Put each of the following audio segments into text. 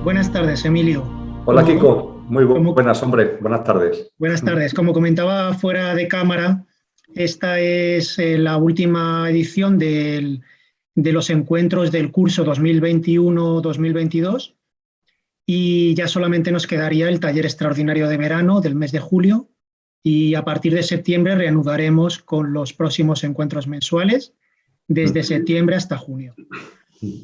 Buenas tardes, Emilio. Hola Kiko, muy Como- buenas, hombre, buenas tardes. Buenas tardes. Como comentaba fuera de cámara, esta es la última edición de los encuentros del curso 2021-2022 y ya solamente nos quedaría el taller extraordinario de verano del mes de julio y a partir de septiembre reanudaremos con los próximos encuentros mensuales desde septiembre hasta junio.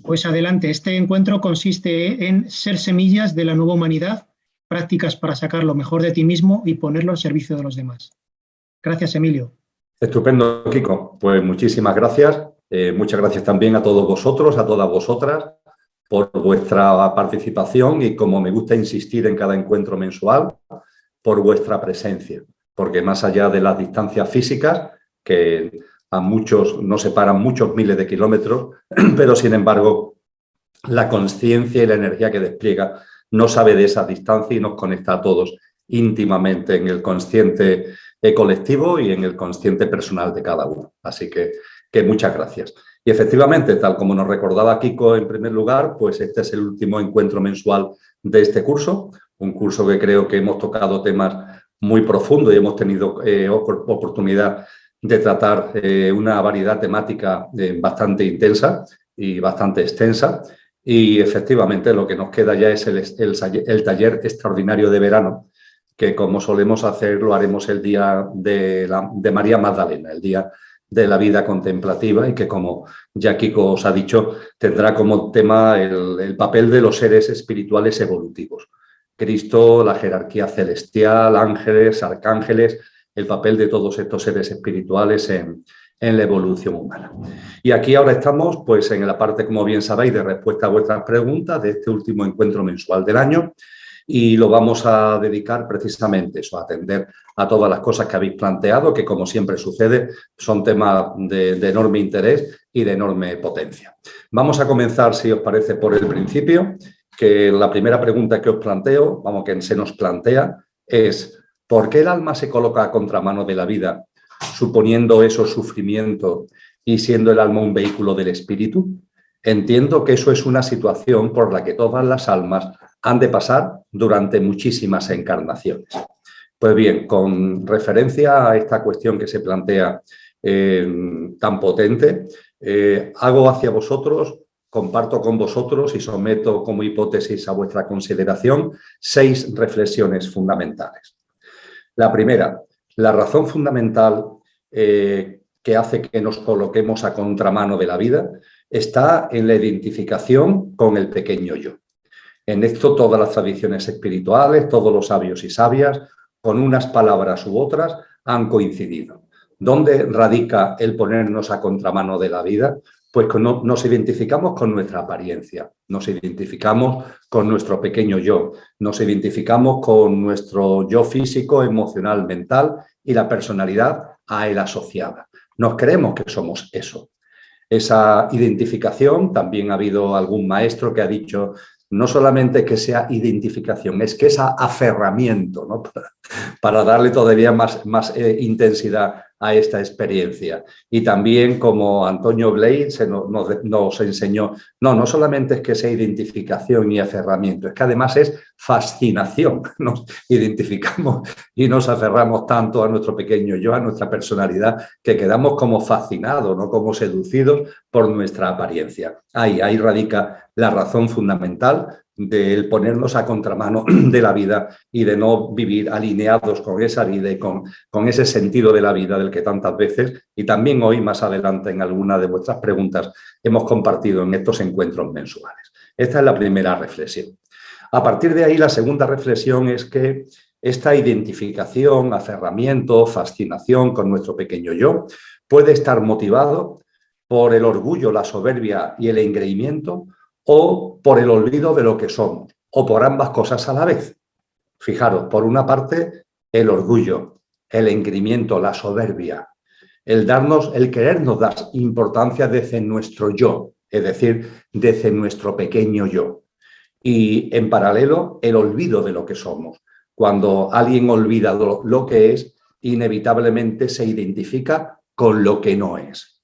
Pues adelante, este encuentro consiste en ser semillas de la nueva humanidad, prácticas para sacar lo mejor de ti mismo y ponerlo al servicio de los demás. Gracias, Emilio. Estupendo, Kiko. Pues muchísimas gracias. Muchas gracias también a todos vosotros, a todas vosotras, por vuestra participación y, como me gusta insistir en cada encuentro mensual, por vuestra presencia. Porque más allá de las distancias físicas, que a muchos nos separan muchos miles de kilómetros, pero sin embargo, la conciencia y la energía que despliega no sabe de esa distancia y nos conecta a todos íntimamente en el consciente colectivo y en el consciente personal de cada uno. Así que muchas gracias. Y efectivamente, tal como nos recordaba Kiko en primer lugar, pues este es el último encuentro mensual de este curso, un curso que creo que hemos tocado temas muy profundos y hemos tenido oportunidad de tratar una variedad temática bastante intensa y bastante extensa. Y efectivamente lo que nos queda ya es el taller extraordinario de verano, que como solemos hacer lo haremos el día de María Magdalena, el día de la vida contemplativa, y que, como ya Kiko os ha dicho, tendrá como tema el papel de los seres espirituales evolutivos. Cristo, la jerarquía celestial, ángeles, arcángeles, el papel de todos estos seres espirituales en la evolución humana. Y aquí ahora estamos pues en la parte, como bien sabéis, de respuesta a vuestras preguntas de este último encuentro mensual del año, y lo vamos a dedicar precisamente eso, a atender a todas las cosas que habéis planteado, que, como siempre sucede, son temas de enorme interés y de enorme potencia. Vamos a comenzar, si os parece, por el principio, que la primera pregunta que os planteo, que se nos plantea, es ¿por qué el alma se coloca a contramano de la vida, suponiendo eso sufrimiento y siendo el alma un vehículo del espíritu? Entiendo que eso es una situación por la que todas las almas han de pasar durante muchísimas encarnaciones. Pues bien, con referencia a esta cuestión que se plantea tan potente, hago hacia vosotros, comparto con vosotros y someto como hipótesis a vuestra consideración 6 reflexiones fundamentales. La primera, la razón fundamental que hace que nos coloquemos a contramano de la vida está en la identificación con el pequeño yo. En esto todas las tradiciones espirituales, todos los sabios y sabias, con unas palabras u otras, han coincidido. ¿Dónde radica el ponernos a contramano de la vida? Pues nos identificamos con nuestra apariencia, nos identificamos con nuestro pequeño yo, nos identificamos con nuestro yo físico, emocional, mental y la personalidad a él asociada. Nos creemos que somos eso. Esa identificación, también ha habido algún maestro que ha dicho, no solamente que sea identificación, es que es aferramiento, ¿no? Para darle todavía más intensidad a esta experiencia. Y también, como Antonio Blade nos enseñó, no solamente es que sea identificación y aferramiento, es que además es fascinación. Nos identificamos y nos aferramos tanto a nuestro pequeño yo, a nuestra personalidad, que quedamos como fascinados, ¿no? Como seducidos por nuestra apariencia. Ahí radica la razón fundamental del ponernos a contramano de la vida y de no vivir alineados con esa vida y con ese sentido de la vida del que tantas veces, y también hoy más adelante en alguna de vuestras preguntas, hemos compartido en estos encuentros mensuales. Esta es la primera reflexión. A partir de ahí, la segunda reflexión es que esta identificación, aferramiento, fascinación con nuestro pequeño yo puede estar motivado por el orgullo, la soberbia y el engreimiento, o por el olvido de lo que somos, o por ambas cosas a la vez. Fijaros, por una parte, el orgullo, el engreimiento, la soberbia, el querernos dar importancia desde nuestro yo, es decir, desde nuestro pequeño yo. Y en paralelo, el olvido de lo que somos. Cuando alguien olvida lo que es, inevitablemente se identifica con lo que no es.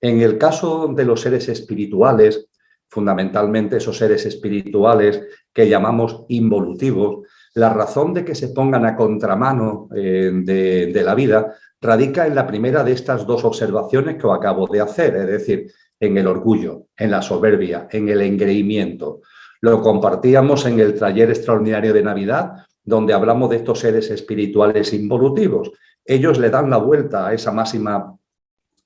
En el caso de los seres espirituales, fundamentalmente esos seres espirituales que llamamos involutivos, la razón de que se pongan a contramano de la vida radica en la primera de estas dos observaciones que os acabo de hacer, es decir, en el orgullo, en la soberbia, en el engreimiento. Lo compartíamos en el taller extraordinario de Navidad, donde hablamos de estos seres espirituales involutivos. Ellos le dan la vuelta a esa máxima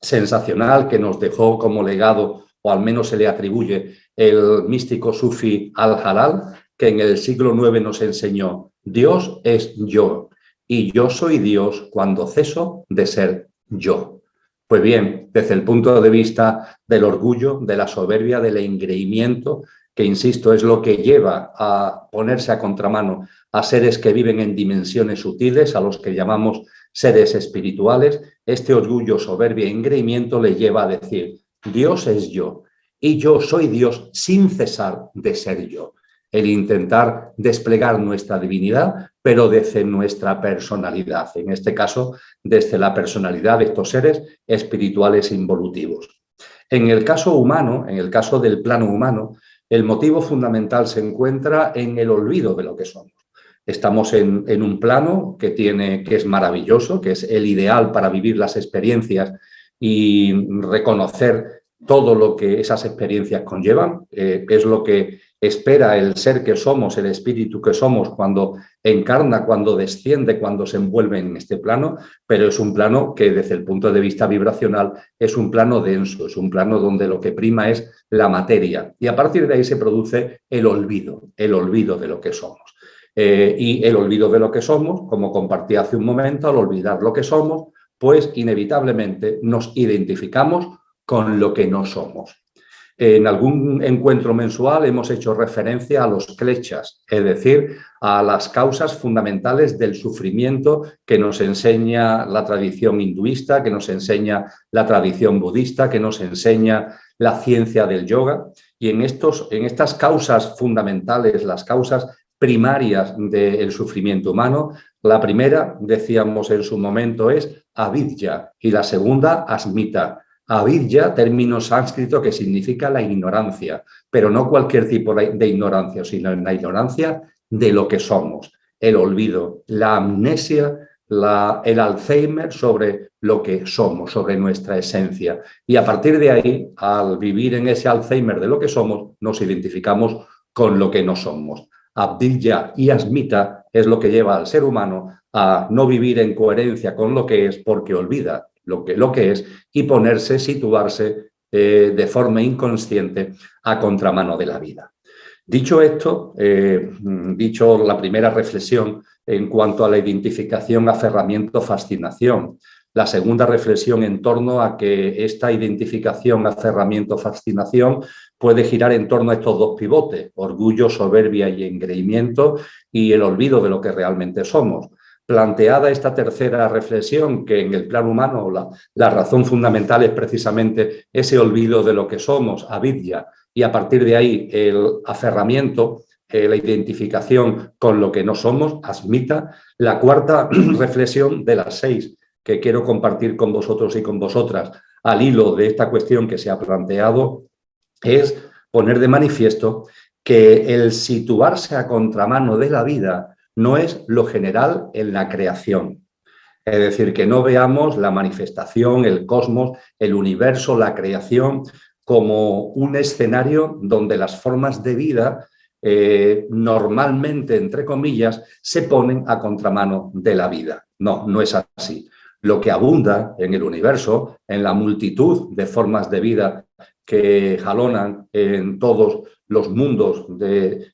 sensacional que nos dejó como legado, o al menos se le atribuye, el místico sufi Al-Halal, que en el siglo IX nos enseñó: Dios es yo, y yo soy Dios cuando ceso de ser yo. Pues bien, desde el punto de vista del orgullo, de la soberbia, del engreimiento, que insisto es lo que lleva a ponerse a contramano a seres que viven en dimensiones sutiles, a los que llamamos seres espirituales, este orgullo, soberbia e engreimiento le lleva a decir: Dios es yo y yo soy Dios sin cesar de ser yo. El intentar desplegar nuestra divinidad, pero desde nuestra personalidad, en este caso, desde la personalidad de estos seres espirituales involutivos. En el caso humano, en el caso del plano humano, el motivo fundamental se encuentra en el olvido de lo que somos. Estamos en un plano que es maravilloso, que es el ideal para vivir las experiencias y reconocer todo lo que esas experiencias conllevan. Es lo que espera el ser que somos, el espíritu que somos, cuando encarna, cuando desciende, cuando se envuelve en este plano, pero es un plano que desde el punto de vista vibracional es un plano denso, es un plano donde lo que prima es la materia, y a partir de ahí se produce el olvido de lo que somos. Y el olvido de lo que somos, como compartí hace un momento, al olvidar lo que somos, pues inevitablemente nos identificamos con lo que no somos. En algún encuentro mensual hemos hecho referencia a los kleshas, es decir, a las causas fundamentales del sufrimiento que nos enseña la tradición hinduista, que nos enseña la tradición budista, que nos enseña la ciencia del yoga. Y en estas causas fundamentales, las causas primarias del sufrimiento humano, la primera, decíamos en su momento, es avidya y la segunda, asmita. Avidya, término sánscrito que significa la ignorancia, pero no cualquier tipo de ignorancia, sino la ignorancia de lo que somos, el olvido, la amnesia, el Alzheimer sobre lo que somos, sobre nuestra esencia. Y a partir de ahí, al vivir en ese Alzheimer de lo que somos, nos identificamos con lo que no somos. Avidya y asmita es lo que lleva al ser humano a no vivir en coherencia con lo que es, porque olvida lo que es, y situarse de forma inconsciente a contramano de la vida. Dicho esto, dicho la primera reflexión en cuanto a la identificación, aferramiento, fascinación, la segunda reflexión en torno a que esta identificación, aferramiento, fascinación puede girar en torno a estos dos pivotes: orgullo, soberbia y engreimiento, y el olvido de lo que realmente somos. Planteada esta tercera reflexión, que en el plano humano la razón fundamental es precisamente ese olvido de lo que somos, avidya, y a partir de ahí el aferramiento, la identificación con lo que no somos, asmita. La cuarta reflexión de las 6 que quiero compartir con vosotros y con vosotras al hilo de esta cuestión que se ha planteado es poner de manifiesto que el situarse a contramano de la vida no es lo general en la creación. Es decir, que no veamos la manifestación, el cosmos, el universo, la creación como un escenario donde las formas de vida normalmente, entre comillas, se ponen a contramano de la vida. No, no es así. Lo que abunda en el universo, en la multitud de formas de vida que jalonan en todos los mundos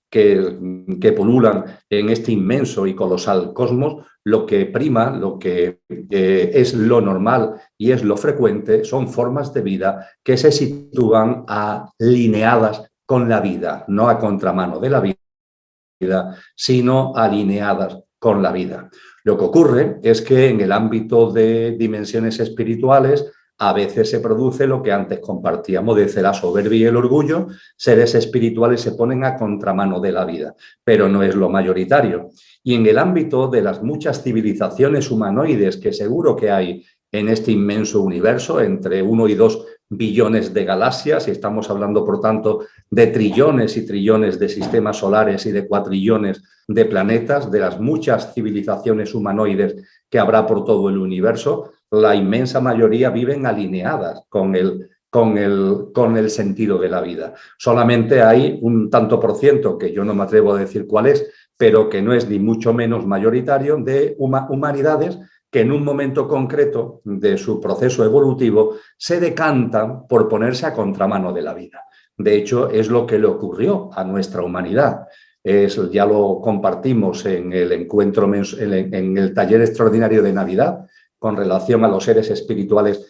que pululan en este inmenso y colosal cosmos, lo que prima, lo que es lo normal y es lo frecuente, son formas de vida que se sitúan alineadas con la vida, no a contramano de la vida, sino alineadas con la vida. Lo que ocurre es que en el ámbito de dimensiones espirituales a veces se produce lo que antes compartíamos desde la soberbia y el orgullo. Seres espirituales se ponen a contramano de la vida, pero no es lo mayoritario. Y en el ámbito de las muchas civilizaciones humanoides que seguro que hay en este inmenso universo, entre 1 y 2 billones de galaxias y estamos hablando, por tanto, de trillones y trillones de sistemas solares y de cuatrillones de planetas, de las muchas civilizaciones humanoides que habrá por todo el universo. La inmensa mayoría viven alineadas con el sentido de la vida. Solamente hay un tanto por ciento, que yo no me atrevo a decir cuál es, pero que no es ni mucho menos mayoritario, de humanidades que en un momento concreto de su proceso evolutivo se decantan por ponerse a contramano de la vida. De hecho, es lo que le ocurrió a nuestra humanidad. Ya lo compartimos en el encuentro, en el taller extraordinario de Navidad, con relación a los seres espirituales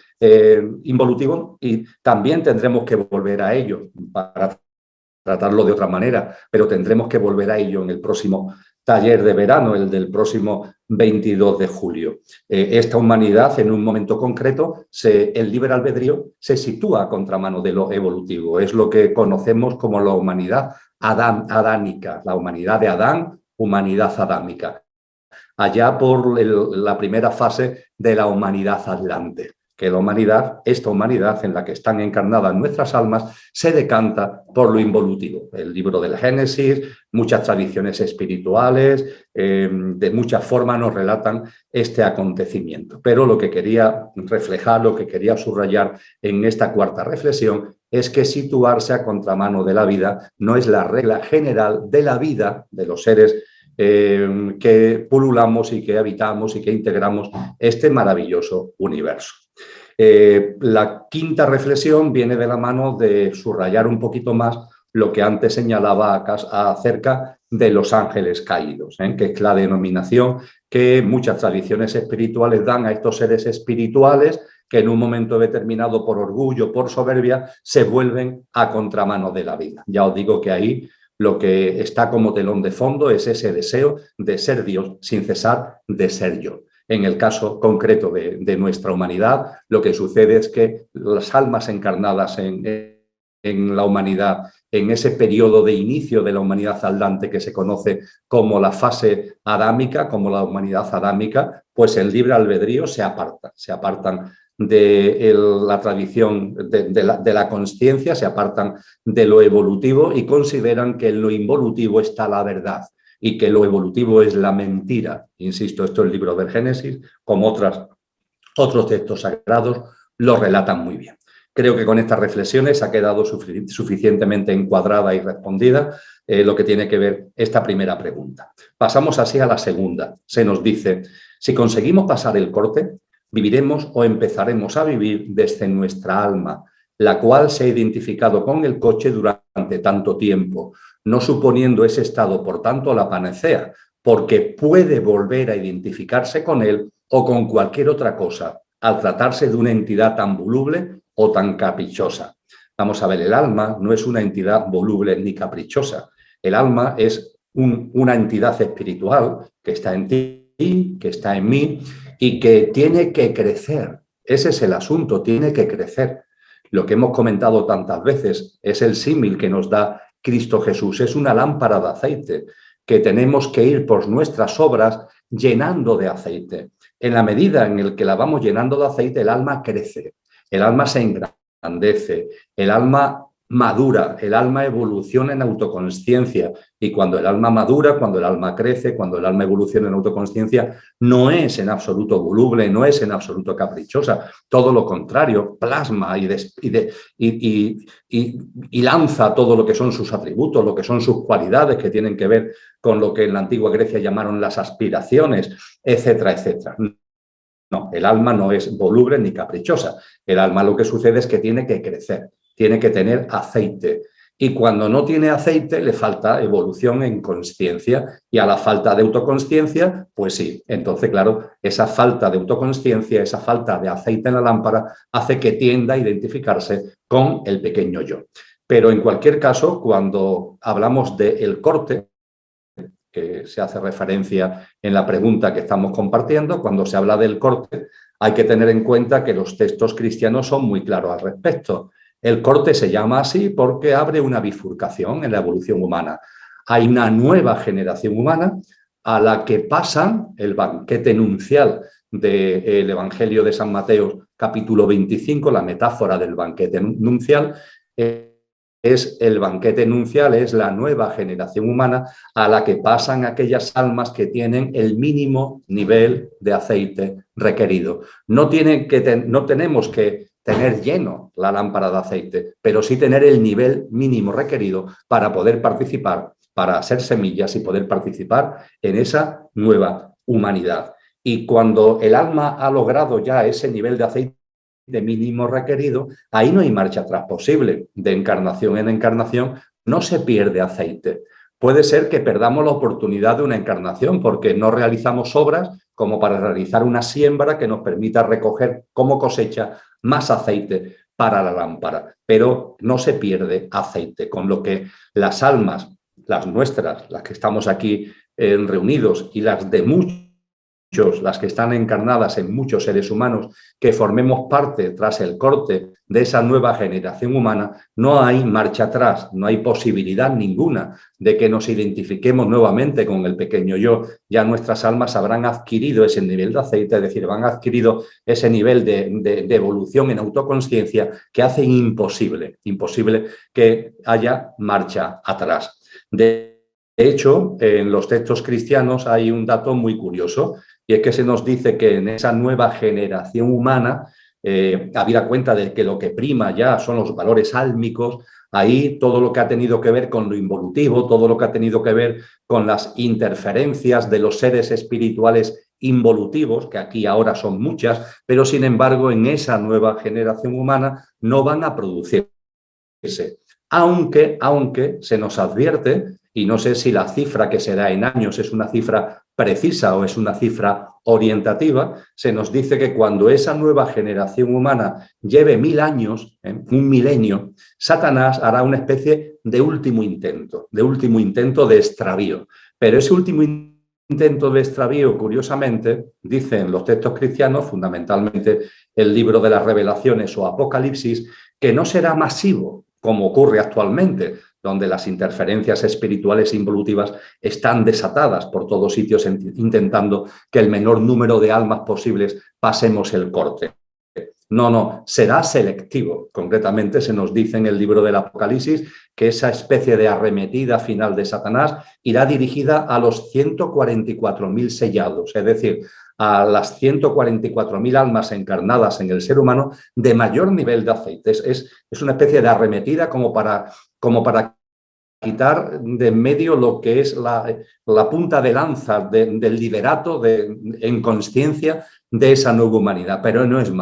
involutivos, y también tendremos que volver a ello para tratarlo de otra manera, pero tendremos que volver a ello en el próximo taller de verano, el del próximo 22 de julio. Esta humanidad, en un momento concreto, el libre albedrío se sitúa a contramano de lo evolutivo. Es lo que conocemos como la humanidad adánica, la humanidad de Adán, humanidad adámica. Allá por la primera fase de la humanidad atlante, que la humanidad, esta humanidad en la que están encarnadas nuestras almas, se decanta por lo involutivo. El libro del Génesis, muchas tradiciones espirituales, de muchas formas nos relatan este acontecimiento. Pero lo que quería reflejar, lo que quería subrayar en esta cuarta reflexión, es que situarse a contramano de la vida no es la regla general de la vida de los seres que pululamos y que habitamos y que integramos este maravilloso universo. La quinta reflexión viene de la mano de subrayar un poquito más lo que antes señalaba acerca de los ángeles caídos, que es la denominación que muchas tradiciones espirituales dan a estos seres espirituales que en un momento determinado, por orgullo, por soberbia, se vuelven a contramano de la vida. Ya os digo que ahí lo que está como telón de fondo es ese deseo de ser Dios sin cesar de ser yo. En el caso concreto de nuestra humanidad, lo que sucede es que las almas encarnadas en la humanidad, en ese periodo de inicio de la humanidad atlante que se conoce como la fase adámica, como la humanidad adámica, pues el libre albedrío se apartan de la tradición de la consciencia, se apartan de lo evolutivo y consideran que en lo involutivo está la verdad y que lo evolutivo es la mentira. Insisto, esto es el libro del Génesis, como otros textos sagrados lo relatan muy bien. Creo que con estas reflexiones ha quedado suficientemente encuadrada y respondida lo que tiene que ver esta primera pregunta. Pasamos así a la segunda. Se nos dice, si conseguimos pasar el corte, viviremos o empezaremos a vivir desde nuestra alma, la cual se ha identificado con el coche durante tanto tiempo, no suponiendo ese estado, por tanto, la panacea, porque puede volver a identificarse con él o con cualquier otra cosa, al tratarse de una entidad tan voluble o tan caprichosa. Vamos a ver, el alma no es una entidad voluble ni caprichosa. El alma es una entidad espiritual que está en ti, que está en mí y que tiene que crecer. Ese es el asunto, tiene que crecer. Lo que hemos comentado tantas veces es el símil que nos da Cristo Jesús. Es una lámpara de aceite que tenemos que ir por nuestras obras llenando de aceite. En la medida en la que la vamos llenando de aceite, el alma crece, el alma se engrandece, el alma madura, el alma evoluciona en autoconsciencia. Y cuando el alma madura, cuando el alma crece, cuando el alma evoluciona en autoconsciencia, no es en absoluto voluble, no es en absoluto caprichosa. Todo lo contrario, plasma y lanza todo lo que son sus atributos, lo que son sus cualidades que tienen que ver con lo que en la antigua Grecia llamaron las aspiraciones, etcétera, etcétera. No, el alma no es voluble ni caprichosa. El alma lo que sucede es que tiene que crecer, tiene que tener aceite. Y cuando no tiene aceite le falta evolución en consciencia. Y a la falta de autoconsciencia, pues sí. Entonces, claro, esa falta de autoconsciencia, esa falta de aceite en la lámpara hace que tienda a identificarse con el pequeño yo. Pero en cualquier caso, cuando hablamos del corte, que se hace referencia en la pregunta que estamos compartiendo, cuando se habla del corte, hay que tener en cuenta que los textos cristianos son muy claros al respecto. El corte se llama así porque abre una bifurcación en la evolución humana. Hay una nueva generación humana a la que pasan el banquete nupcial del Evangelio de San Mateo, capítulo 25, la metáfora del banquete nupcial, es el banquete nupcial, es la nueva generación humana a la que pasan aquellas almas que tienen el mínimo nivel de aceite requerido. No tenemos que tener lleno la lámpara de aceite, pero sí tener el nivel mínimo requerido para poder participar, para ser semillas y poder participar en esa nueva humanidad. Y cuando el alma ha logrado ya ese nivel de aceite mínimo requerido, ahí no hay marcha atrás posible. De encarnación en encarnación no se pierde aceite. Puede ser que perdamos la oportunidad de una encarnación porque no realizamos obras como para realizar una siembra que nos permita recoger como cosecha más aceite para la lámpara, pero no se pierde aceite, con lo que las almas, las nuestras, las que estamos aquí reunidos y las de muchos, las que están encarnadas en muchos seres humanos, que formemos parte tras el corte de esa nueva generación humana, no hay marcha atrás, no hay posibilidad ninguna de que nos identifiquemos nuevamente con el pequeño yo. Ya nuestras almas habrán adquirido ese nivel de aceite, es decir, han adquirido ese nivel de evolución en autoconsciencia que hace imposible que haya marcha atrás. De hecho, en los textos cristianos hay un dato muy curioso, y es que se nos dice que en esa nueva generación humana, habida cuenta de que lo que prima ya son los valores álmicos, ahí todo lo que ha tenido que ver con lo involutivo, todo lo que ha tenido que ver con las interferencias de los seres espirituales involutivos, que aquí ahora son muchas, pero sin embargo en esa nueva generación humana no van a producirse. Aunque se nos advierte, y no sé si la cifra que se da en años es una cifra precisa o es una cifra orientativa, se nos dice que cuando esa nueva generación humana lleve 1000 años, un milenio, Satanás hará una especie de último intento de extravío. Pero ese último intento de extravío, curiosamente, dicen los textos cristianos, fundamentalmente el libro de las Revelaciones o Apocalipsis, que no será masivo, como ocurre actualmente, donde las interferencias espirituales involutivas están desatadas por todos sitios intentando que el menor número de almas posibles pasemos el corte. No, será selectivo. Concretamente se nos dice en el libro del Apocalipsis que esa especie de arremetida final de Satanás irá dirigida a los 144.000 sellados, es decir, a las 144.000 almas encarnadas en el ser humano de mayor nivel de aceite. Es una especie de arremetida como para quitar de en medio lo que es la punta de lanza del liderato en conciencia de esa nueva humanidad, pero no es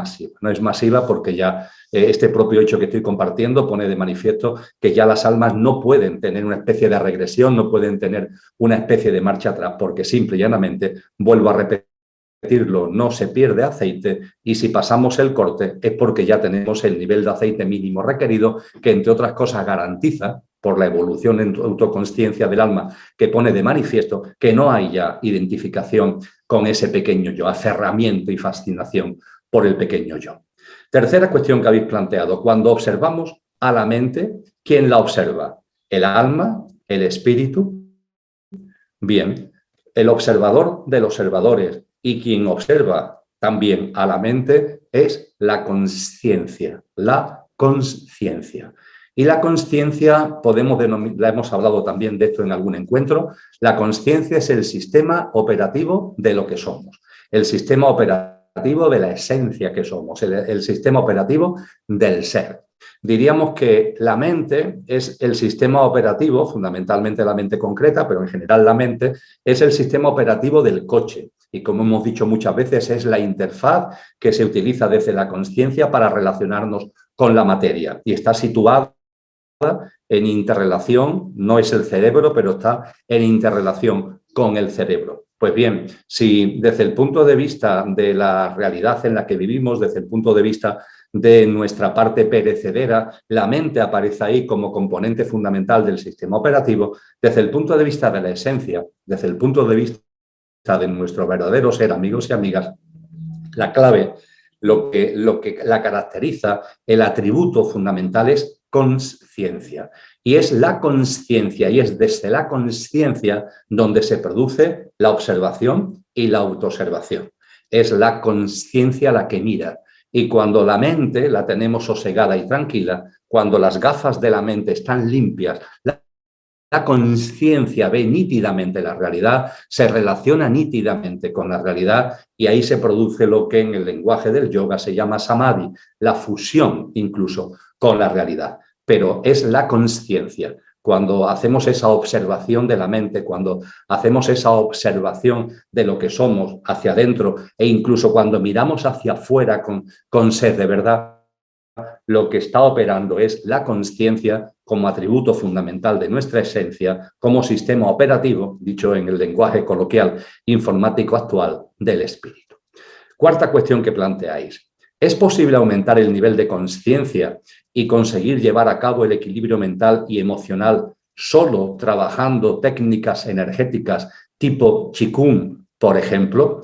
masiva porque ya este propio hecho que estoy compartiendo pone de manifiesto que ya las almas no pueden tener una especie de regresión, no pueden tener una especie de marcha atrás, porque simple y llanamente, vuelvo a repetirlo, no se pierde aceite y si pasamos el corte es porque ya tenemos el nivel de aceite mínimo requerido que, entre otras cosas, garantiza, por la evolución en autoconsciencia del alma, que pone de manifiesto que no hay ya identificación con ese pequeño yo, aferramiento y fascinación por el pequeño yo. Tercera cuestión que habéis planteado, cuando observamos a la mente, ¿quién la observa? ¿El alma? ¿El espíritu? Bien, el observador del observadores y quien observa también a la mente es la conciencia, Y la conciencia, la hemos hablado también de esto en algún encuentro, la conciencia es el sistema operativo de lo que somos, el sistema operativo de la esencia que somos, el sistema operativo del ser. Diríamos que la mente es el sistema operativo, fundamentalmente la mente concreta, pero en general la mente es el sistema operativo del coche. Y como hemos dicho muchas veces, es la interfaz que se utiliza desde la conciencia para relacionarnos con la materia. Y está situada en interrelación, no es el cerebro, pero está en interrelación con el cerebro. Pues bien, si desde el punto de vista de la realidad en la que vivimos, desde el punto de vista de nuestra parte perecedera, la mente aparece ahí como componente fundamental del sistema operativo, desde el punto de vista de la esencia, desde el punto de vista de nuestro verdadero ser, amigos y amigas, la clave, lo que la caracteriza, el atributo fundamental es conciencia. Y es la consciencia, y es desde la consciencia donde se produce la observación y la autoobservación. Es la consciencia la que mira. Y cuando la mente la tenemos sosegada y tranquila, cuando las gafas de la mente están limpias, la consciencia ve nítidamente la realidad, se relaciona nítidamente con la realidad y ahí se produce lo que en el lenguaje del yoga se llama samadhi, la fusión incluso con la realidad. Pero es la consciencia. Cuando hacemos esa observación de la mente, cuando hacemos esa observación de lo que somos hacia adentro e incluso cuando miramos hacia afuera con sed de verdad, lo que está operando es la consciencia como atributo fundamental de nuestra esencia, como sistema operativo, dicho en el lenguaje coloquial informático actual, del espíritu. Cuarta cuestión que planteáis. ¿Es posible aumentar el nivel de consciencia y conseguir llevar a cabo el equilibrio mental y emocional solo trabajando técnicas energéticas tipo Qigong, por ejemplo?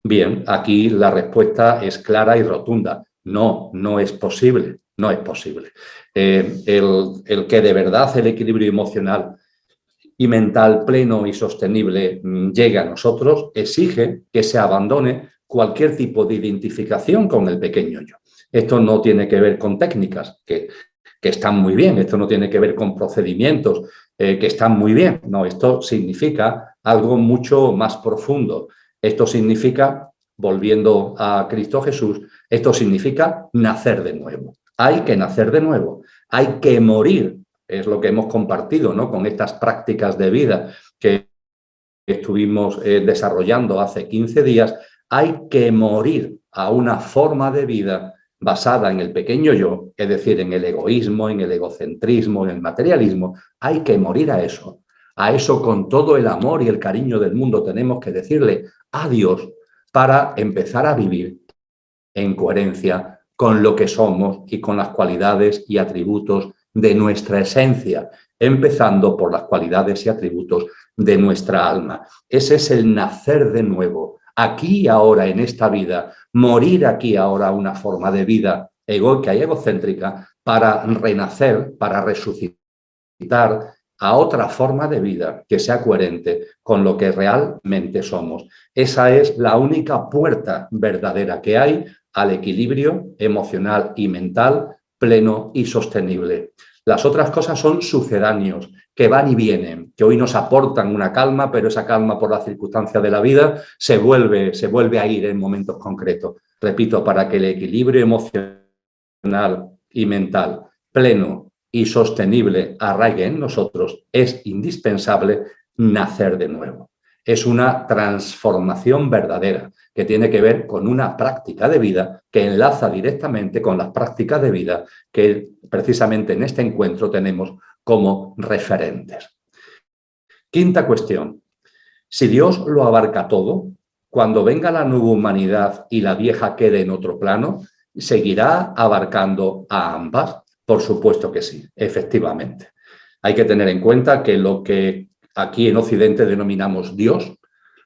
Bien, aquí la respuesta es clara y rotunda. No, no es posible, no es posible. El que de verdad el equilibrio emocional y mental pleno y sostenible llegue a nosotros exige que se abandone cualquier tipo de identificación con el pequeño yo. Esto no tiene que ver con técnicas que están muy bien, esto no tiene que ver con procedimientos que están muy bien. No, esto significa algo mucho más profundo. Esto significa, volviendo a Cristo Jesús, esto significa nacer de nuevo. Hay que nacer de nuevo, hay que morir. Es lo que hemos compartido, ¿no?, con estas prácticas de vida que estuvimos desarrollando hace 15 días. Hay que morir a una forma de vida basada en el pequeño yo, es decir, en el egoísmo, en el egocentrismo, en el materialismo. Hay que morir a eso. A eso con todo el amor y el cariño del mundo tenemos que decirle adiós para empezar a vivir en coherencia con lo que somos y con las cualidades y atributos de nuestra esencia, empezando por las cualidades y atributos de nuestra alma. Ese es el nacer de nuevo, aquí y ahora en esta vida, morir aquí y ahora a una forma de vida egoica y egocéntrica para renacer, para resucitar a otra forma de vida que sea coherente con lo que realmente somos. Esa es la única puerta verdadera que hay al equilibrio emocional y mental pleno y sostenible. Las otras cosas son sucedáneos, que van y vienen, que hoy nos aportan una calma, pero esa calma por las circunstancias de la vida se vuelve a ir en momentos concretos. Repito, para que el equilibrio emocional y mental pleno y sostenible arraigue en nosotros, es indispensable nacer de nuevo. Es una transformación verdadera que tiene que ver con una práctica de vida que enlaza directamente con las prácticas de vida que precisamente en este encuentro tenemos como referentes. Quinta cuestión. Si Dios lo abarca todo, cuando venga la nueva humanidad y la vieja quede en otro plano, ¿seguirá abarcando a ambas? Por supuesto que sí, efectivamente. Hay que tener en cuenta que lo que aquí en Occidente denominamos Dios,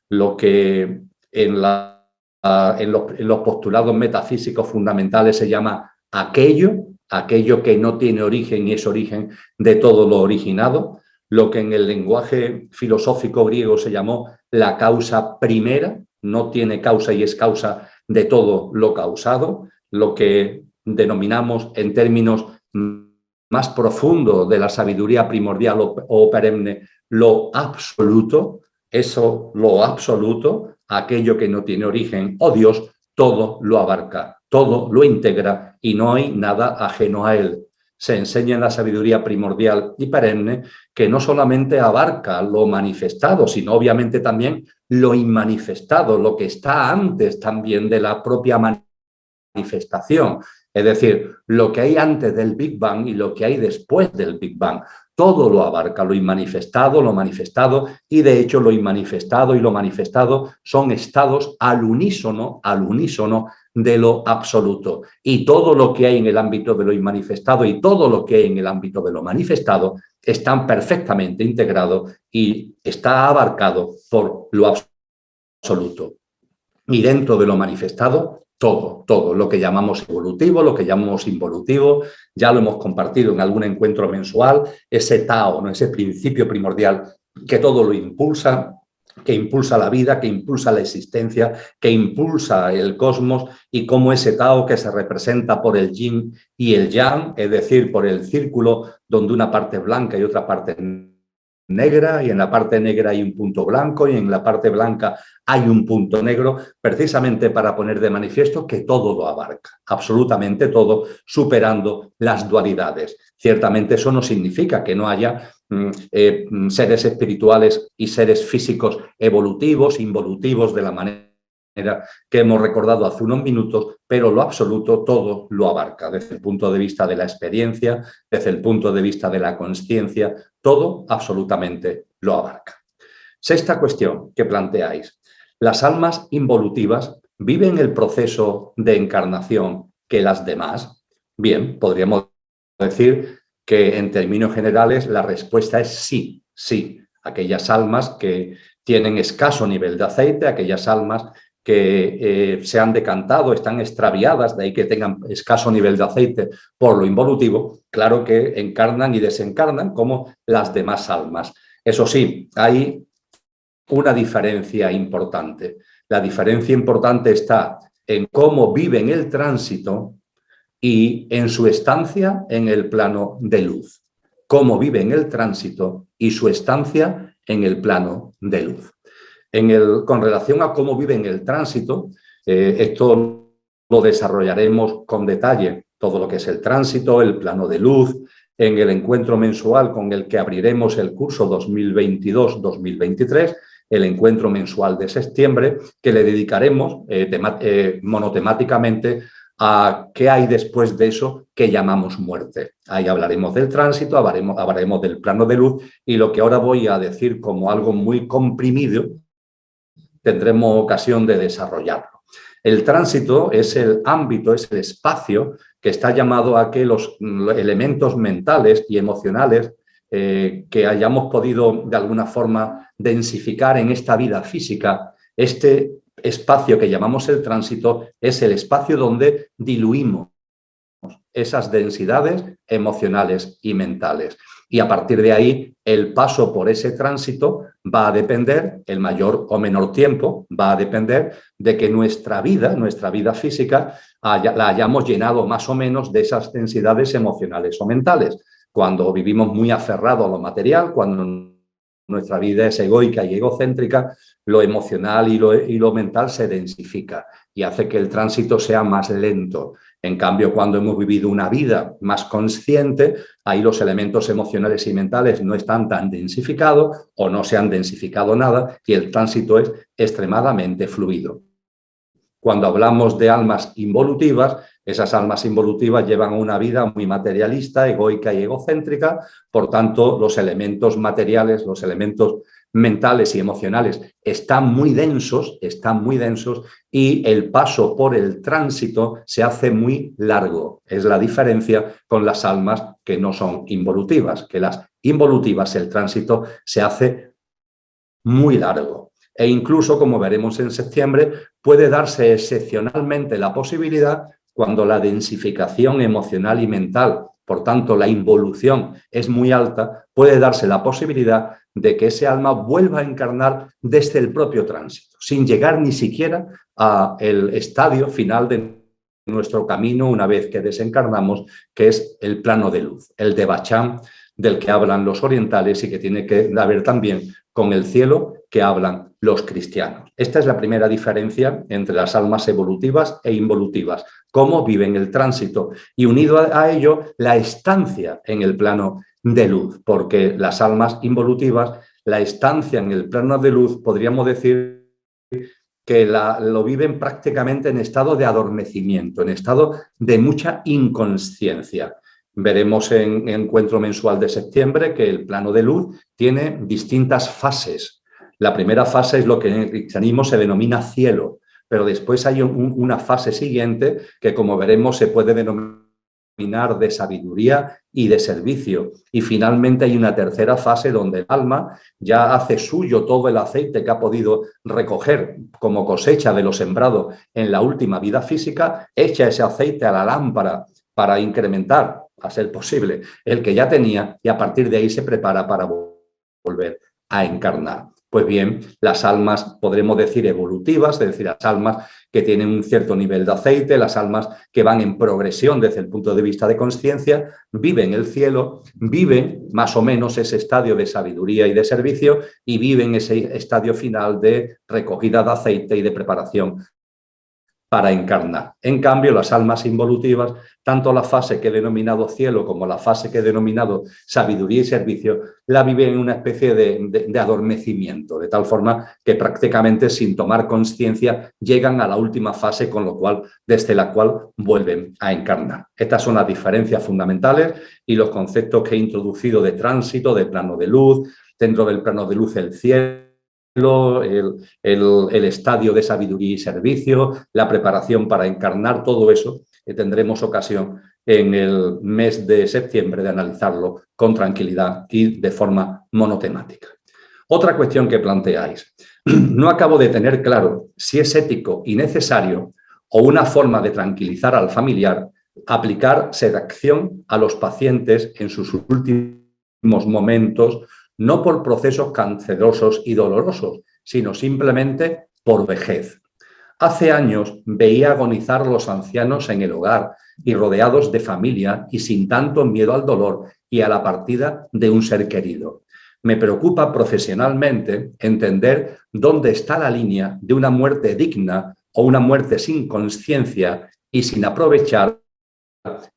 lo que en los postulados metafísicos fundamentales se llama aquello que no tiene origen y es origen de todo lo originado, lo que en el lenguaje filosófico griego se llamó la causa primera, no tiene causa y es causa de todo lo causado, lo que denominamos en términos más profundos de la sabiduría primordial o perenne, lo absoluto, eso, lo absoluto, aquello que no tiene origen o Dios, todo lo abarca, todo lo integra y no hay nada ajeno a él. Se enseña en la sabiduría primordial y perenne que no solamente abarca lo manifestado, sino obviamente también lo inmanifestado, lo que está antes también de la propia manifestación. Es decir, lo que hay antes del Big Bang y lo que hay después del Big Bang. Todo lo abarca, lo inmanifestado, lo manifestado, y de hecho lo inmanifestado y lo manifestado son estados al unísono de lo absoluto. Y todo lo que hay en el ámbito de lo inmanifestado y todo lo que hay en el ámbito de lo manifestado están perfectamente integrados y está abarcado por lo absoluto. Y dentro de lo manifestado, todo, lo que llamamos evolutivo, lo que llamamos involutivo, ya lo hemos compartido en algún encuentro mensual, ese Tao, ¿no? Ese principio primordial que todo lo impulsa, que impulsa la vida, que impulsa la existencia, que impulsa el cosmos, y cómo ese Tao que se representa por el yin y el yang, es decir, por el círculo donde una parte es blanca y otra parte negra, y en la parte negra hay un punto blanco y en la parte blanca hay un punto negro, precisamente para poner de manifiesto que todo lo abarca, absolutamente todo, superando las dualidades. Ciertamente eso no significa que no haya seres espirituales y seres físicos evolutivos, involutivos de la manera que hemos recordado hace unos minutos, pero lo absoluto todo lo abarca, desde el punto de vista de la experiencia, desde el punto de vista de la consciencia, todo absolutamente lo abarca. Sexta cuestión que planteáis. ¿Las almas involutivas viven el proceso de encarnación que las demás? Bien, podríamos decir que en términos generales la respuesta es sí, sí. Aquellas almas que tienen escaso nivel de aceite, aquellas almas que se han decantado, están extraviadas, de ahí que tengan escaso nivel de aceite por lo involutivo, claro que encarnan y desencarnan como las demás almas. Eso sí, hay una diferencia importante. La diferencia importante está en cómo viven el tránsito y en su estancia en el plano de luz. Cómo viven el tránsito y su estancia en el plano de luz. Con relación a cómo viven el tránsito, esto lo desarrollaremos con detalle, todo lo que es el tránsito, el plano de luz, en el encuentro mensual con el que abriremos el curso 2022-2023, el encuentro mensual de septiembre, que le dedicaremos monotemáticamente a qué hay después de eso que llamamos muerte. Ahí hablaremos del tránsito, hablaremos del plano de luz, y lo que ahora voy a decir como algo muy comprimido, tendremos ocasión de desarrollarlo. El tránsito es el ámbito, es el espacio que está llamado a que los elementos mentales y emocionales que hayamos podido de alguna forma densificar en esta vida física, este espacio que llamamos el tránsito es el espacio donde diluimos esas densidades emocionales y mentales. Y a partir de ahí, el paso por ese tránsito va a depender, el mayor o menor tiempo, va a depender de que nuestra vida física, la hayamos llenado más o menos de esas densidades emocionales o mentales. Cuando vivimos muy aferrados a lo material, cuando nuestra vida es egoica y egocéntrica, lo emocional y lo mental se densifica y hace que el tránsito sea más lento. En cambio, cuando hemos vivido una vida más consciente, ahí los elementos emocionales y mentales no están tan densificados o no se han densificado nada y el tránsito es extremadamente fluido. Cuando hablamos de almas involutivas, esas almas involutivas llevan una vida muy materialista, egoica y egocéntrica, por tanto, los elementos materiales, los elementos mentales y emocionales están muy densos y el paso por el tránsito se hace muy largo. Es la diferencia con las almas que no son involutivas, que las involutivas el tránsito se hace muy largo. E incluso, como veremos en septiembre, puede darse excepcionalmente la posibilidad, cuando la densificación emocional y mental, por tanto la involución, es muy alta, puede darse la posibilidad de que ese alma vuelva a encarnar desde el propio tránsito, sin llegar ni siquiera al estadio final de nuestro camino una vez que desencarnamos, que es el plano de luz, el Devachan, del que hablan los orientales y que tiene que ver también con el cielo que hablan los cristianos. Esta es la primera diferencia entre las almas evolutivas e involutivas, cómo viven el tránsito y unido a ello la estancia en el plano de luz, porque las almas involutivas, la estancia en el plano de luz, podríamos decir que lo viven prácticamente en estado de adormecimiento, en estado de mucha inconsciencia. Veremos en el encuentro mensual de septiembre que el plano de luz tiene distintas fases. La primera fase es lo que en el cristianismo se denomina cielo, pero después hay una fase siguiente que, como veremos, se puede denominar de sabiduría y de servicio. Y finalmente hay una tercera fase donde el alma ya hace suyo todo el aceite que ha podido recoger como cosecha de lo sembrado en la última vida física, echa ese aceite a la lámpara para incrementar, a ser posible, el que ya tenía, y a partir de ahí se prepara para volver a encarnar. Pues bien, las almas, podremos decir, evolutivas, es decir, las almas que tienen un cierto nivel de aceite, las almas que van en progresión desde el punto de vista de conciencia, viven el cielo, viven más o menos ese estadio de sabiduría y de servicio y viven ese estadio final de recogida de aceite y de preparación para encarnar. En cambio, las almas involutivas, tanto la fase que he denominado cielo como la fase que he denominado sabiduría y servicio, la viven en una especie de adormecimiento, de tal forma que prácticamente sin tomar conciencia llegan a la última fase, con lo cual, desde la cual vuelven a encarnar. Estas son las diferencias fundamentales y los conceptos que he introducido de tránsito, de plano de luz, dentro del plano de luz el cielo, el estadio de sabiduría y servicio, la preparación para encarnar, todo eso tendremos ocasión en el mes de septiembre de analizarlo con tranquilidad y de forma monotemática. Otra cuestión que planteáis. No acabo de tener claro si es ético y necesario o una forma de tranquilizar al familiar aplicar sedación a los pacientes en sus últimos momentos, no por procesos cancerosos y dolorosos, sino simplemente por vejez. Hace años veía agonizar a los ancianos en el hogar y rodeados de familia y sin tanto miedo al dolor y a la partida de un ser querido. Me preocupa profesionalmente entender dónde está la línea de una muerte digna o una muerte sin conciencia y sin aprovechar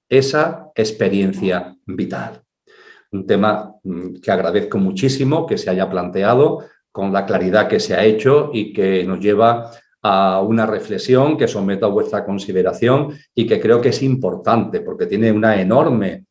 esa experiencia vital. Un tema que agradezco muchísimo que se haya planteado con la claridad que se ha hecho y que nos lleva a una reflexión que someto a vuestra consideración y que creo que es importante porque tiene una enorme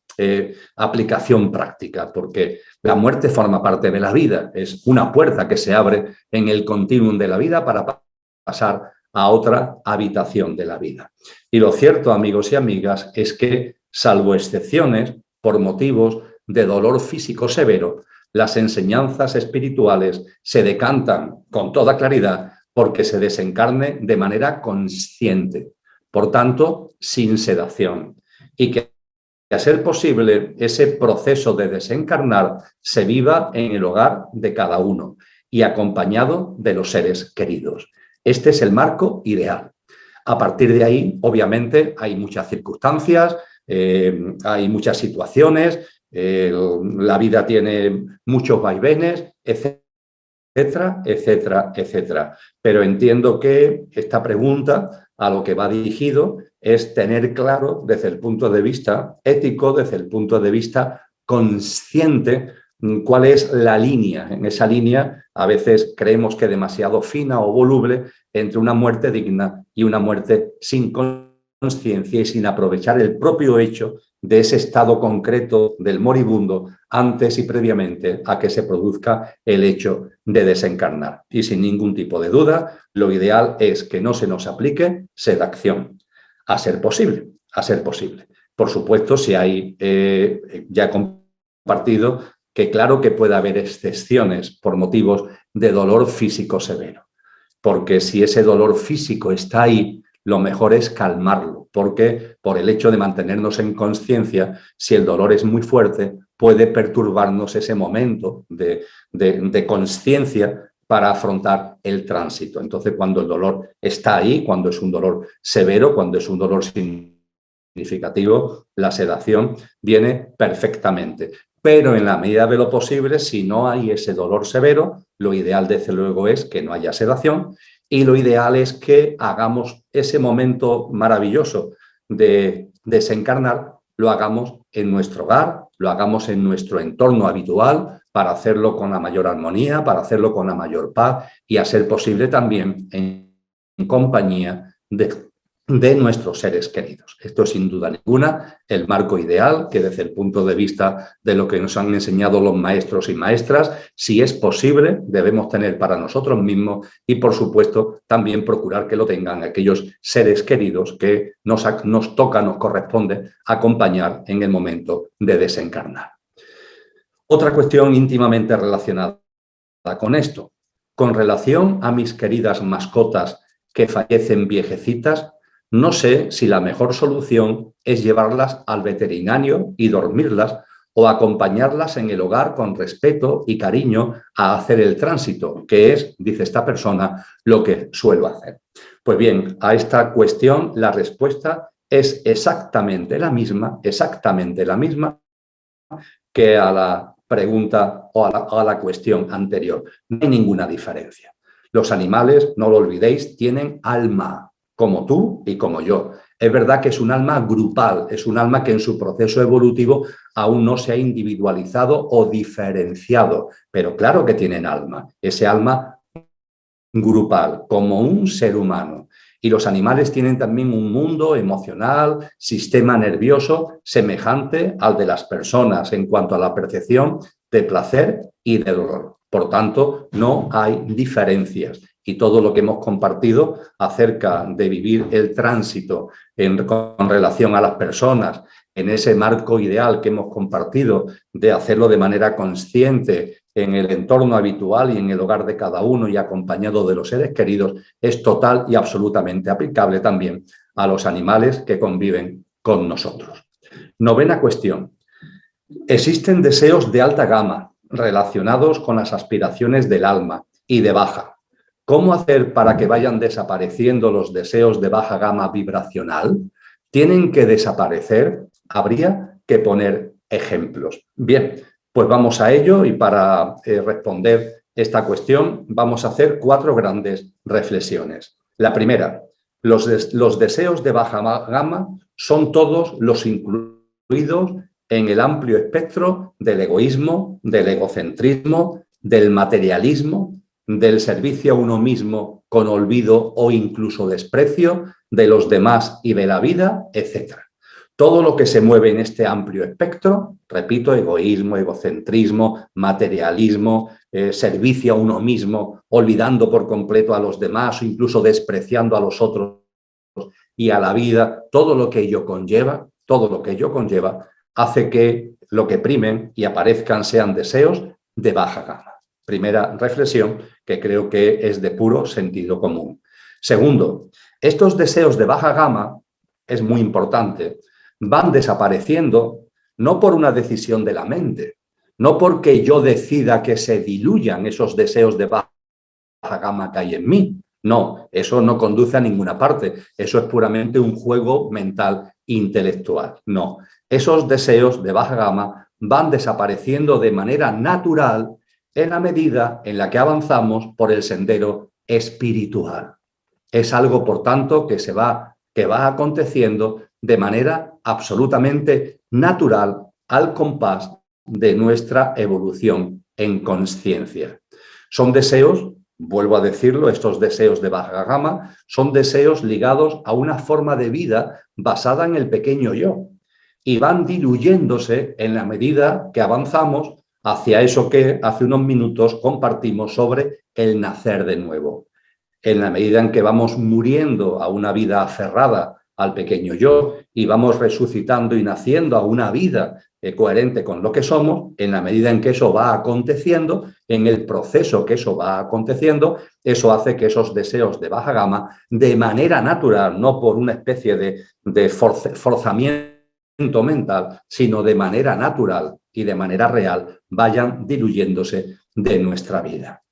aplicación práctica, porque la muerte forma parte de la vida, es una puerta que se abre en el continuum de la vida para pasar a otra habitación de la vida. Y lo cierto, amigos y amigas, es que, salvo excepciones, por motivos de dolor físico severo, las enseñanzas espirituales se decantan con toda claridad porque se desencarne de manera consciente, por tanto, sin sedación, y que a ser posible ese proceso de desencarnar se viva en el hogar de cada uno y acompañado de los seres queridos. Este es el marco ideal. A partir de ahí, obviamente, hay muchas circunstancias, hay muchas situaciones, la vida tiene muchos vaivenes, etcétera, etcétera, etcétera. Pero entiendo que esta pregunta a lo que va dirigido es tener claro desde el punto de vista ético, desde el punto de vista consciente, cuál es la línea. En esa línea a veces creemos que demasiado fina o voluble entre una muerte digna y una muerte sin conciencia y sin aprovechar el propio hecho de ese estado concreto del moribundo antes y previamente a que se produzca el hecho de desencarnar. Y sin ningún tipo de duda, lo ideal es que no se nos aplique sedación, a ser posible, a ser posible. Por supuesto, si hay, ya he compartido, que claro que puede haber excepciones por motivos de dolor físico severo, porque si ese dolor físico está ahí, lo mejor es calmarlo, porque por el hecho de mantenernos en conciencia, si el dolor es muy fuerte, puede perturbarnos ese momento de conciencia para afrontar el tránsito. Entonces, cuando el dolor está ahí, cuando es un dolor severo, cuando es un dolor significativo, la sedación viene perfectamente. Pero en la medida de lo posible, si no hay ese dolor severo, lo ideal desde luego es que no haya sedación. Y lo ideal es que hagamos ese momento maravilloso de desencarnar, lo hagamos en nuestro hogar, lo hagamos en nuestro entorno habitual, para hacerlo con la mayor armonía, para hacerlo con la mayor paz y a ser posible también en compañía de nuestros seres queridos. Esto es sin duda ninguna el marco ideal que desde el punto de vista de lo que nos han enseñado los maestros y maestras, si es posible, debemos tener para nosotros mismos y, por supuesto, también procurar que lo tengan aquellos seres queridos que nos toca, nos corresponde acompañar en el momento de desencarnar. Otra cuestión íntimamente relacionada con esto, con relación a mis queridas mascotas que fallecen viejecitas, no sé si la mejor solución es llevarlas al veterinario y dormirlas o acompañarlas en el hogar con respeto y cariño a hacer el tránsito, que es, dice esta persona, lo que suelo hacer. Pues bien, a esta cuestión la respuesta es exactamente la misma que a la pregunta o a la cuestión anterior. No hay ninguna diferencia. Los animales, no lo olvidéis, tienen alma, como tú y como yo. Es verdad que es un alma grupal, es un alma que en su proceso evolutivo aún no se ha individualizado o diferenciado, pero claro que tienen alma, ese alma grupal, como un ser humano. Y los animales tienen también un mundo emocional, sistema nervioso semejante al de las personas en cuanto a la percepción de placer y de dolor. Por tanto, no hay diferencias. Y todo lo que hemos compartido acerca de vivir el tránsito con relación a las personas, en ese marco ideal que hemos compartido de hacerlo de manera consciente en el entorno habitual y en el hogar de cada uno y acompañado de los seres queridos, es total y absolutamente aplicable también a los animales que conviven con nosotros. Novena cuestión. Existen deseos de alta gama relacionados con las aspiraciones del alma y de baja. ¿Cómo hacer para que vayan desapareciendo los deseos de baja gama vibracional? ¿Tienen que desaparecer? Habría que poner ejemplos. Bien, pues vamos a ello y para responder esta cuestión vamos a hacer 4 grandes reflexiones. La primera, los deseos de baja gama son todos los incluidos en el amplio espectro del egoísmo, del egocentrismo, del materialismo, del servicio a uno mismo con olvido o incluso desprecio de los demás y de la vida, etc. Todo lo que se mueve en este amplio espectro, repito, egoísmo, egocentrismo, materialismo, servicio a uno mismo, olvidando por completo a los demás o incluso despreciando a los otros y a la vida, todo lo que ello conlleva, hace que lo que primen y aparezcan sean deseos de baja gama. Primera reflexión que creo que es de puro sentido común. Segundo, estos deseos de baja gama, es muy importante, van desapareciendo no por una decisión de la mente, no porque yo decida que se diluyan esos deseos de baja gama que hay en mí. No, eso no conduce a ninguna parte. Eso es puramente un juego mental intelectual. No, esos deseos de baja gama van desapareciendo de manera natural en la medida en la que avanzamos por el sendero espiritual. Es algo, por tanto, que va aconteciendo de manera absolutamente natural al compás de nuestra evolución en conciencia. Son deseos, vuelvo a decirlo, estos deseos de baja gama, son deseos ligados a una forma de vida basada en el pequeño yo y van diluyéndose en la medida que avanzamos hacia eso que hace unos minutos compartimos sobre el nacer de nuevo. En la medida en que vamos muriendo a una vida aferrada al pequeño yo y vamos resucitando y naciendo a una vida coherente con lo que somos, en la medida en que eso va aconteciendo, en el proceso que eso va aconteciendo, eso hace que esos deseos de baja gama, de manera natural, no por una especie de forzamiento mental, sino de manera natural y de manera real, vayan diluyéndose de nuestra vida.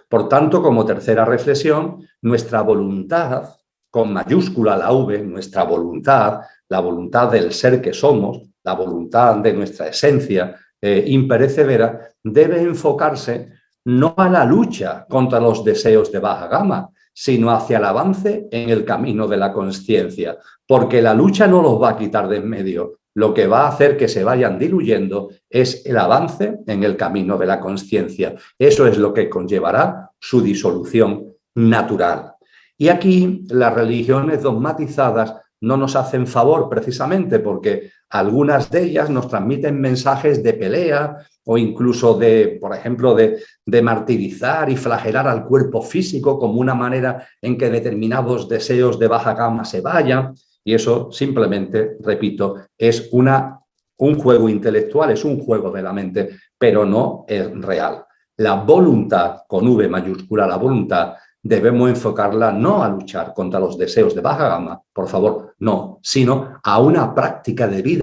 Por tanto, como tercera reflexión, nuestra voluntad, con mayúscula la V, nuestra voluntad, la voluntad del ser que somos, la voluntad de nuestra esencia imperecedera, debe enfocarse no a la lucha contra los deseos de baja gama, sino hacia el avance en el camino de la consciencia, porque la lucha no los va a quitar de en medio. Lo que va a hacer que se vayan diluyendo es el avance en el camino de la consciencia. Eso es lo que conllevará su disolución natural. Y aquí las religiones dogmatizadas no nos hacen favor precisamente porque algunas de ellas nos transmiten mensajes de pelea o incluso de, por ejemplo, de martirizar y flagelar al cuerpo físico como una manera en que determinados deseos de baja gama se vayan. Y eso simplemente, repito, es un juego intelectual, es un juego de la mente, pero no es real. La voluntad, con V mayúscula, la voluntad, debemos enfocarla no a luchar contra los deseos de baja gama, por favor, no, sino a una práctica de vida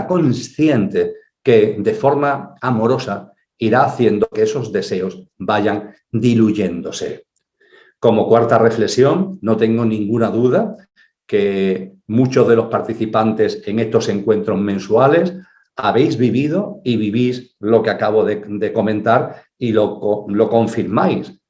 consciente que de forma amorosa irá haciendo que esos deseos vayan diluyéndose. Como cuarta reflexión, no tengo ninguna duda que muchos de los participantes en estos encuentros mensuales habéis vivido y vivís lo que acabo de comentar y lo confirmáis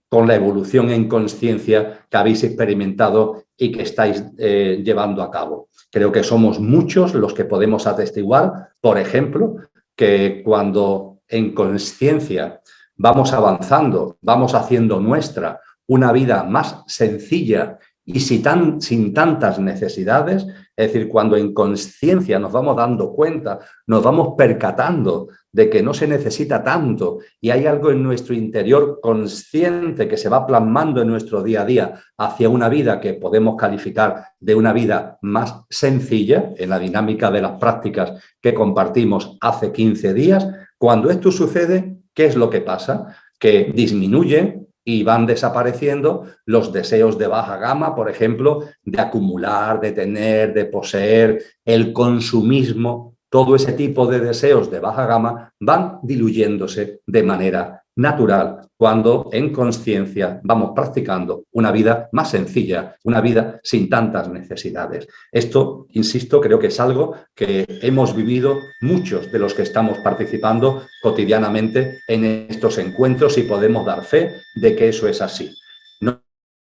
con la evolución en conciencia que habéis experimentado y que estáis llevando a cabo. Creo que somos muchos los que podemos atestiguar, por ejemplo, que cuando en conciencia vamos avanzando, vamos haciendo nuestra una vida más sencilla y sin tantas necesidades, es decir, cuando en conciencia nos vamos dando cuenta, nos vamos percatando de que no se necesita tanto y hay algo en nuestro interior consciente que se va plasmando en nuestro día a día hacia una vida que podemos calificar de una vida más sencilla, en la dinámica de las prácticas que compartimos hace 15 días. Cuando esto sucede, ¿qué es lo que pasa? Que disminuye y van desapareciendo los deseos de baja gama, por ejemplo, de acumular, de tener, de poseer, el consumismo, todo ese tipo de deseos de baja gama van diluyéndose de manera natural cuando en conciencia vamos practicando una vida más sencilla, una vida sin tantas necesidades. Esto, insisto, creo que es algo que hemos vivido muchos de los que estamos participando cotidianamente en estos encuentros y podemos dar fe de que eso es así. No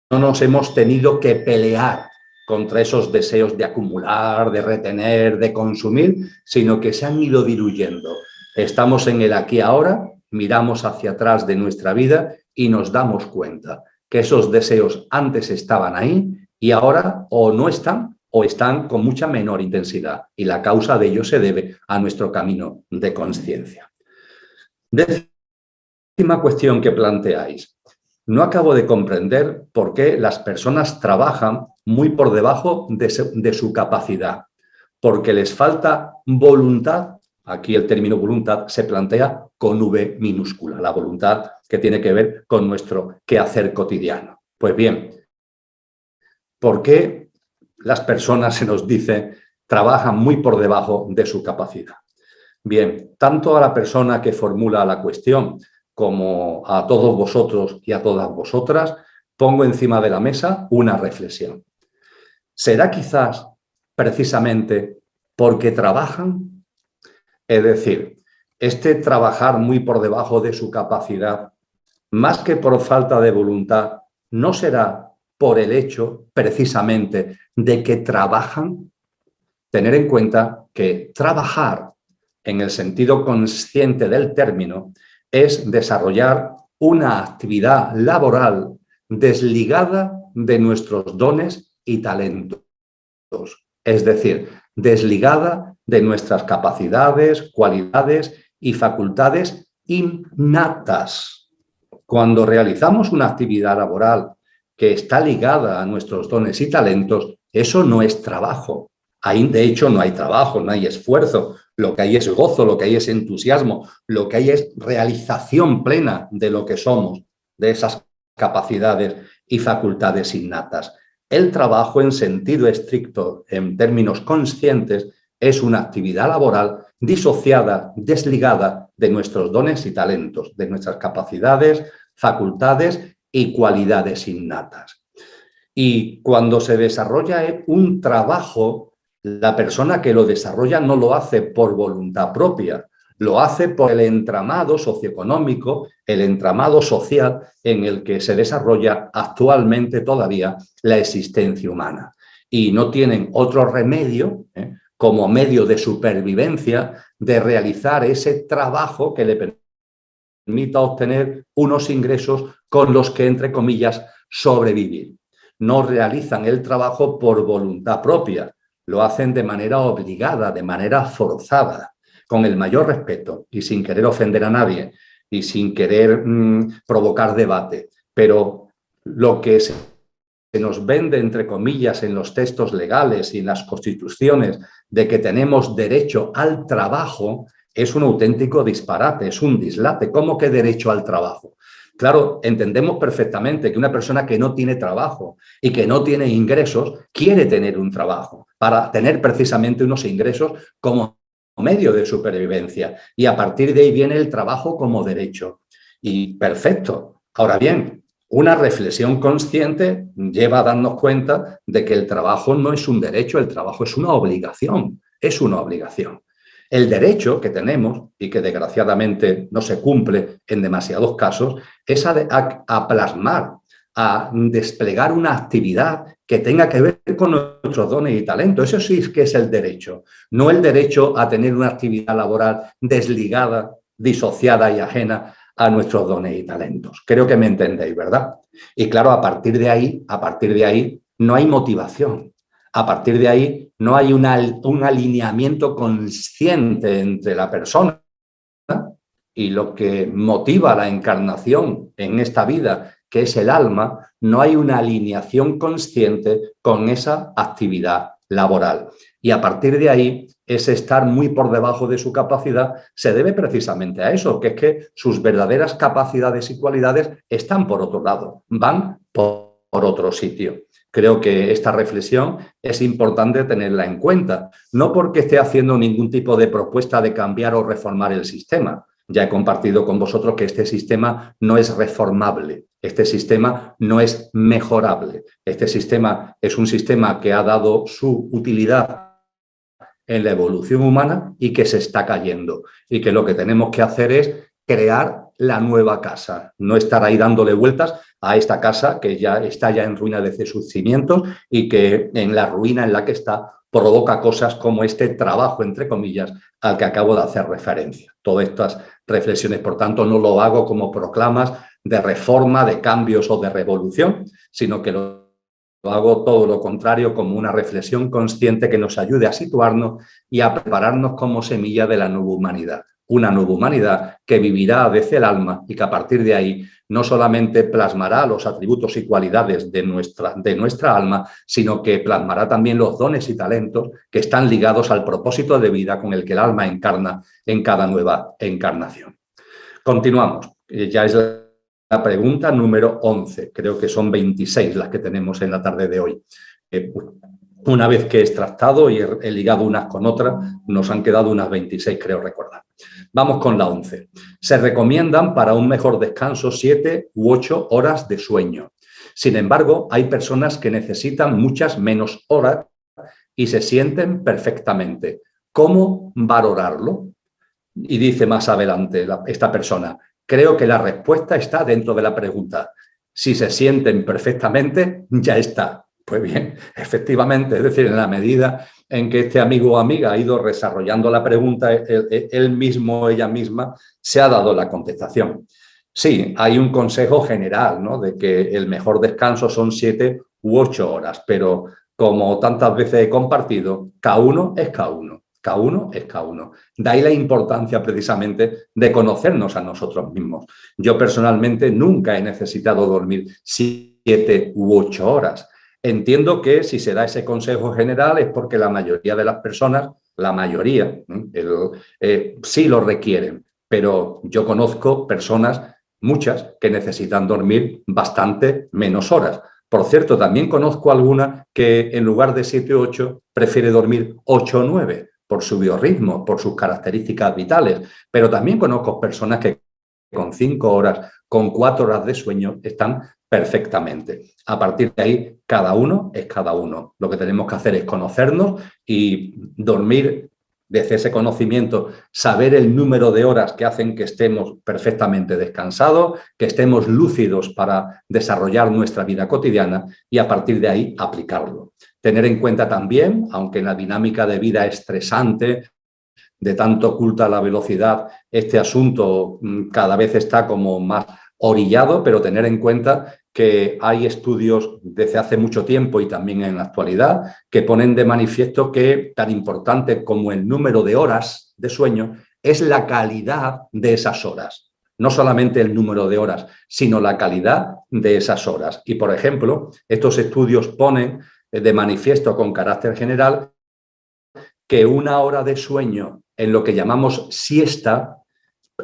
nos hemos tenido que pelear contra esos deseos de acumular, de retener, de consumir, sino que se han ido diluyendo. Estamos en el aquí ahora, miramos hacia atrás de nuestra vida y nos damos cuenta que esos deseos antes estaban ahí y ahora o no están o están con mucha menor intensidad. Y la causa de ello se debe a nuestro camino de conciencia. Décima cuestión que planteáis. No acabo de comprender por qué las personas trabajan muy por debajo de su capacidad, porque les falta voluntad. Aquí el término voluntad se plantea con V minúscula, la voluntad que tiene que ver con nuestro quehacer cotidiano. Pues bien, ¿por qué las personas, se nos dice, trabajan muy por debajo de su capacidad? Bien, tanto a la persona que formula la cuestión como a todos vosotros y a todas vosotras, pongo encima de la mesa una reflexión. ¿Será quizás precisamente porque trabajan? Es decir, este trabajar muy por debajo de su capacidad, más que por falta de voluntad, ¿no será por el hecho precisamente de que trabajan? Tener en cuenta que trabajar, en el sentido consciente del término, es desarrollar una actividad laboral desligada de nuestros dones y talentos. Es decir, desligada de nuestras capacidades, cualidades y facultades innatas. Cuando realizamos una actividad laboral que está ligada a nuestros dones y talentos, eso no es trabajo. Ahí, de hecho, no hay trabajo, no hay esfuerzo. Lo que hay es gozo, lo que hay es entusiasmo, lo que hay es realización plena de lo que somos, de esas capacidades y facultades innatas. El trabajo, en sentido estricto, en términos conscientes, es una actividad laboral disociada, desligada de nuestros dones y talentos, de nuestras capacidades, facultades y cualidades innatas. Y cuando se desarrolla un trabajo, la persona que lo desarrolla no lo hace por voluntad propia, lo hace por el entramado socioeconómico, el entramado social en el que se desarrolla actualmente todavía la existencia humana. Y no tienen otro remedio, como medio de supervivencia, de realizar ese trabajo que le permita obtener unos ingresos con los que, entre comillas, sobrevivir. No realizan el trabajo por voluntad propia, lo hacen de manera obligada, de manera forzada, con el mayor respeto y sin querer ofender a nadie y sin querer provocar debate. Pero lo que se nos vende, entre comillas, en los textos legales y en las constituciones de que tenemos derecho al trabajo es un auténtico disparate, es un dislate. ¿Cómo que derecho al trabajo? Claro, entendemos perfectamente que una persona que no tiene trabajo y que no tiene ingresos quiere tener un trabajo para tener precisamente unos ingresos como medio de supervivencia. Y a partir de ahí viene el trabajo como derecho. Y perfecto. Ahora bien, una reflexión consciente lleva a darnos cuenta de que el trabajo no es un derecho, el trabajo es una obligación, es una obligación. El derecho que tenemos, y que desgraciadamente no se cumple en demasiados casos, es a plasmar, a desplegar una actividad que tenga que ver con nuestros dones y talentos. Eso sí es que es el derecho, no el derecho a tener una actividad laboral desligada, disociada y ajena a nuestros dones y talentos. Creo que me entendéis, ¿verdad? Y claro, a partir de ahí no hay motivación. A partir de ahí no hay un alineamiento consciente entre la persona y lo que motiva la encarnación en esta vida, que es el alma. No hay una alineación consciente con esa actividad laboral. Y a partir de ahí, ese estar muy por debajo de su capacidad se debe precisamente a eso, que es que sus verdaderas capacidades y cualidades están por otro lado, van por otro sitio. Creo que esta reflexión es importante tenerla en cuenta, no porque esté haciendo ningún tipo de propuesta de cambiar o reformar el sistema. Ya he compartido con vosotros que este sistema no es reformable, este sistema no es mejorable. Este sistema es un sistema que ha dado su utilidad en la evolución humana y que se está cayendo. Y que lo que tenemos que hacer es crear la nueva casa, no estar ahí dándole vueltas a esta casa que ya está en ruina desde sus cimientos y que en la ruina en la que está provoca cosas como este trabajo, entre comillas, al que acabo de hacer referencia. Todas estas reflexiones, por tanto, no lo hago como proclamas de reforma, de cambios o de revolución, sino que lo hago todo lo contrario, como una reflexión consciente que nos ayude a situarnos y a prepararnos como semilla de la nueva humanidad. Una nueva humanidad que vivirá desde el alma y que a partir de ahí no solamente plasmará los atributos y cualidades de nuestra alma, sino que plasmará también los dones y talentos que están ligados al propósito de vida con el que el alma encarna en cada nueva encarnación. Continuamos. Ya es la pregunta número 11. Creo que son 26 las que tenemos en la tarde de hoy. Una vez que he extractado y he ligado unas con otras, nos han quedado unas 26, creo recordar. Vamos con la 11. Se recomiendan para un mejor descanso 7 u 8 horas de sueño. Sin embargo, hay personas que necesitan muchas menos horas y se sienten perfectamente. ¿Cómo valorarlo? Y dice más adelante esta persona, creo que la respuesta está dentro de la pregunta. Si se sienten perfectamente, ya está. Pues bien, efectivamente, es decir, en la medida en que este amigo o amiga ha ido desarrollando la pregunta, él mismo o ella misma se ha dado la contestación. Sí, hay un consejo general, ¿no?, de que el mejor descanso son 7 u 8 horas, pero como tantas veces he compartido, cada uno es cada uno. Cada uno es cada uno. De ahí la importancia precisamente de conocernos a nosotros mismos. Yo personalmente nunca he necesitado dormir 7 u 8 horas. Entiendo que si se da ese consejo general es porque la mayoría de las personas, la mayoría, sí lo requieren, pero yo conozco personas, muchas, que necesitan dormir bastante menos horas. Por cierto, también conozco alguna que en lugar de 7 o 8 prefiere dormir 8 o 9 por su biorritmo, por sus características vitales, pero también conozco personas que con 5 horas, con 4 horas de sueño están perfectamente. A partir de ahí, cada uno es cada uno. Lo que tenemos que hacer es conocernos y dormir desde ese conocimiento, saber el número de horas que hacen que estemos perfectamente descansados, que estemos lúcidos para desarrollar nuestra vida cotidiana y a partir de ahí aplicarlo. Tener en cuenta también, aunque en la dinámica de vida estresante, de tanto culto a la velocidad, este asunto cada vez está como más orillado, pero tener en cuenta que hay estudios desde hace mucho tiempo y también en la actualidad que ponen de manifiesto que tan importante como el número de horas de sueño es la calidad de esas horas. No solamente el número de horas, sino la calidad de esas horas. Y, por ejemplo, estos estudios ponen de manifiesto con carácter general que 1 hora de sueño en lo que llamamos siesta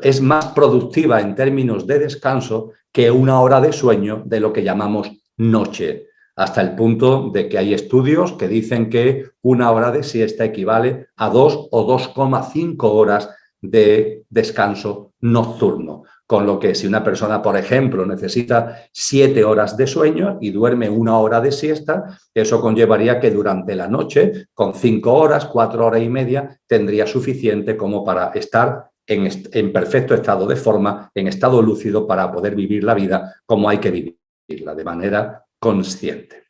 es más productiva en términos de descanso que 1 hora de sueño de lo que llamamos noche, hasta el punto de que hay estudios que dicen que 1 hora de siesta equivale a 2 o 2,5 horas de descanso nocturno. Con lo que si una persona, por ejemplo, necesita 7 horas de sueño y duerme 1 hora de siesta, eso conllevaría que durante la noche, con 5 horas, 4 horas y media, tendría suficiente como para estar en perfecto estado de forma, en estado lúcido para poder vivir la vida como hay que vivirla, de manera consciente.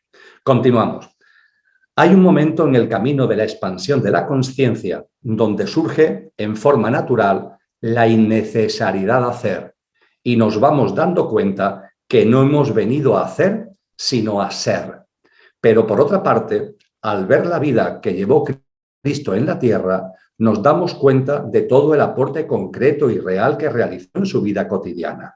Continuamos. Hay un momento en el camino de la expansión de la consciencia donde surge en forma natural la innecesariedad de hacer y nos vamos dando cuenta que no hemos venido a hacer, sino a ser. Pero por otra parte, al ver la vida que llevó Cristo en la tierra, nos damos cuenta de todo el aporte concreto y real que realizó en su vida cotidiana.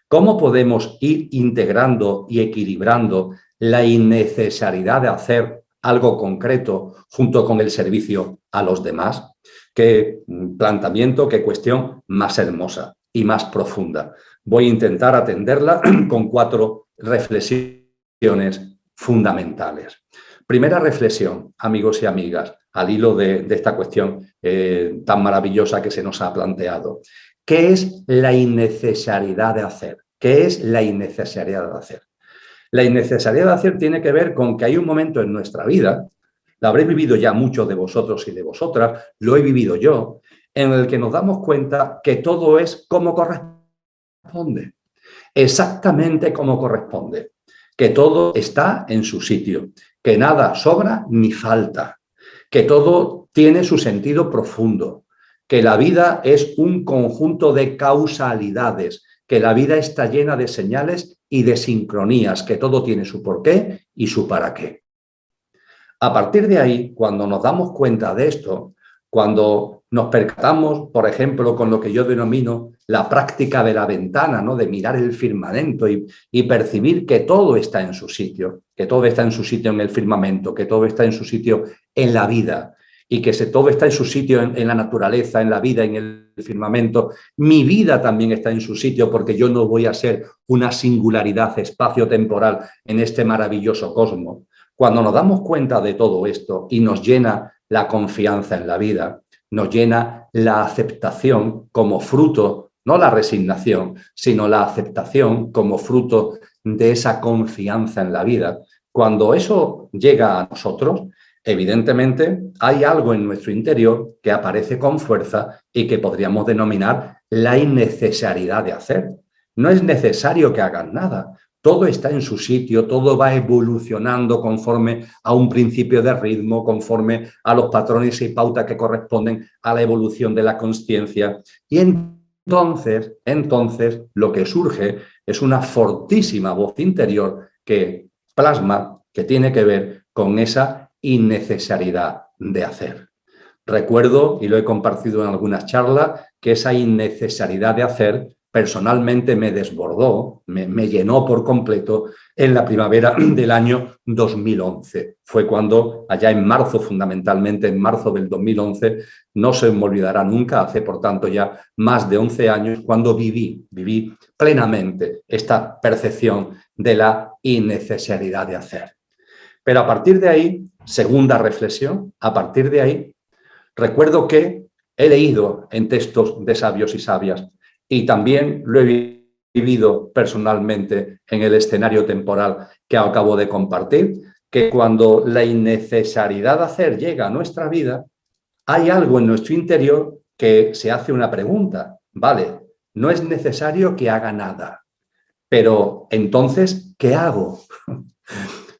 ¿Cómo podemos ir integrando y equilibrando la innecesariedad de hacer algo concreto junto con el servicio a los demás? Qué planteamiento, qué cuestión más hermosa y más profunda. Voy a intentar atenderla con 4 reflexiones fundamentales. Primera reflexión, amigos y amigas, al hilo de esta cuestión tan maravillosa que se nos ha planteado. ¿Qué es la innecesariedad de hacer? ¿Qué es la innecesariedad de hacer? La innecesariedad de hacer tiene que ver con que hay un momento en nuestra vida, lo habréis vivido ya muchos de vosotros y de vosotras, lo he vivido yo, en el que nos damos cuenta que todo es como corresponde, exactamente como corresponde, que todo está en su sitio, que nada sobra ni falta, que todo tiene su sentido profundo, que la vida es un conjunto de causalidades, que la vida está llena de señales y de sincronías, que todo tiene su porqué y su para qué. A partir de ahí, cuando nos damos cuenta de esto, cuando nos percatamos, por ejemplo, con lo que yo denomino la práctica de la ventana, ¿no? De mirar el firmamento y percibir que todo está en su sitio, que todo está en su sitio en el firmamento, que todo está en su sitio en la vida y que todo está en su sitio en la naturaleza, en la vida, en el firmamento. Mi vida también está en su sitio porque yo no voy a ser una singularidad espacio-temporal en este maravilloso cosmos. Cuando nos damos cuenta de todo esto y nos llena la confianza en la vida, nos llena la aceptación como fruto, no la resignación, sino la aceptación como fruto de esa confianza en la vida. Cuando eso llega a nosotros, evidentemente hay algo en nuestro interior que aparece con fuerza y que podríamos denominar la innecesariedad de hacer. No es necesario que hagan nada. Todo está en su sitio, todo va evolucionando conforme a un principio de ritmo, conforme a los patrones y pautas que corresponden a la evolución de la consciencia. Y entonces, lo que surge es una fortísima voz interior que plasma, que tiene que ver con esa innecesariedad de hacer. Recuerdo, y lo he compartido en algunas charlas, que esa innecesariedad de hacer personalmente me desbordó, me llenó por completo en la primavera del año 2011. Fue cuando, allá en marzo, fundamentalmente en marzo del 2011, no se me olvidará nunca, hace por tanto ya más de 11 años, cuando viví plenamente esta percepción de la innecesariedad de hacer. Pero a partir de ahí, segunda reflexión, a partir de ahí, recuerdo que he leído en textos de sabios y sabias y también lo he vivido personalmente en el escenario temporal que acabo de compartir, que cuando la innecesariedad de hacer llega a nuestra vida, hay algo en nuestro interior que se hace una pregunta. Vale, no es necesario que haga nada, pero entonces, ¿qué hago?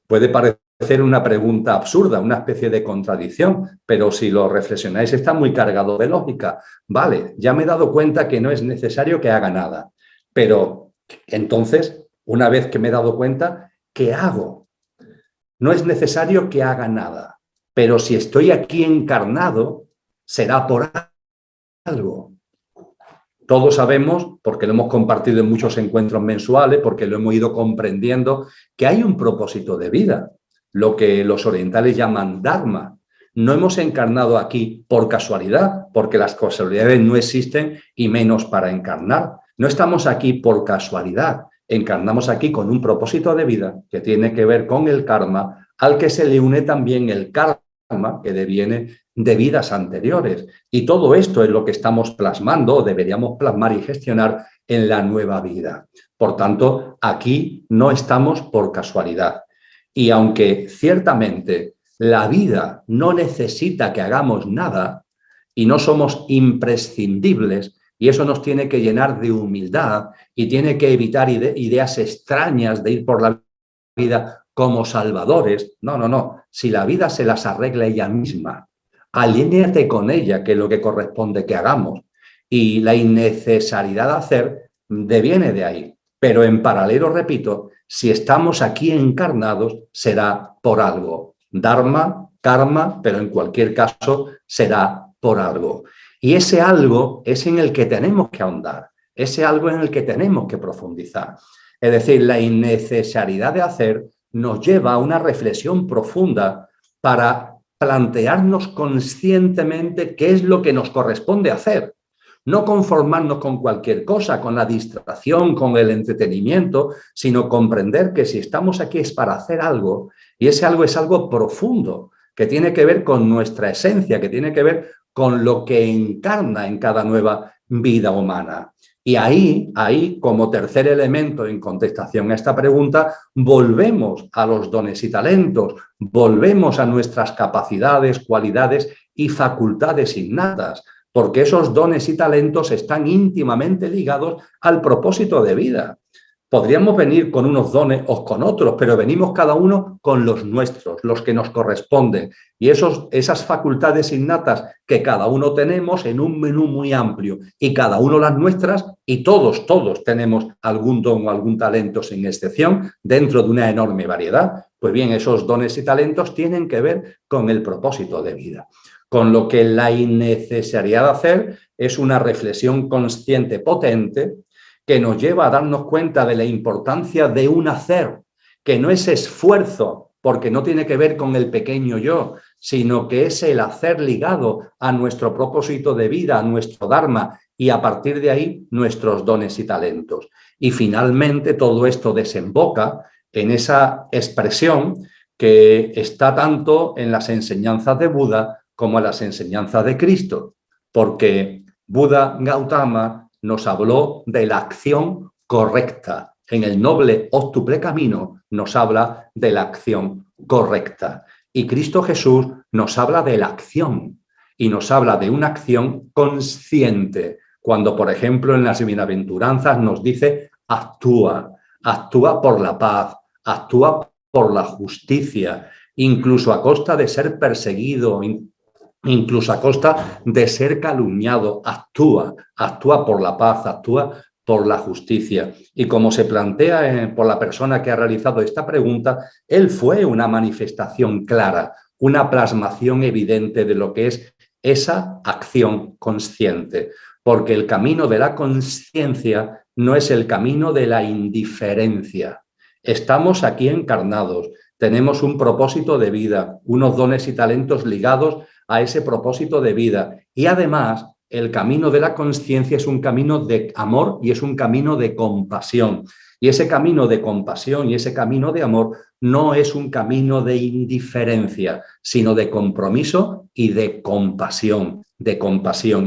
Puede parecer una pregunta absurda, una especie de contradicción, pero si lo reflexionáis está muy cargado de lógica. Vale, ya me he dado cuenta que no es necesario que haga nada, pero entonces, una vez que me he dado cuenta, ¿qué hago? No es necesario que haga nada, pero si estoy aquí encarnado, será por algo. Todos sabemos, porque lo hemos compartido en muchos encuentros mensuales, porque lo hemos ido comprendiendo, que hay un propósito de vida, lo que los orientales llaman Dharma. No hemos encarnado aquí por casualidad, porque las casualidades no existen y menos para encarnar. No estamos aquí por casualidad, encarnamos aquí con un propósito de vida que tiene que ver con el karma, al que se le une también el karma que deviene de vidas anteriores. Y todo esto es lo que estamos plasmando, o deberíamos plasmar y gestionar en la nueva vida. Por tanto, aquí no estamos por casualidad. Y aunque ciertamente la vida no necesita que hagamos nada y no somos imprescindibles, y eso nos tiene que llenar de humildad y tiene que evitar ideas extrañas de ir por la vida como salvadores. No, no, no. Si la vida se las arregla ella misma, alinéate con ella, que es lo que corresponde que hagamos. Y la innecesariedad de hacer deviene de ahí. Pero en paralelo, repito, si estamos aquí encarnados, será por algo. Dharma, karma, pero en cualquier caso será por algo. Y ese algo es en el que tenemos que ahondar, ese algo en el que tenemos que profundizar. Es decir, la innecesariedad de hacer nos lleva a una reflexión profunda para plantearnos conscientemente qué es lo que nos corresponde hacer. No conformarnos con cualquier cosa, con la distracción, con el entretenimiento, sino comprender que si estamos aquí es para hacer algo, y ese algo es algo profundo, que tiene que ver con nuestra esencia, que tiene que ver con lo que encarna en cada nueva vida humana. Y ahí, como tercer elemento en contestación a esta pregunta, volvemos a los dones y talentos, volvemos a nuestras capacidades, cualidades y facultades innatas, porque esos dones y talentos están íntimamente ligados al propósito de vida. Podríamos venir con unos dones o con otros, pero venimos cada uno con los nuestros, los que nos corresponden. Y esas facultades innatas que cada uno tenemos en un menú muy amplio y cada uno las nuestras, y todos tenemos algún don o algún talento sin excepción dentro de una enorme variedad. Pues bien, esos dones y talentos tienen que ver con el propósito de vida. Con lo que la innecesariedad de hacer es una reflexión consciente potente que nos lleva a darnos cuenta de la importancia de un hacer, que no es esfuerzo, porque no tiene que ver con el pequeño yo, sino que es el hacer ligado a nuestro propósito de vida, a nuestro dharma, y a partir de ahí nuestros dones y talentos. Y finalmente todo esto desemboca en esa expresión que está tanto en las enseñanzas de Buda como en las enseñanzas de Cristo, porque Buda Gautama nos habló de la acción correcta. En el noble óctuple camino nos habla de la acción correcta. Y Cristo Jesús nos habla de la acción y nos habla de una acción consciente. Cuando, por ejemplo, en las bienaventuranzas nos dice actúa por la paz, actúa por la justicia, incluso a costa de ser perseguido, incluso a costa de ser calumniado, actúa por la paz, actúa por la justicia. Y como se plantea por la persona que ha realizado esta pregunta, él fue una manifestación clara, una plasmación evidente de lo que es esa acción consciente, porque el camino de la consciencia no es el camino de la indiferencia. Estamos aquí encarnados, tenemos un propósito de vida, unos dones y talentos ligados a ese propósito de vida. Y además, el camino de la consciencia es un camino de amor y es un camino de compasión. Y ese camino de compasión y ese camino de amor no es un camino de indiferencia, sino de compromiso y de compasión,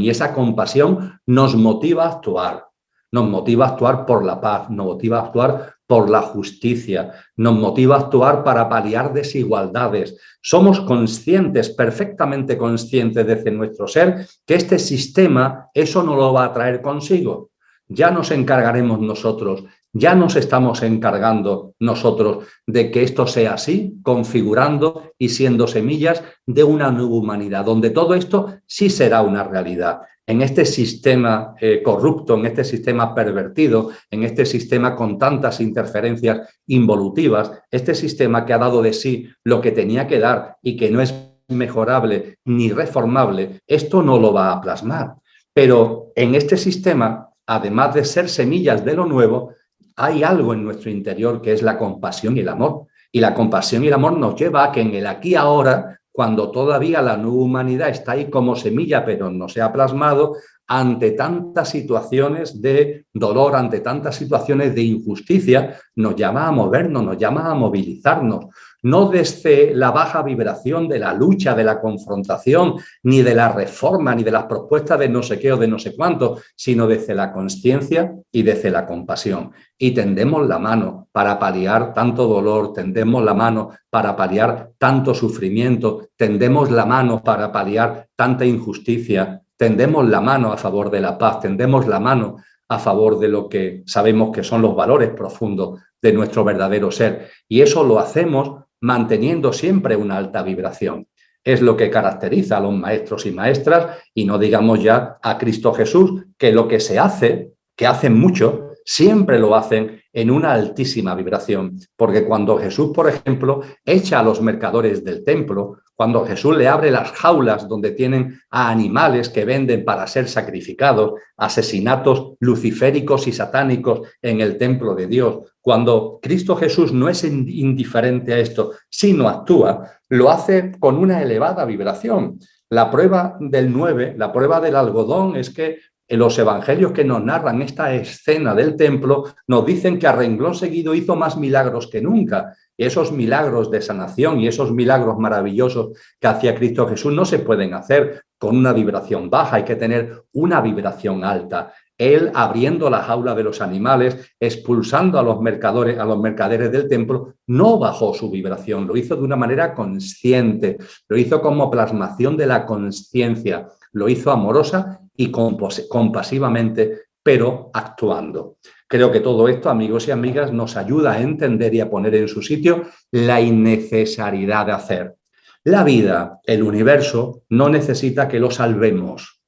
Y esa compasión nos motiva a actuar. Nos motiva a actuar por la paz, nos motiva a actuar por la justicia, nos motiva a actuar para paliar desigualdades. Somos conscientes, perfectamente conscientes desde nuestro ser, que este sistema eso no lo va a traer consigo. Ya nos encargaremos nosotros, ya nos estamos encargando nosotros de que esto sea así, configurando y siendo semillas de una nueva humanidad, donde todo esto sí será una realidad. en este sistema corrupto, en este sistema pervertido, en este sistema con tantas interferencias involutivas, este sistema que ha dado de sí lo que tenía que dar y que no es mejorable ni reformable, esto no lo va a plasmar. Pero en este sistema, además de ser semillas de lo nuevo, hay algo en nuestro interior que es la compasión y el amor. Y la compasión y el amor nos lleva a que en el aquí y ahora, cuando todavía la nueva humanidad está ahí como semilla, pero no se ha plasmado, ante tantas situaciones de dolor, ante tantas situaciones de injusticia, nos llama a movernos, nos llama a movilizarnos. No desde la baja vibración de la lucha, de la confrontación, ni de la reforma, ni de las propuestas de no sé qué o de no sé cuánto, sino desde la consciencia y desde la compasión. Y tendemos la mano para paliar tanto dolor, tendemos la mano para paliar tanto sufrimiento, tendemos la mano para paliar tanta injusticia, tendemos la mano a favor de la paz, tendemos la mano a favor de lo que sabemos que son los valores profundos de nuestro verdadero ser. Y eso lo hacemos manteniendo siempre una alta vibración. Es lo que caracteriza a los maestros y maestras, y no digamos ya a Cristo Jesús, que lo que se hace, que hacen mucho, siempre lo hacen en una altísima vibración. Porque cuando Jesús, por ejemplo, echa a los mercadores del templo, cuando Jesús le abre las jaulas donde tienen a animales que venden para ser sacrificados, asesinatos luciféricos y satánicos en el templo de Dios, cuando Cristo Jesús no es indiferente a esto, sino actúa, lo hace con una elevada vibración. La prueba del 9, la prueba del algodón, es que en los evangelios que nos narran esta escena del templo nos dicen que a renglón seguido hizo más milagros que nunca. Y esos milagros de sanación y esos milagros maravillosos que hacía Cristo Jesús no se pueden hacer con una vibración baja, hay que tener una vibración alta. Él abriendo la jaula de los animales, expulsando a los mercaderes del templo, no bajó su vibración, lo hizo de una manera consciente, lo hizo como plasmación de la consciencia, lo hizo amorosa y compasivamente, pero actuando. Creo que todo esto, amigos y amigas, nos ayuda a entender y a poner en su sitio la innecesariedad de hacer. La vida, el universo, no necesita que lo salvemos.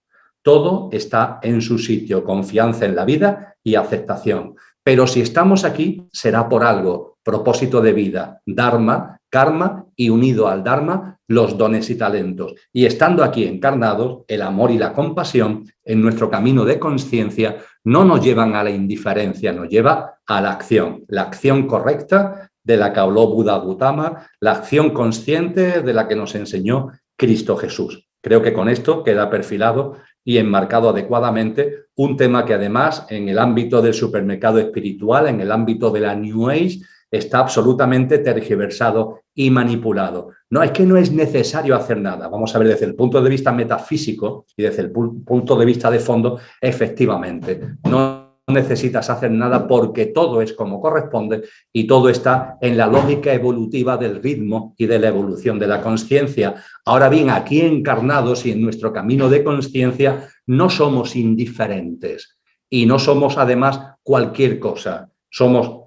Todo está en su sitio, confianza en la vida y aceptación. Pero si estamos aquí, será por algo, propósito de vida, dharma, karma y unido al dharma, los dones y talentos. Y estando aquí encarnados, el amor y la compasión en nuestro camino de consciencia no nos llevan a la indiferencia, nos lleva a la acción correcta de la que habló Buda Gautama, la acción consciente de la que nos enseñó Cristo Jesús. Creo que con esto queda perfilado y enmarcado adecuadamente un tema que además en el ámbito del supermercado espiritual, en el ámbito de la New Age, está absolutamente tergiversado y manipulado. No, es que no es necesario hacer nada. Vamos a ver desde el punto de vista metafísico y desde el punto de vista de fondo, efectivamente, no necesitas hacer nada porque todo es como corresponde y todo está en la lógica evolutiva del ritmo y de la evolución de la consciencia. Ahora bien, aquí encarnados y en nuestro camino de consciencia no somos indiferentes y no somos además cualquier cosa. Somos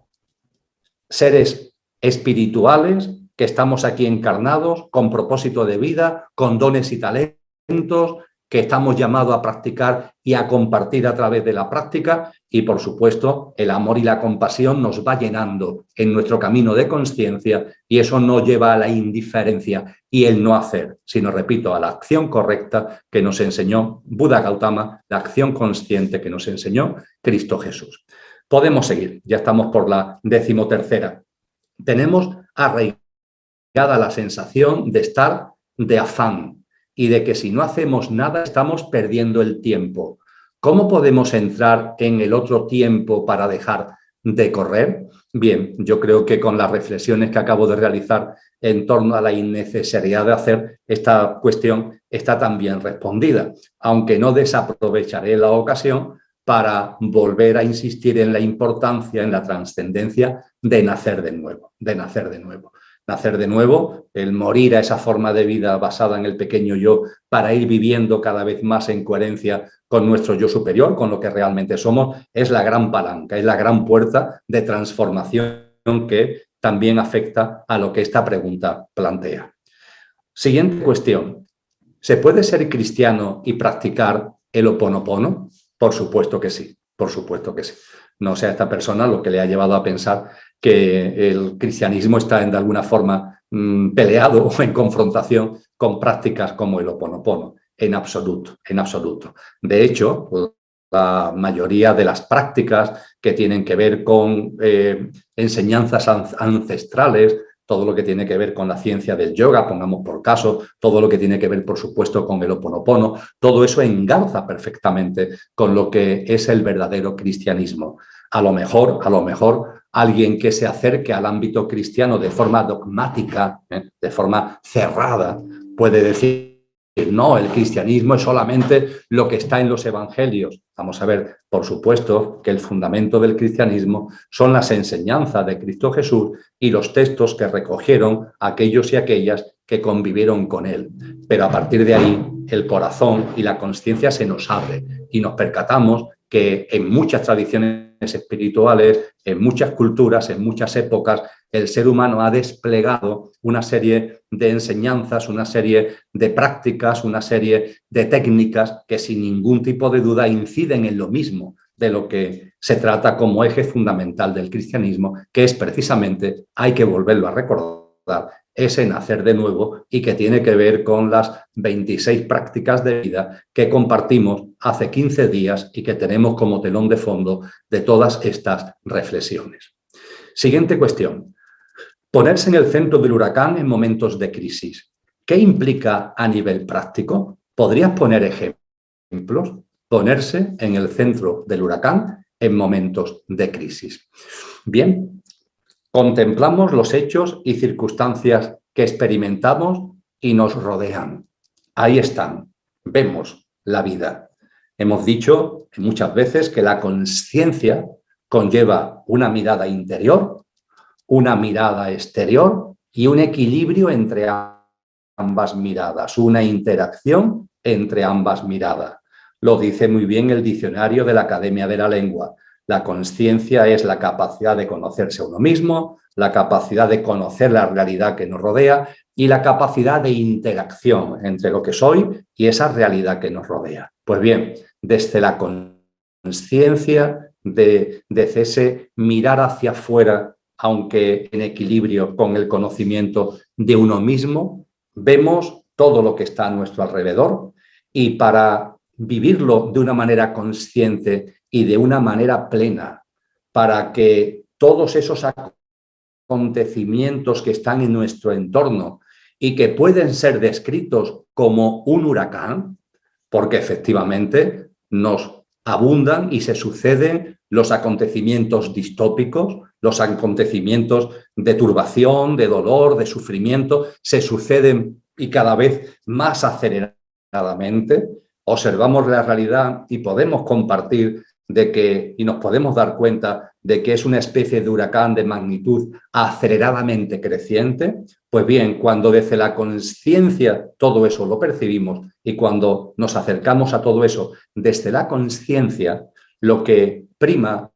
seres espirituales que estamos aquí encarnados con propósito de vida, con dones y talentos, que estamos llamados a practicar y a compartir a través de la práctica y, por supuesto, el amor y la compasión nos va llenando en nuestro camino de consciencia y eso no lleva a la indiferencia y el no hacer, sino, repito, a la acción correcta que nos enseñó Buda Gautama, la acción consciente que nos enseñó Cristo Jesús. Podemos seguir, ya estamos por la 13ª. Tenemos arraigada la sensación de estar de afán y de que si no hacemos nada estamos perdiendo el tiempo. ¿Cómo podemos entrar en el otro tiempo para dejar de correr? Bien, yo creo que con las reflexiones que acabo de realizar en torno a la innecesariedad de hacer, esta cuestión está también respondida, aunque no desaprovecharé la ocasión para volver a insistir en la importancia, en la trascendencia de nacer de nuevo, Nacer de nuevo, el morir a esa forma de vida basada en el pequeño yo para ir viviendo cada vez más en coherencia con nuestro yo superior, con lo que realmente somos, es la gran palanca, es la gran puerta de transformación que también afecta a lo que esta pregunta plantea. Siguiente cuestión. ¿Se puede ser cristiano y practicar el Ho'oponopono? Por supuesto que sí, por supuesto que sí. No sé a esta persona lo que le ha llevado a pensar que el cristianismo está de alguna forma peleado o en confrontación con prácticas como el Ho'oponopono. En absoluto, en absoluto. De hecho, la mayoría de las prácticas que tienen que ver con enseñanzas ancestrales, todo lo que tiene que ver con la ciencia del yoga, pongamos por caso, todo lo que tiene que ver, por supuesto, con el Ho'oponopono, todo eso engarza perfectamente con lo que es el verdadero cristianismo. A lo mejor, alguien que se acerque al ámbito cristiano de forma dogmática, de forma cerrada, puede decir: no, el cristianismo es solamente lo que está en los evangelios. Vamos a ver, por supuesto, que el fundamento del cristianismo son las enseñanzas de Cristo Jesús y los textos que recogieron aquellos y aquellas que convivieron con él. Pero a partir de ahí, el corazón y la conciencia se nos abre y nos percatamos que en muchas tradiciones espirituales, en muchas culturas, en muchas épocas, el ser humano ha desplegado una serie de enseñanzas, una serie de prácticas, una serie de técnicas que sin ningún tipo de duda inciden en lo mismo de lo que se trata como eje fundamental del cristianismo, que es precisamente, hay que volverlo a recordar, ese nacer de nuevo y que tiene que ver con las 26 prácticas de vida que compartimos hace 15 días y que tenemos como telón de fondo de todas estas reflexiones. Siguiente cuestión. Ponerse en el centro del huracán en momentos de crisis. ¿Qué implica a nivel práctico? ¿Podrías poner ejemplos? Ponerse en el centro del huracán en momentos de crisis. Bien, contemplamos los hechos y circunstancias que experimentamos y nos rodean. Ahí están, vemos la vida. Hemos dicho muchas veces que la conciencia conlleva una mirada interior, una mirada exterior y un equilibrio entre ambas miradas, una interacción entre ambas miradas. Lo dice muy bien el diccionario de la Academia de la Lengua. La conciencia es la capacidad de conocerse a uno mismo, la capacidad de conocer la realidad que nos rodea y la capacidad de interacción entre lo que soy y esa realidad que nos rodea. Pues bien, desde la conciencia de ese mirar hacia afuera, aunque en equilibrio con el conocimiento de uno mismo, vemos todo lo que está a nuestro alrededor y para vivirlo de una manera consciente y de una manera plena, para que todos esos acontecimientos que están en nuestro entorno y que pueden ser descritos como un huracán, porque efectivamente nos abundan y se suceden los acontecimientos distópicos, los acontecimientos de turbación, de dolor, de sufrimiento, se suceden y cada vez más aceleradamente. Observamos la realidad y podemos compartir y nos podemos dar cuenta de que es una especie de huracán de magnitud aceleradamente creciente. Pues bien, cuando desde la conciencia todo eso lo percibimos y cuando nos acercamos a todo eso desde la conciencia, lo que prima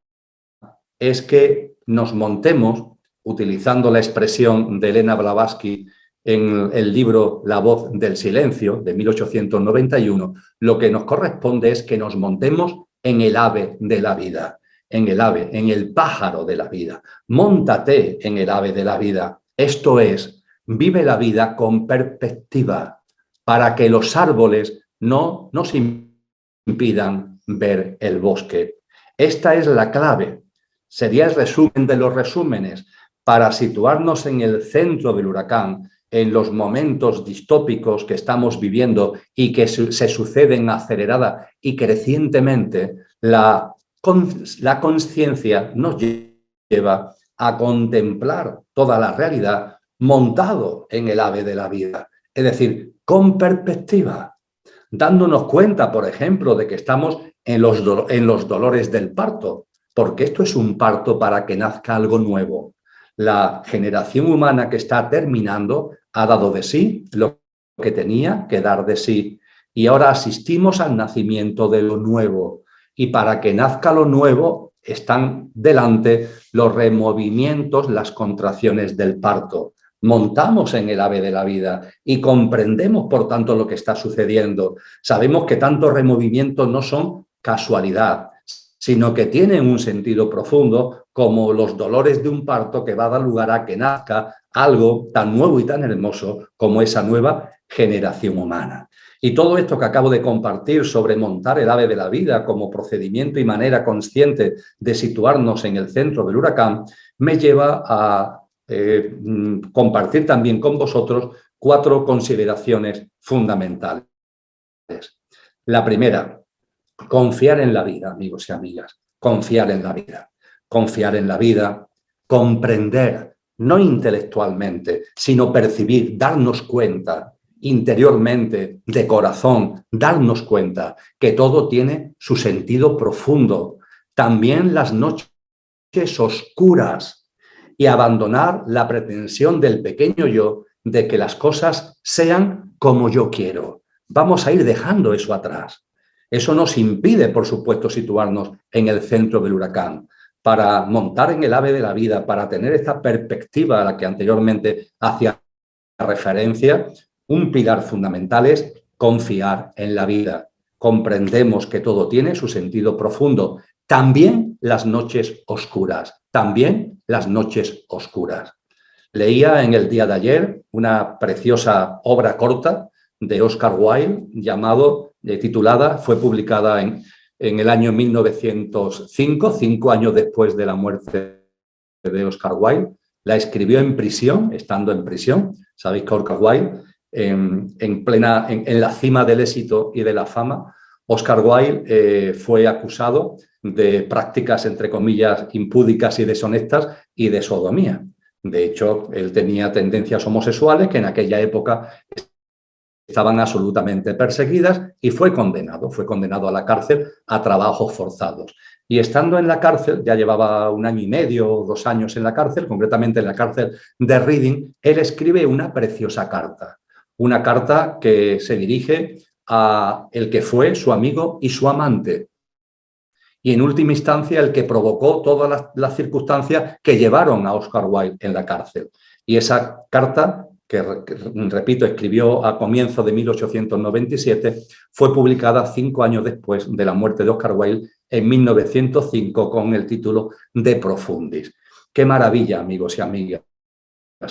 es que nos montemos, utilizando la expresión de Elena Blavatsky en el libro La voz del silencio, de 1891, lo que nos corresponde es que nos montemos en el ave de la vida, en el ave, en el pájaro de la vida. Móntate en el ave de la vida. Esto es, vive la vida con perspectiva, para que los árboles no nos impidan ver el bosque. Esta es la clave. Sería el resumen de los resúmenes para situarnos en el centro del huracán, en los momentos distópicos que estamos viviendo y que se suceden acelerada y crecientemente. La conciencia nos lleva a contemplar toda la realidad montado en el ave de la vida, es decir, con perspectiva, dándonos cuenta, por ejemplo, de que estamos en los dolores del parto, porque esto es un parto para que nazca algo nuevo. La generación humana que está terminando ha dado de sí lo que tenía que dar de sí y ahora asistimos al nacimiento de lo nuevo. Y para que nazca lo nuevo están delante los removimientos, las contracciones del parto. montamos en el ave de la vida y comprendemos, por tanto, lo que está sucediendo. Sabemos que tantos removimientos no son casualidad, sino que tienen un sentido profundo, como los dolores de un parto que va a dar lugar a que nazca algo tan nuevo y tan hermoso como esa nueva generación humana. Y todo esto que acabo de compartir sobre montar el ave de la vida como procedimiento y manera consciente de situarnos en el centro del huracán, me lleva a compartir también con vosotros 4 consideraciones fundamentales. La primera, confiar en la vida, amigos y amigas, confiar en la vida. Confiar en la vida, comprender, no intelectualmente, sino percibir, darnos cuenta interiormente, de corazón, darnos cuenta que todo tiene su sentido profundo. También las noches oscuras, y abandonar la pretensión del pequeño yo de que las cosas sean como yo quiero. Vamos a ir dejando eso atrás. Eso nos impide, por supuesto, situarnos en el centro del huracán. Para montar en el ave de la vida, para tener esta perspectiva a la que anteriormente hacía referencia, un pilar fundamental es confiar en la vida. Comprendemos que todo tiene su sentido profundo. También las noches oscuras. También las noches oscuras. Leía en el día de ayer una preciosa obra corta de Oscar Wilde titulada, fue publicada en el año 1905, 5 años después de la muerte de Oscar Wilde. La escribió en prisión, estando en prisión. Sabéis que Oscar Wilde, en la cima del éxito y de la fama, Oscar Wilde fue acusado de prácticas, entre comillas, impúdicas y deshonestas y de sodomía. De hecho, él tenía tendencias homosexuales que en aquella época estaban absolutamente perseguidas y fue condenado a la cárcel a trabajos forzados. Y estando en la cárcel, ya llevaba 1 año y medio o 2 años en la cárcel, concretamente en la cárcel de Reading, él escribe una preciosa carta. Una carta que se dirige a el que fue su amigo y su amante. Y en última instancia el que provocó todas las circunstancias que llevaron a Oscar Wilde en la cárcel. Y esa carta, que repito, escribió a comienzos de 1897, fue publicada 5 años después de la muerte de Oscar Wilde, en 1905, con el título De Profundis. ¡Qué maravilla, amigos y amigas!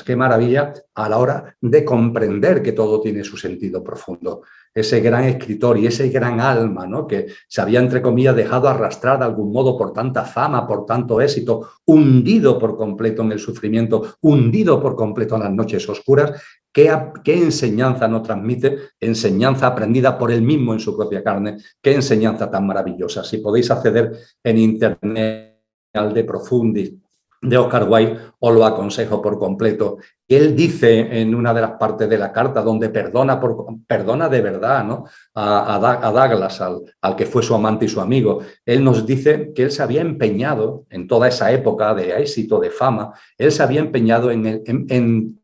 Qué maravilla a la hora de comprender que todo tiene su sentido profundo. Ese gran escritor y ese gran alma, ¿no?, que se había, entre comillas, dejado arrastrar de algún modo por tanta fama, por tanto éxito, hundido por completo en el sufrimiento, hundido por completo en las noches oscuras. ¿Qué enseñanza nos transmite? Enseñanza aprendida por él mismo en su propia carne. ¡Qué enseñanza tan maravillosa! Si podéis acceder en internet al De Profundis de Oscar Wilde, os lo aconsejo por completo. Él dice en una de las partes de la carta, donde perdona de verdad, ¿no?, a Douglas, al que fue su amante y su amigo. Él nos dice que él se había empeñado, en toda esa época de éxito, de fama, él se había empeñado en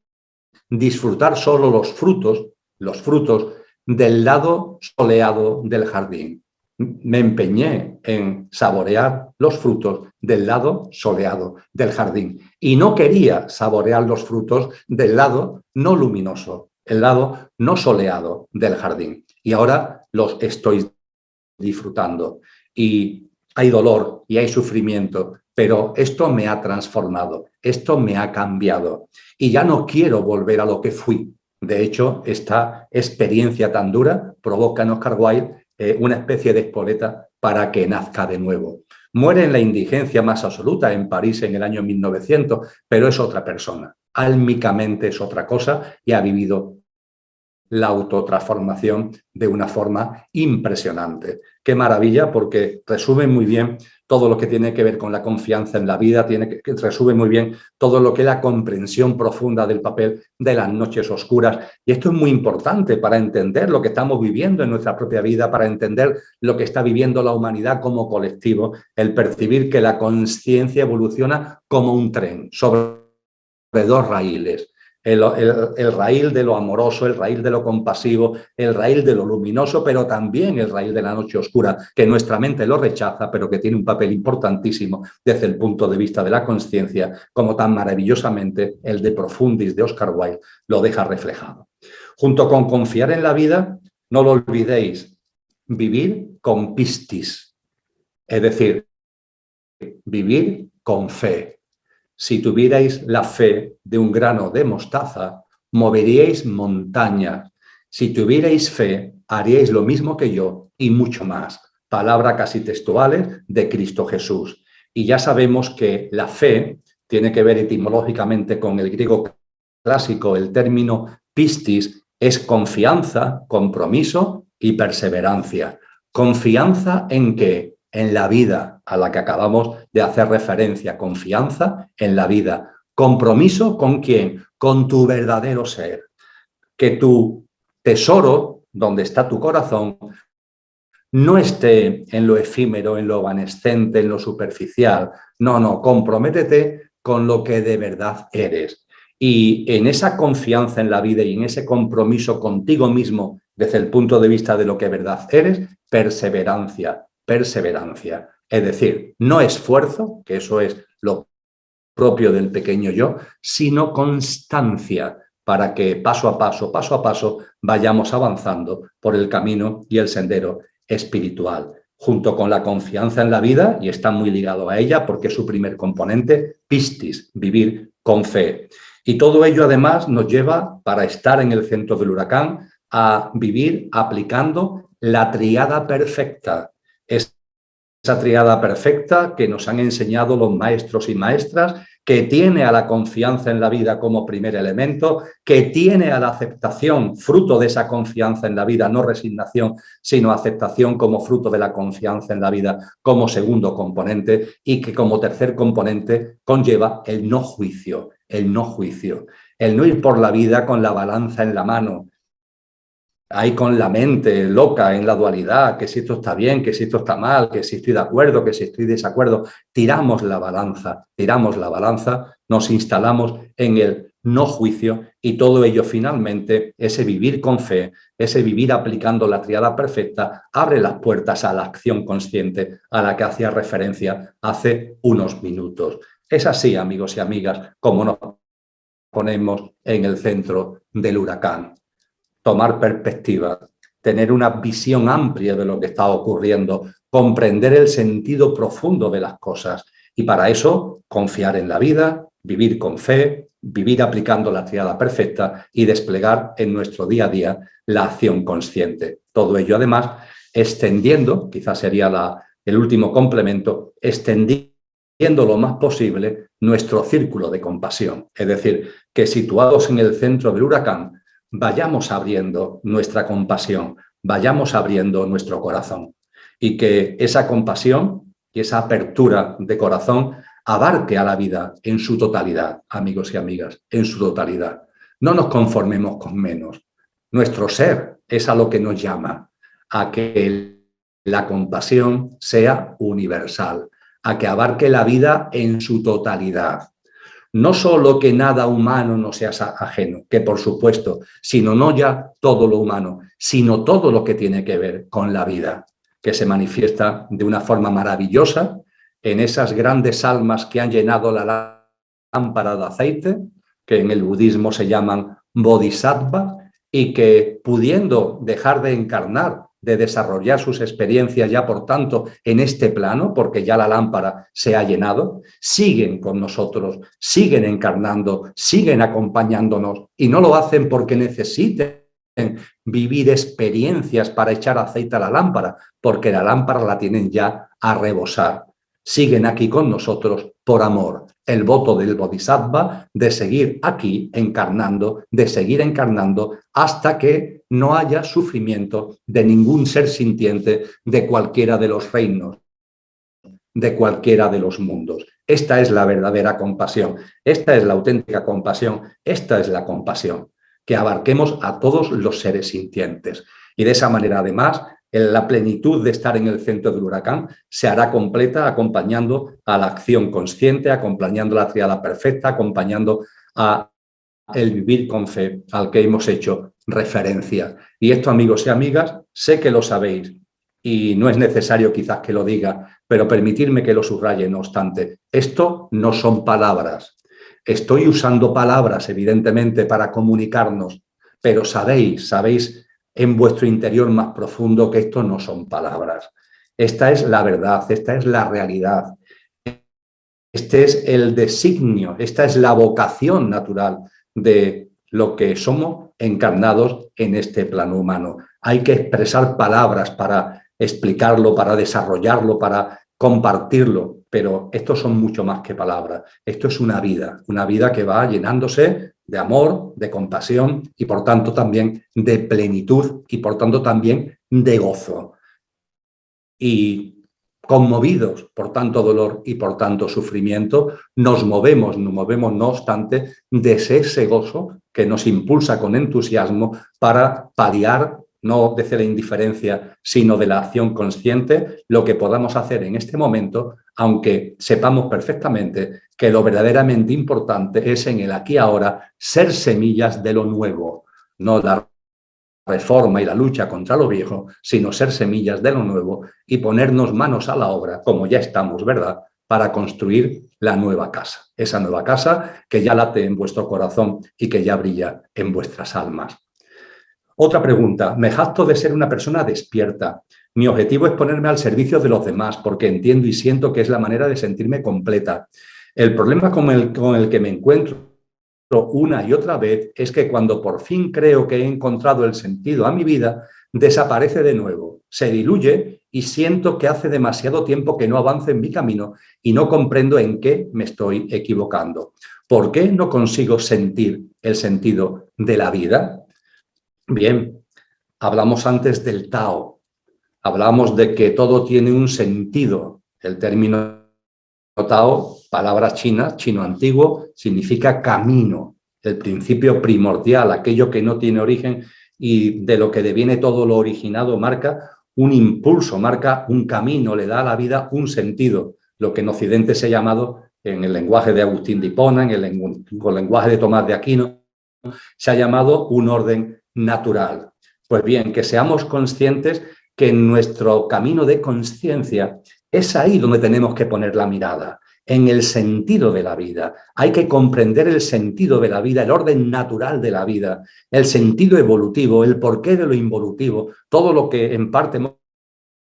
disfrutar solo los frutos del lado soleado del jardín. Me empeñé en saborear los frutos del lado soleado del jardín y no quería saborear los frutos del lado no luminoso, el lado no soleado del jardín. Y ahora los estoy disfrutando. Y hay dolor y hay sufrimiento, pero esto me ha transformado, esto me ha cambiado y ya no quiero volver a lo que fui. De hecho, esta experiencia tan dura provoca en Oscar Wilde una especie de espoleta para que nazca de nuevo. Muere en la indigencia más absoluta en París en el año 1900, pero es otra persona. Álmicamente es otra cosa y ha vivido la autotransformación de una forma impresionante. Qué maravilla, porque resume muy bien todo lo que tiene que ver con la confianza en la vida, resume muy bien todo lo que es la comprensión profunda del papel de las noches oscuras. Y esto es muy importante para entender lo que estamos viviendo en nuestra propia vida, para entender lo que está viviendo la humanidad como colectivo, el percibir que la conciencia evoluciona como un tren sobre 2 raíles. el raíl de lo amoroso, el raíl de lo compasivo, el raíl de lo luminoso, pero también el raíl de la noche oscura, que nuestra mente lo rechaza, pero que tiene un papel importantísimo desde el punto de vista de la consciencia, como tan maravillosamente el De Profundis de Oscar Wilde lo deja reflejado. Junto con confiar en la vida, no lo olvidéis, vivir con pistis, es decir, vivir con fe. Si tuvierais la fe de un grano de mostaza, moveríais montañas. Si tuvierais fe, haríais lo mismo que yo y mucho más. Palabras casi textuales de Cristo Jesús. Y ya sabemos que la fe tiene que ver etimológicamente con el griego clásico. El término pistis es confianza, compromiso y perseverancia. ¿Confianza en qué? En la vida a la que acabamos de hacer referencia, confianza en la vida. ¿Compromiso con quién? Con tu verdadero ser. Que tu tesoro, donde está tu corazón, no esté en lo efímero, en lo evanescente, en lo superficial. No, comprométete con lo que de verdad eres. Y en esa confianza en la vida y en ese compromiso contigo mismo desde el punto de vista de lo que de verdad eres, perseverancia. Es decir, no esfuerzo, que eso es lo propio del pequeño yo, sino constancia para que paso a paso, vayamos avanzando por el camino y el sendero espiritual, junto con la confianza en la vida, y está muy ligado a ella porque es su primer componente, pistis, vivir con fe. Y todo ello además nos lleva, para estar en el centro del huracán, a vivir aplicando la tríada perfecta. Esa tríada perfecta que nos han enseñado los maestros y maestras, que tiene a la confianza en la vida como primer elemento, que tiene a la aceptación, fruto de esa confianza en la vida, no resignación, sino aceptación como fruto de la confianza en la vida como segundo componente, y que como tercer componente conlleva el no juicio, el no ir por la vida con la balanza en la mano, ahí con la mente loca en la dualidad, que si esto está bien, que si esto está mal, que si estoy de acuerdo, que si estoy de desacuerdo. Tiramos la balanza, nos instalamos en el no juicio, y todo ello finalmente, ese vivir con fe, ese vivir aplicando la tríada perfecta, abre las puertas a la acción consciente a la que hacía referencia hace unos minutos. Es así, amigos y amigas, como nos ponemos en el centro del huracán. Tomar perspectiva, tener una visión amplia de lo que está ocurriendo, comprender el sentido profundo de las cosas, y para eso confiar en la vida, vivir con fe, vivir aplicando la tríada perfecta y desplegar en nuestro día a día la acción consciente. Todo ello además extendiendo, quizás sería el último complemento, extendiendo lo más posible nuestro círculo de compasión. Es decir, que situados en el centro del huracán, vayamos abriendo nuestra compasión, vayamos abriendo nuestro corazón, y que esa compasión y esa apertura de corazón abarque a la vida en su totalidad, amigos y amigas, en su totalidad. No nos conformemos con menos. Nuestro ser es a lo que nos llama, a que la compasión sea universal, a que abarque la vida en su totalidad. No solo que nada humano no sea ajeno, que por supuesto, sino no ya todo lo humano, sino todo lo que tiene que ver con la vida, que se manifiesta de una forma maravillosa en esas grandes almas que han llenado la lámpara de aceite, que en el budismo se llaman bodhisattva, y que, pudiendo dejar de encarnar, de desarrollar sus experiencias ya, por tanto, en este plano, porque ya la lámpara se ha llenado, siguen con nosotros, siguen encarnando, siguen acompañándonos, y no lo hacen porque necesiten vivir experiencias para echar aceite a la lámpara, porque la lámpara la tienen ya a rebosar. Siguen aquí con nosotros por amor. El voto del Bodhisattva de seguir aquí encarnando, de seguir encarnando hasta que no haya sufrimiento de ningún ser sintiente de cualquiera de los reinos, de cualquiera de los mundos. Esta es la verdadera compasión, esta es la auténtica compasión, esta es la compasión, que abarquemos a todos los seres sintientes. Y de esa manera, además, la plenitud de estar en el centro del huracán se hará completa acompañando a la acción consciente, acompañando la tríada perfecta, acompañando a el vivir con fe, al que hemos hecho referencia. Y esto, amigos y amigas, sé que lo sabéis y no es necesario quizás que lo diga, pero permitidme que lo subraye, no obstante. Esto no son palabras. Estoy usando palabras, evidentemente, para comunicarnos, pero sabéis en vuestro interior más profundo que esto no son palabras. Esta es la verdad, esta es la realidad. Este es el designio, esta es la vocación natural de lo que somos encarnados en este plano humano. Hay que expresar palabras para explicarlo, para desarrollarlo, para compartirlo, pero esto son mucho más que palabras. Esto es una vida que va llenándose de amor, de compasión y por tanto también de plenitud y por tanto también de gozo. Y conmovidos por tanto dolor y por tanto sufrimiento, nos movemos no obstante desde ese gozo que nos impulsa con entusiasmo para paliar, no desde la indiferencia, sino de la acción consciente, lo que podamos hacer en este momento, aunque sepamos perfectamente que lo verdaderamente importante es en el aquí y ahora ser semillas de lo nuevo, no la reforma y la lucha contra lo viejo, sino ser semillas de lo nuevo y ponernos manos a la obra, como ya estamos, ¿verdad?, para construir la nueva casa. Esa nueva casa que ya late en vuestro corazón y que ya brilla en vuestras almas. Otra pregunta. Me jacto de ser una persona despierta. Mi objetivo es ponerme al servicio de los demás porque entiendo y siento que es la manera de sentirme completa. El problema con el que me encuentro una y otra vez es que cuando por fin creo que he encontrado el sentido a mi vida, desaparece de nuevo, se diluye y siento que hace demasiado tiempo que no avanzo en mi camino y no comprendo en qué me estoy equivocando. ¿Por qué no consigo sentir el sentido de la vida? Bien, hablamos antes del Tao, hablamos de que todo tiene un sentido. El término Tao, palabra china, chino antiguo, significa camino, el principio primordial, aquello que no tiene origen y de lo que deviene todo lo originado, marca un impulso, marca un camino, le da a la vida un sentido, lo que en Occidente se ha llamado, en el lenguaje de Agustín de Hipona, en el lenguaje de Tomás de Aquino, se ha llamado un orden natural. Pues bien, que seamos conscientes que en nuestro camino de conciencia es ahí donde tenemos que poner la mirada, en el sentido de la vida. Hay que comprender el sentido de la vida, el orden natural de la vida, el sentido evolutivo, el porqué de lo involutivo, todo lo que en parte hemos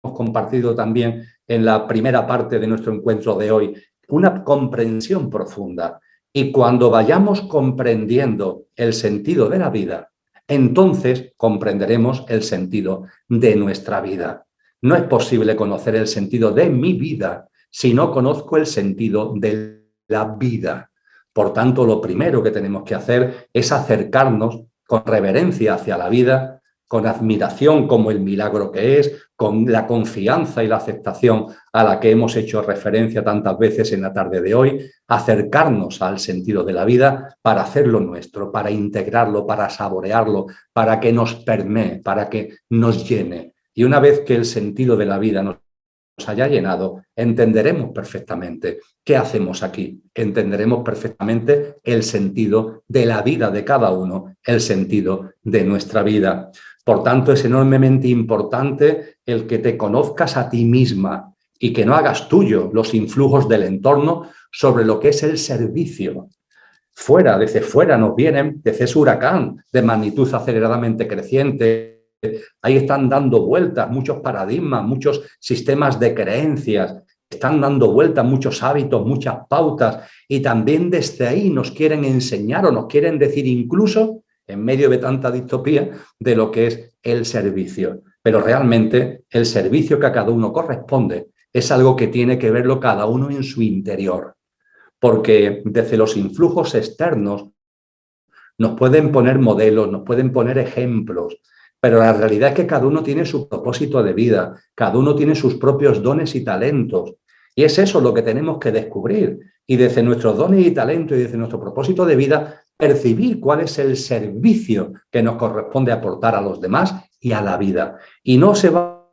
compartido también en la primera parte de nuestro encuentro de hoy, una comprensión profunda. Y cuando vayamos comprendiendo el sentido de la vida, entonces comprenderemos el sentido de nuestra vida. No es posible conocer el sentido de mi vida si no conozco el sentido de la vida. Por tanto, lo primero que tenemos que hacer es acercarnos con reverencia hacia la vida, con admiración como el milagro que es, con la confianza y la aceptación a la que hemos hecho referencia tantas veces en la tarde de hoy, acercarnos al sentido de la vida para hacerlo nuestro, para integrarlo, para saborearlo, para que nos permee, para que nos llene. Y una vez que el sentido de la vida nos haya llenado, entenderemos perfectamente qué hacemos aquí, entenderemos perfectamente el sentido de la vida de cada uno, el sentido de nuestra vida. Por tanto, es enormemente importante el que te conozcas a ti misma y que no hagas tuyo los influjos del entorno sobre lo que es el servicio. Desde fuera nos vienen, desde ese huracán de magnitud aceleradamente creciente. Ahí están dando vueltas muchos paradigmas, muchos sistemas de creencias, están dando vueltas muchos hábitos, muchas pautas y también desde ahí nos quieren enseñar o nos quieren decir incluso, en medio de tanta distopía, de lo que es el servicio. Pero realmente el servicio que a cada uno corresponde es algo que tiene que verlo cada uno en su interior. Porque desde los influjos externos nos pueden poner modelos, nos pueden poner ejemplos, pero la realidad es que cada uno tiene su propósito de vida, cada uno tiene sus propios dones y talentos. Y es eso lo que tenemos que descubrir. Y desde nuestros dones y talentos y desde nuestro propósito de vida, percibir cuál es el servicio que nos corresponde aportar a los demás y a la vida. Y no se va,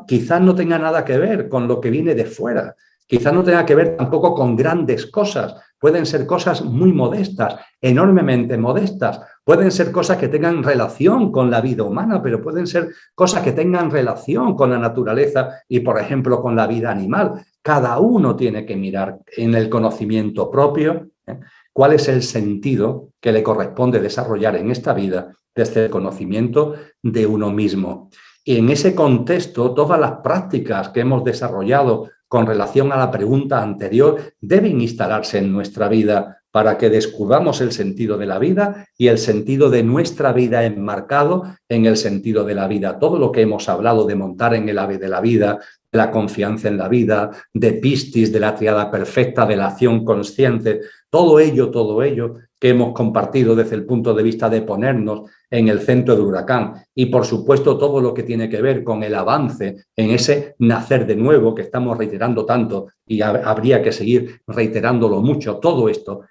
quizás no tenga nada que ver con lo que viene de fuera. Quizás no tenga que ver tampoco con grandes cosas, pueden ser cosas muy modestas, enormemente modestas, pueden ser cosas que tengan relación con la vida humana, pero pueden ser cosas que tengan relación con la naturaleza y, por ejemplo, con la vida animal. Cada uno tiene que mirar en el conocimiento propio, cuál es el sentido que le corresponde desarrollar en esta vida desde el conocimiento de uno mismo. Y en ese contexto, todas las prácticas que hemos desarrollado con relación a la pregunta anterior deben instalarse en nuestra vida para que descubramos el sentido de la vida y el sentido de nuestra vida enmarcado en el sentido de la vida. Todo lo que hemos hablado de montar en el ave de la vida, de la confianza en la vida, de Pistis, de la triada perfecta, de la acción consciente, todo ello que hemos compartido desde el punto de vista de ponernos en el centro del huracán y, por supuesto, todo lo que tiene que ver con el avance en ese nacer de nuevo que estamos reiterando tanto y habría que seguir reiterándolo mucho. Todo esto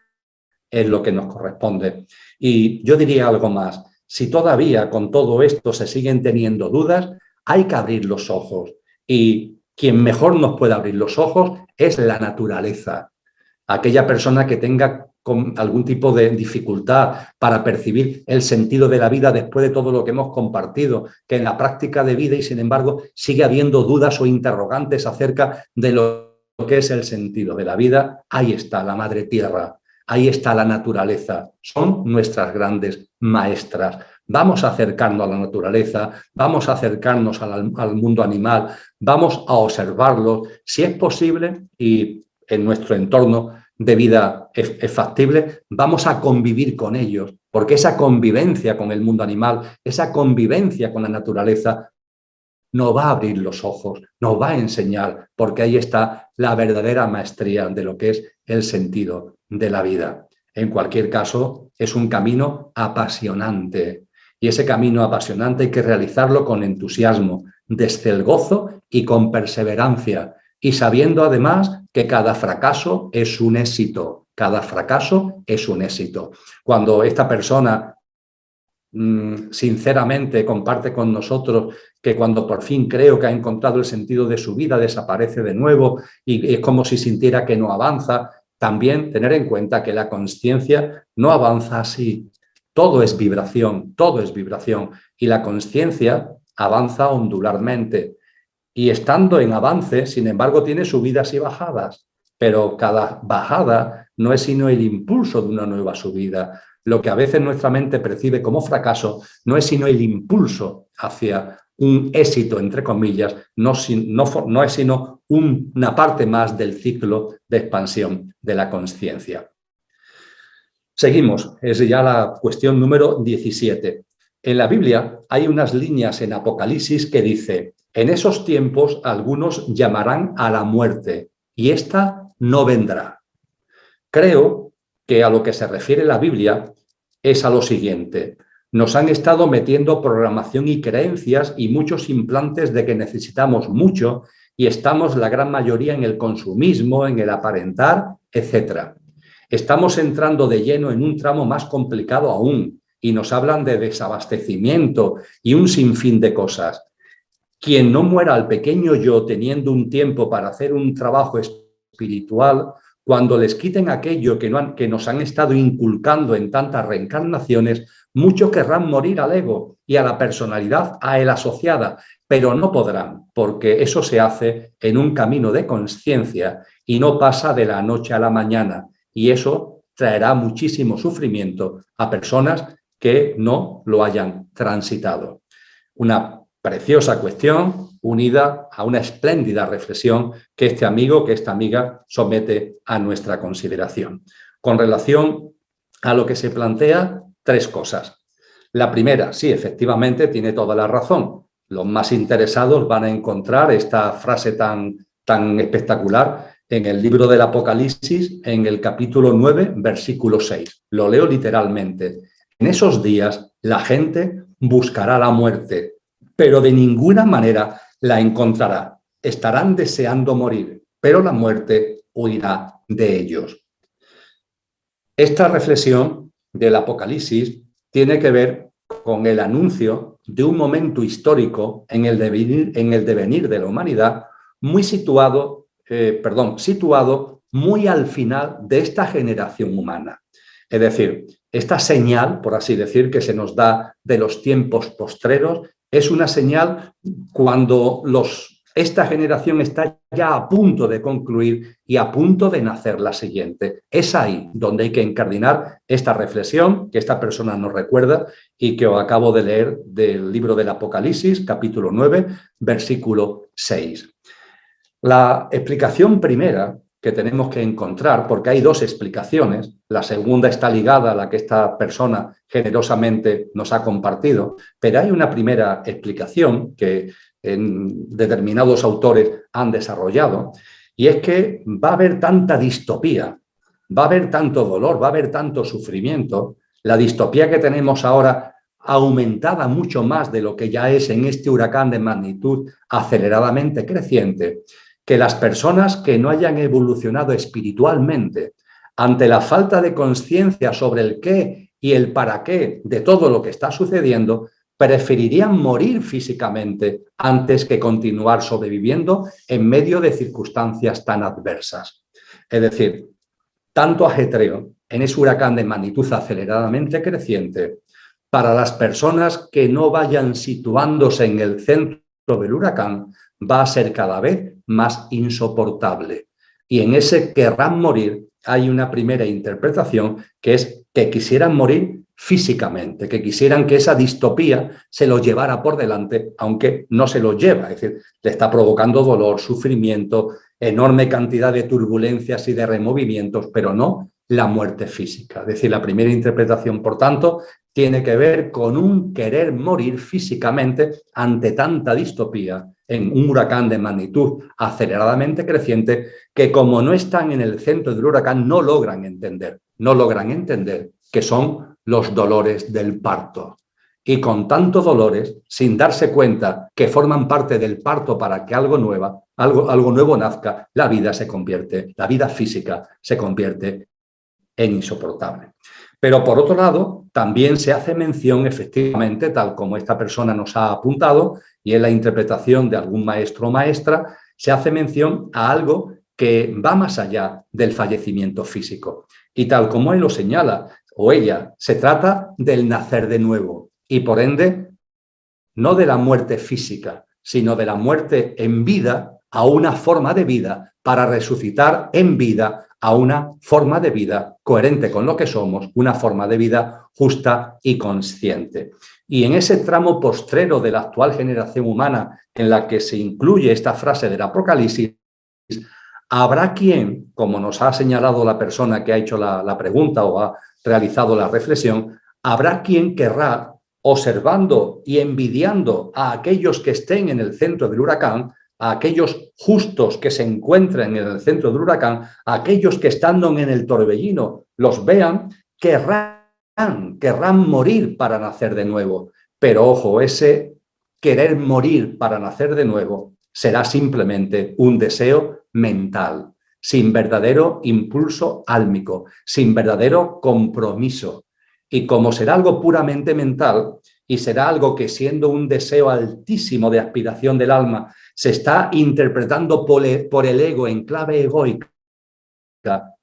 es lo que nos corresponde. Y yo diría algo más. Si todavía con todo esto se siguen teniendo dudas, hay que abrir los ojos. Y quien mejor nos puede abrir los ojos es la naturaleza. Aquella persona que tenga algún tipo de dificultad para percibir el sentido de la vida después de todo lo que hemos compartido, que en la práctica de vida y sin embargo sigue habiendo dudas o interrogantes acerca de lo que es el sentido de la vida, ahí está la Madre Tierra, ahí está la naturaleza, son nuestras grandes maestras. Vamos a acercarnos a la naturaleza, vamos a acercarnos al mundo animal, vamos a observarlo, si es posible y en nuestro entorno de vida es factible, vamos a convivir con ellos, porque esa convivencia con el mundo animal, esa convivencia con la naturaleza, nos va a abrir los ojos, nos va a enseñar, porque ahí está la verdadera maestría de lo que es el sentido de la vida. En cualquier caso, es un camino apasionante, y ese camino apasionante hay que realizarlo con entusiasmo, desde el gozo y con perseverancia, y sabiendo además que cada fracaso es un éxito, cada fracaso es un éxito. Cuando esta persona sinceramente comparte con nosotros que cuando por fin creo que ha encontrado el sentido de su vida, desaparece de nuevo y es como si sintiera que no avanza, también tener en cuenta que la consciencia no avanza así. Todo es vibración y la consciencia avanza ondularmente. Y estando en avance, sin embargo, tiene subidas y bajadas, pero cada bajada no es sino el impulso de una nueva subida. Lo que a veces nuestra mente percibe como fracaso no es sino el impulso hacia un éxito, entre comillas, no es sino una parte más del ciclo de expansión de la consciencia. Seguimos, es ya la cuestión número 17. En la Biblia hay unas líneas en Apocalipsis que dice: en esos tiempos algunos llamarán a la muerte y ésta no vendrá. Creo que a lo que se refiere la Biblia es a lo siguiente: nos han estado metiendo programación y creencias y muchos implantes de que necesitamos mucho y estamos la gran mayoría en el consumismo, en el aparentar, etc. Estamos entrando de lleno en un tramo más complicado aún y nos hablan de desabastecimiento y un sinfín de cosas. Quien no muera al pequeño yo teniendo un tiempo para hacer un trabajo espiritual, cuando les quiten aquello que nos han estado inculcando en tantas reencarnaciones, muchos querrán morir al ego y a la personalidad a él asociada, pero no podrán, porque eso se hace en un camino de conciencia y no pasa de la noche a la mañana, y eso traerá muchísimo sufrimiento a personas que no lo hayan transitado. Una preciosa cuestión unida a una espléndida reflexión que este amigo, que esta amiga somete a nuestra consideración. Con relación a lo que se plantea, tres cosas. La primera, sí, efectivamente, tiene toda la razón. Los más interesados van a encontrar esta frase tan espectacular en el libro del Apocalipsis, en el capítulo 9, versículo 6. Lo leo literalmente. En esos días la gente buscará la muerte, pero de ninguna manera la encontrará. Estarán deseando morir, pero la muerte huirá de ellos. Esta reflexión del Apocalipsis tiene que ver con el anuncio de un momento histórico en el devenir de la humanidad, muy situado situado muy al final de esta generación humana. Es decir, esta señal, por así decir, que se nos da de los tiempos postreros, es una señal cuando esta generación está ya a punto de concluir y a punto de nacer la siguiente. Es ahí donde hay que encardinar esta reflexión que esta persona nos recuerda y que os acabo de leer del libro del Apocalipsis, capítulo 9, versículo 6. La explicación primera que tenemos que encontrar, porque hay dos explicaciones, la segunda está ligada a la que esta persona generosamente nos ha compartido, pero hay una primera explicación que determinados autores han desarrollado, y es que va a haber tanta distopía, va a haber tanto dolor, va a haber tanto sufrimiento, la distopía que tenemos ahora aumentada mucho más de lo que ya es en este huracán de magnitud aceleradamente creciente, que las personas que no hayan evolucionado espiritualmente ante la falta de conciencia sobre el qué y el para qué de todo lo que está sucediendo, preferirían morir físicamente antes que continuar sobreviviendo en medio de circunstancias tan adversas. Es decir, tanto ajetreo en ese huracán de magnitud aceleradamente creciente para las personas que no vayan situándose en el centro del huracán va a ser cada vez más insoportable. Y en ese querrán morir hay una primera interpretación que es que quisieran morir físicamente, que quisieran que esa distopía se lo llevara por delante, aunque no se lo lleva, es decir, le está provocando dolor, sufrimiento, enorme cantidad de turbulencias y de removimientos, pero no la muerte física. Es decir, la primera interpretación, por tanto, tiene que ver con un querer morir físicamente ante tanta distopía en un huracán de magnitud aceleradamente creciente que, como no están en el centro del huracán, no logran entender que son los dolores del parto. Y con tantos dolores, sin darse cuenta que forman parte del parto para que algo nuevo nazca, la vida física se convierte en insoportable. Pero por otro lado, también se hace mención, efectivamente, tal como esta persona nos ha apuntado, y en la interpretación de algún maestro o maestra, se hace mención a algo que va más allá del fallecimiento físico. Y tal como él lo señala, o ella, se trata del nacer de nuevo, y por ende, no de la muerte física, sino de la muerte en vida a una forma de vida para resucitar en vida a una forma de vida coherente con lo que somos, una forma de vida justa y consciente. Y en ese tramo postrero de la actual generación humana en la que se incluye esta frase del Apocalipsis, habrá quien, como nos ha señalado la persona que ha hecho la pregunta o ha realizado la reflexión, habrá quien querrá, observando y envidiando a aquellos que estén en el centro del huracán, a aquellos justos que se encuentren en el centro del huracán, a aquellos que estando en el torbellino los vean, querrán morir para nacer de nuevo. Pero ojo, ese querer morir para nacer de nuevo será simplemente un deseo mental, sin verdadero impulso álmico, sin verdadero compromiso. Y como será algo puramente mental y será algo que, siendo un deseo altísimo de aspiración del alma, se está interpretando por el ego en clave egoica,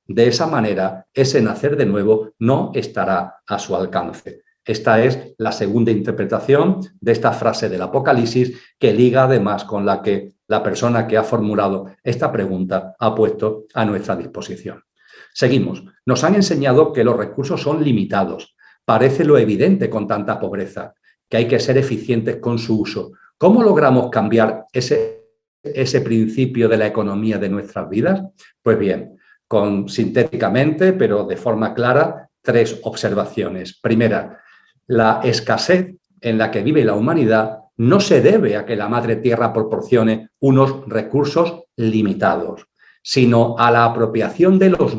de esa manera ese nacer de nuevo no estará a su alcance. Esta es la segunda interpretación de esta frase del Apocalipsis, que liga además con la que la persona que ha formulado esta pregunta ha puesto a nuestra disposición. Seguimos. Nos han enseñado que los recursos son limitados. Parece lo evidente con tanta pobreza, que hay que ser eficientes con su uso. ¿Cómo logramos cambiar ese principio de la economía de nuestras vidas? Pues bien, sintéticamente, pero de forma clara, 3 observaciones. Primera, la escasez en la que vive la humanidad no se debe a que la madre tierra proporcione unos recursos limitados, sino a la apropiación de los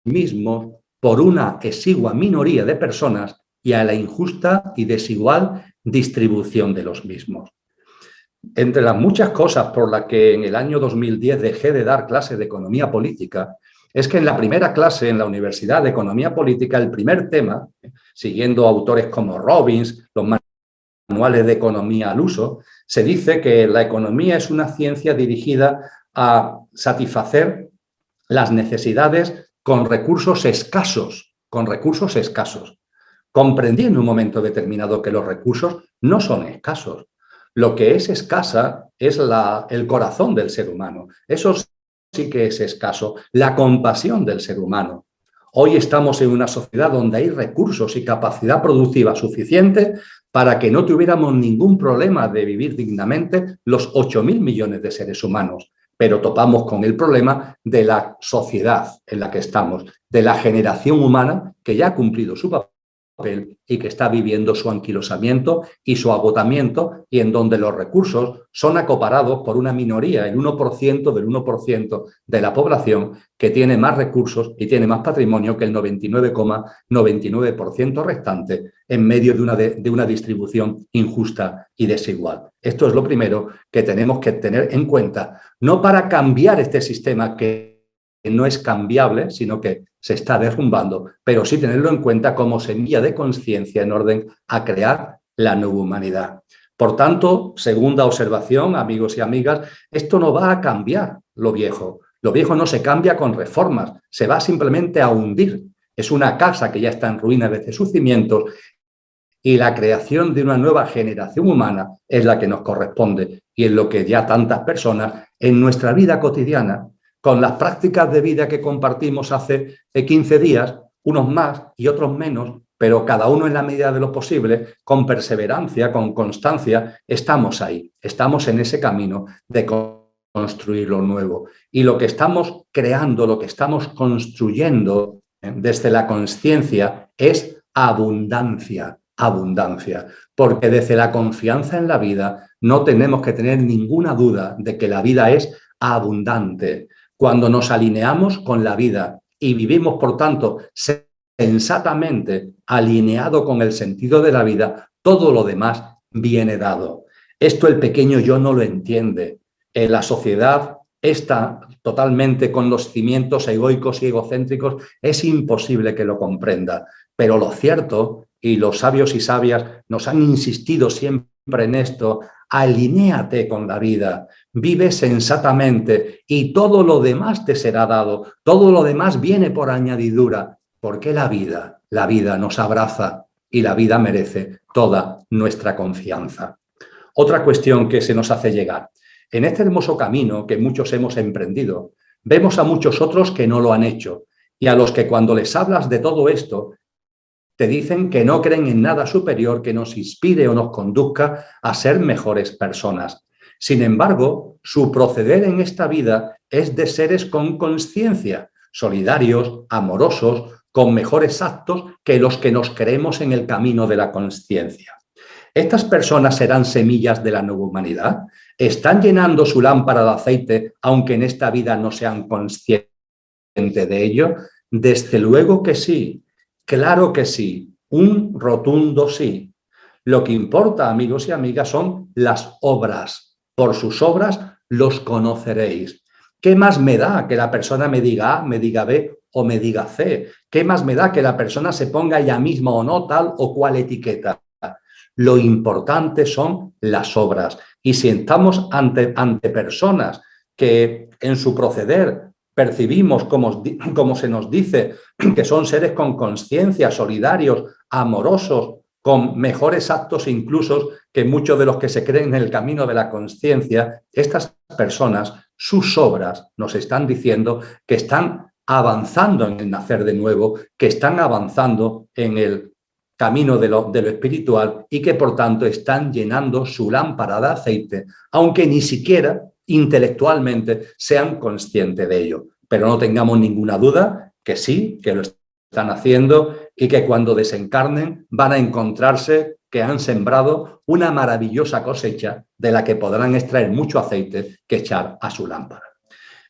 mismos por una exigua minoría de personas y a la injusta y desigual distribución de los mismos. Entre las muchas cosas por las que en el año 2010 dejé de dar clases de economía política, es que en la primera clase en la Universidad de Economía Política, el primer tema, siguiendo autores como Robbins, los manuales de economía al uso, se dice que la economía es una ciencia dirigida a satisfacer las necesidades con recursos escasos, Comprendí en un momento determinado que los recursos no son escasos. Lo que es escasa es el corazón del ser humano. Eso sí que es escaso, la compasión del ser humano. Hoy estamos en una sociedad donde hay recursos y capacidad productiva suficiente para que no tuviéramos ningún problema de vivir dignamente los 8.000 millones de seres humanos. Pero topamos con el problema de la sociedad en la que estamos, de la generación humana que ya ha cumplido su papel y que está viviendo su anquilosamiento y su agotamiento, y en donde los recursos son acaparados por una minoría, el 1% del 1% de la población, que tiene más recursos y tiene más patrimonio que el 99,99% restante, en medio de una distribución injusta y desigual. Esto es lo primero que tenemos que tener en cuenta, no para cambiar este sistema que no es cambiable, sino que se está derrumbando, pero sí tenerlo en cuenta como semilla de conciencia en orden a crear la nueva humanidad. Por tanto, segunda observación, amigos y amigas, esto no va a cambiar lo viejo. Lo viejo no se cambia con reformas, se va simplemente a hundir. Es una casa que ya está en ruinas desde sus cimientos, y la creación de una nueva generación humana es la que nos corresponde, y es lo que ya tantas personas en nuestra vida cotidiana, con las prácticas de vida que compartimos hace 15 días, unos más y otros menos, pero cada uno en la medida de lo posible, con perseverancia, con constancia, estamos ahí, estamos en ese camino de construir lo nuevo. Y lo que estamos creando, lo que estamos construyendo desde la conciencia es abundancia, porque desde la confianza en la vida no tenemos que tener ninguna duda de que la vida es abundante. Cuando nos alineamos con la vida y vivimos, por tanto, sensatamente alineado con el sentido de la vida, todo lo demás viene dado. Esto el pequeño yo no lo entiende. La sociedad está totalmente con los cimientos egoicos y egocéntricos, es imposible que lo comprenda. Pero lo cierto, y los sabios y sabias nos han insistido siempre en esto, alinéate con la vida, vive sensatamente y todo lo demás te será dado, todo lo demás viene por añadidura, porque la vida nos abraza y la vida merece toda nuestra confianza. Otra cuestión que se nos hace llegar. En este hermoso camino que muchos hemos emprendido, vemos a muchos otros que no lo han hecho y a los que cuando les hablas de todo esto, te dicen que no creen en nada superior que nos inspire o nos conduzca a ser mejores personas. Sin embargo, su proceder en esta vida es de seres con conciencia, solidarios, amorosos, con mejores actos que los que nos creemos en el camino de la conciencia. ¿Estas personas serán semillas de la nueva humanidad? ¿Están llenando su lámpara de aceite, aunque en esta vida no sean conscientes de ello? Desde luego que sí. Claro que sí, un rotundo sí. Lo que importa, amigos y amigas, son las obras. Por sus obras los conoceréis. ¿Qué más me da que la persona me diga A, me diga B o me diga C? ¿Qué más me da que la persona se ponga ella misma o no tal o cual etiqueta? Lo importante son las obras. Y si estamos ante personas que en su proceder percibimos, como se nos dice, que son seres con conciencia, solidarios, amorosos, con mejores actos incluso que muchos de los que se creen en el camino de la conciencia, estas personas, sus obras nos están diciendo que están avanzando en el nacer de nuevo, que están avanzando en el camino de lo espiritual y que por tanto están llenando su lámpara de aceite, aunque ni siquiera intelectualmente sean conscientes de ello. Pero no tengamos ninguna duda que sí, que lo están haciendo y que cuando desencarnen van a encontrarse que han sembrado una maravillosa cosecha de la que podrán extraer mucho aceite que echar a su lámpara.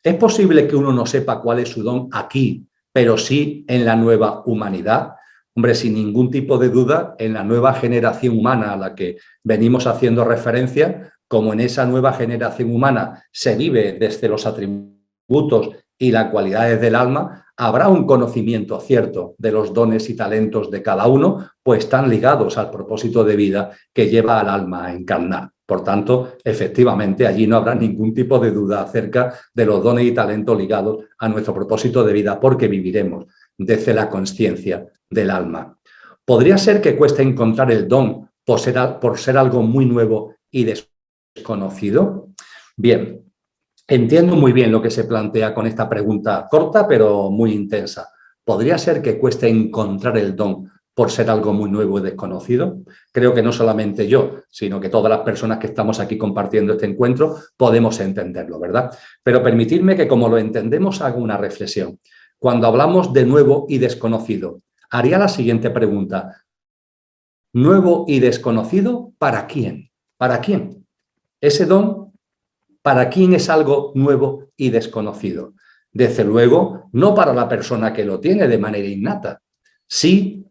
¿Es posible que uno no sepa cuál es su don aquí, pero sí en la nueva humanidad? Hombre, sin ningún tipo de duda, en la nueva generación humana a la que venimos haciendo referencia, como en esa nueva generación humana se vive desde los atributos y las cualidades del alma, habrá un conocimiento cierto de los dones y talentos de cada uno, pues están ligados al propósito de vida que lleva al alma a encarnar. Por tanto, efectivamente, allí no habrá ningún tipo de duda acerca de los dones y talentos ligados a nuestro propósito de vida, porque viviremos desde la consciencia del alma. ¿Podría ser que cueste encontrar el don por ser algo muy nuevo y desconocido? Bien, entiendo muy bien lo que se plantea con esta pregunta corta, pero muy intensa. ¿Podría ser que cueste encontrar el don por ser algo muy nuevo y desconocido? Creo que no solamente yo, sino que todas las personas que estamos aquí compartiendo este encuentro podemos entenderlo, ¿verdad? Pero permitidme que, como lo entendemos, haga una reflexión. Cuando hablamos de nuevo y desconocido, haría la siguiente pregunta. ¿Nuevo y desconocido para quién? ¿Para quién? Ese don, ¿para quién es algo nuevo y desconocido? Desde luego, no para la persona que lo tiene de manera innata. Sí,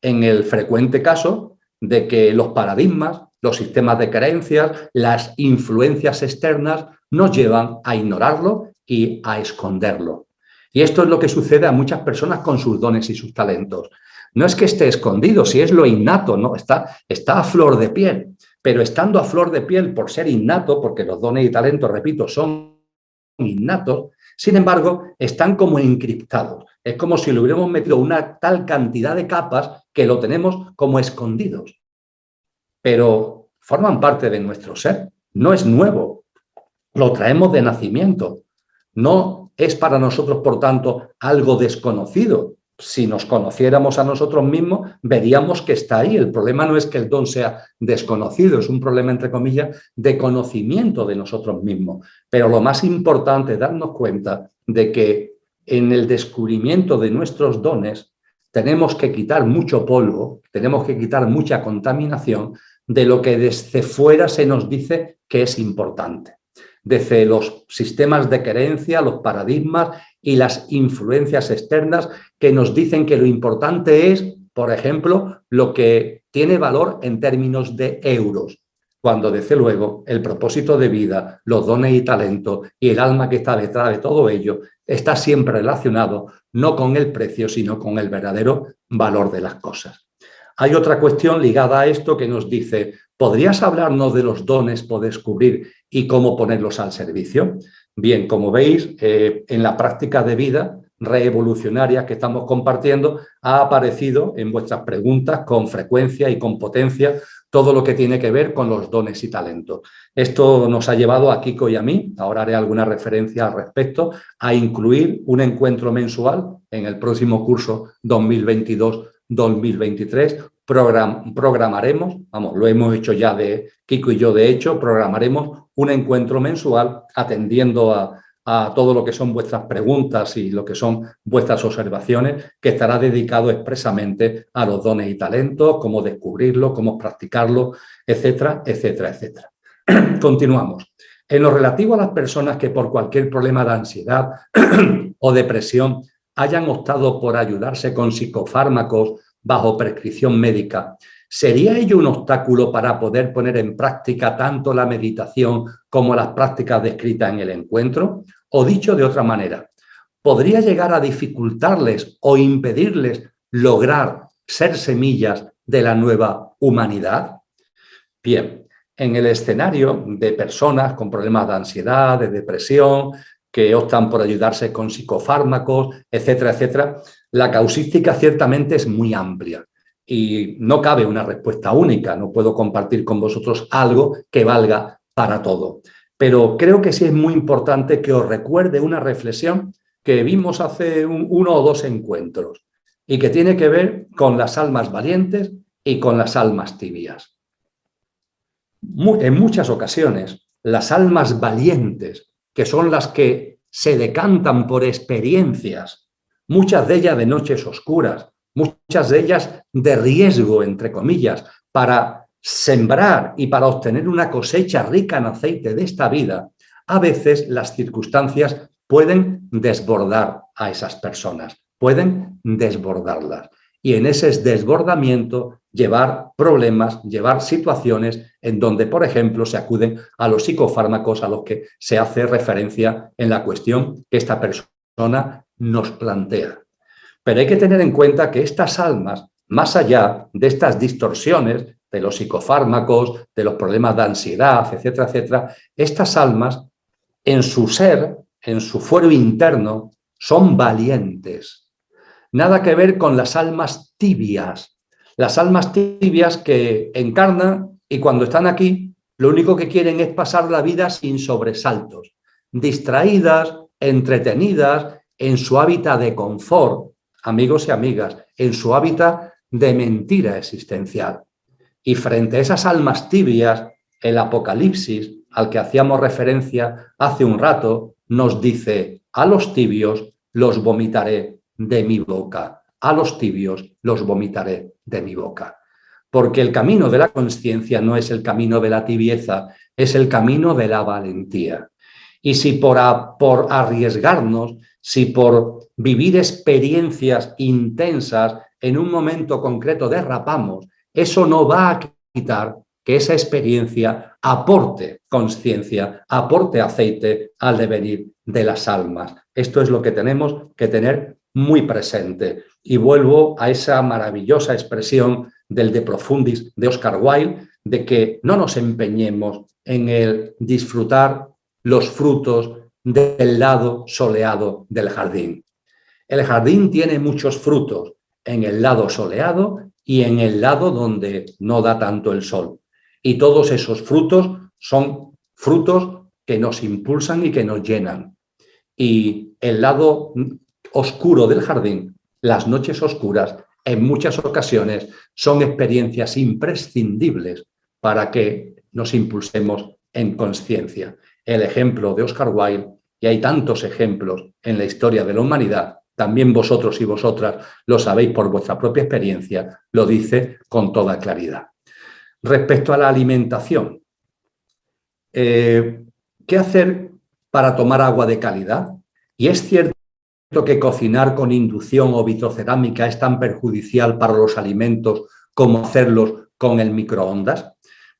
en el frecuente caso de que los paradigmas, los sistemas de creencias, las influencias externas nos llevan a ignorarlo y a esconderlo. Y esto es lo que sucede a muchas personas con sus dones y sus talentos. No es que esté escondido, si es lo innato, ¿no? Está a flor de piel. Pero estando a flor de piel por ser innato, porque los dones y talentos, repito, son innatos, sin embargo, están como encriptados. Es como si le hubiéramos metido una tal cantidad de capas que lo tenemos como escondidos. Pero forman parte de nuestro ser. No es nuevo. Lo traemos de nacimiento. No es para nosotros, por tanto, algo desconocido. Si nos conociéramos a nosotros mismos, veríamos que está ahí. El problema no es que el don sea desconocido, es un problema, entre comillas, de conocimiento de nosotros mismos. Pero lo más importante es darnos cuenta de que en el descubrimiento de nuestros dones tenemos que quitar mucho polvo, tenemos que quitar mucha contaminación de lo que desde fuera se nos dice que es importante. Desde los sistemas de creencia, los paradigmas y las influencias externas que nos dicen que lo importante es, por ejemplo, lo que tiene valor en términos de euros, cuando desde luego el propósito de vida, los dones y talentos y el alma que está detrás de todo ello está siempre relacionado no con el precio, sino con el verdadero valor de las cosas. Hay otra cuestión ligada a esto que nos dice, ¿podrías hablarnos de los dones por descubrir y cómo ponerlos al servicio? Bien, como veis, en la práctica de vida reevolucionaria que estamos compartiendo, ha aparecido en vuestras preguntas con frecuencia y con potencia todo lo que tiene que ver con los dones y talentos. Esto nos ha llevado a Kiko y a mí, ahora haré alguna referencia al respecto, a incluir un encuentro mensual en el próximo curso 2022-2023. Programaremos, lo hemos hecho ya de Kiko y yo, de hecho, programaremos un encuentro mensual atendiendo a todo lo que son vuestras preguntas y lo que son vuestras observaciones, que estará dedicado expresamente a los dones y talentos, cómo descubrirlos, cómo practicarlos, etcétera, etcétera, etcétera. Continuamos. En lo relativo a las personas que por cualquier problema de ansiedad o depresión hayan optado por ayudarse con psicofármacos bajo prescripción médica, ¿sería ello un obstáculo para poder poner en práctica tanto la meditación como las prácticas descritas en el encuentro? O dicho de otra manera, ¿podría llegar a dificultarles o impedirles lograr ser semillas de la nueva humanidad? Bien, en el escenario de personas con problemas de ansiedad, de depresión, que optan por ayudarse con psicofármacos, etcétera, etcétera, la causística ciertamente es muy amplia y no cabe una respuesta única. No puedo compartir con vosotros algo que valga para todo. Pero creo que sí es muy importante que os recuerde una reflexión que vimos hace uno o dos encuentros y que tiene que ver con las almas valientes y con las almas tibias. En muchas ocasiones, las almas valientes, que son las que se decantan por experiencias, muchas de ellas de noches oscuras, muchas de ellas de riesgo, entre comillas, para sembrar y para obtener una cosecha rica en aceite de esta vida, a veces las circunstancias pueden desbordar a esas personas, pueden desbordarlas. Y en ese desbordamiento llevar problemas, llevar situaciones en donde, por ejemplo, se acuden a los psicofármacos a los que se hace referencia en la cuestión que esta persona nos plantea. Pero hay que tener en cuenta que estas almas, más allá de estas distorsiones de los psicofármacos, de los problemas de ansiedad, etcétera, etcétera, estas almas en su ser, en su fuero interno, son valientes. Nada que ver con las almas tibias. Las almas tibias que encarnan y cuando están aquí, lo único que quieren es pasar la vida sin sobresaltos, distraídas, entretenidas, en su hábitat de confort, amigos y amigas, en su hábitat de mentira existencial. Y frente a esas almas tibias, el Apocalipsis, al que hacíamos referencia hace un rato, nos dice: a los tibios los vomitaré de mi boca, a los tibios los vomitaré de mi boca. Porque el camino de la consciencia no es el camino de la tibieza, es el camino de la valentía. Y si por arriesgarnos, si por vivir experiencias intensas en un momento concreto derrapamos, eso no va a quitar que esa experiencia aporte conciencia, aporte aceite al devenir de las almas. Esto es lo que tenemos que tener muy presente. Y vuelvo a esa maravillosa expresión del De Profundis de Oscar Wilde, de que no nos empeñemos en el disfrutar los frutos del lado soleado del jardín. El jardín tiene muchos frutos en el lado soleado y en el lado donde no da tanto el sol. Y todos esos frutos son frutos que nos impulsan y que nos llenan. Y el lado oscuro del jardín, las noches oscuras, en muchas ocasiones son experiencias imprescindibles para que nos impulsemos en conciencia. El ejemplo de Oscar Wilde, y hay tantos ejemplos en la historia de la humanidad, también vosotros y vosotras lo sabéis por vuestra propia experiencia, lo dice con toda claridad. Respecto a la alimentación, ¿qué hacer para tomar agua de calidad? Y es cierto que cocinar con inducción o vitrocerámica es tan perjudicial para los alimentos como hacerlos con el microondas.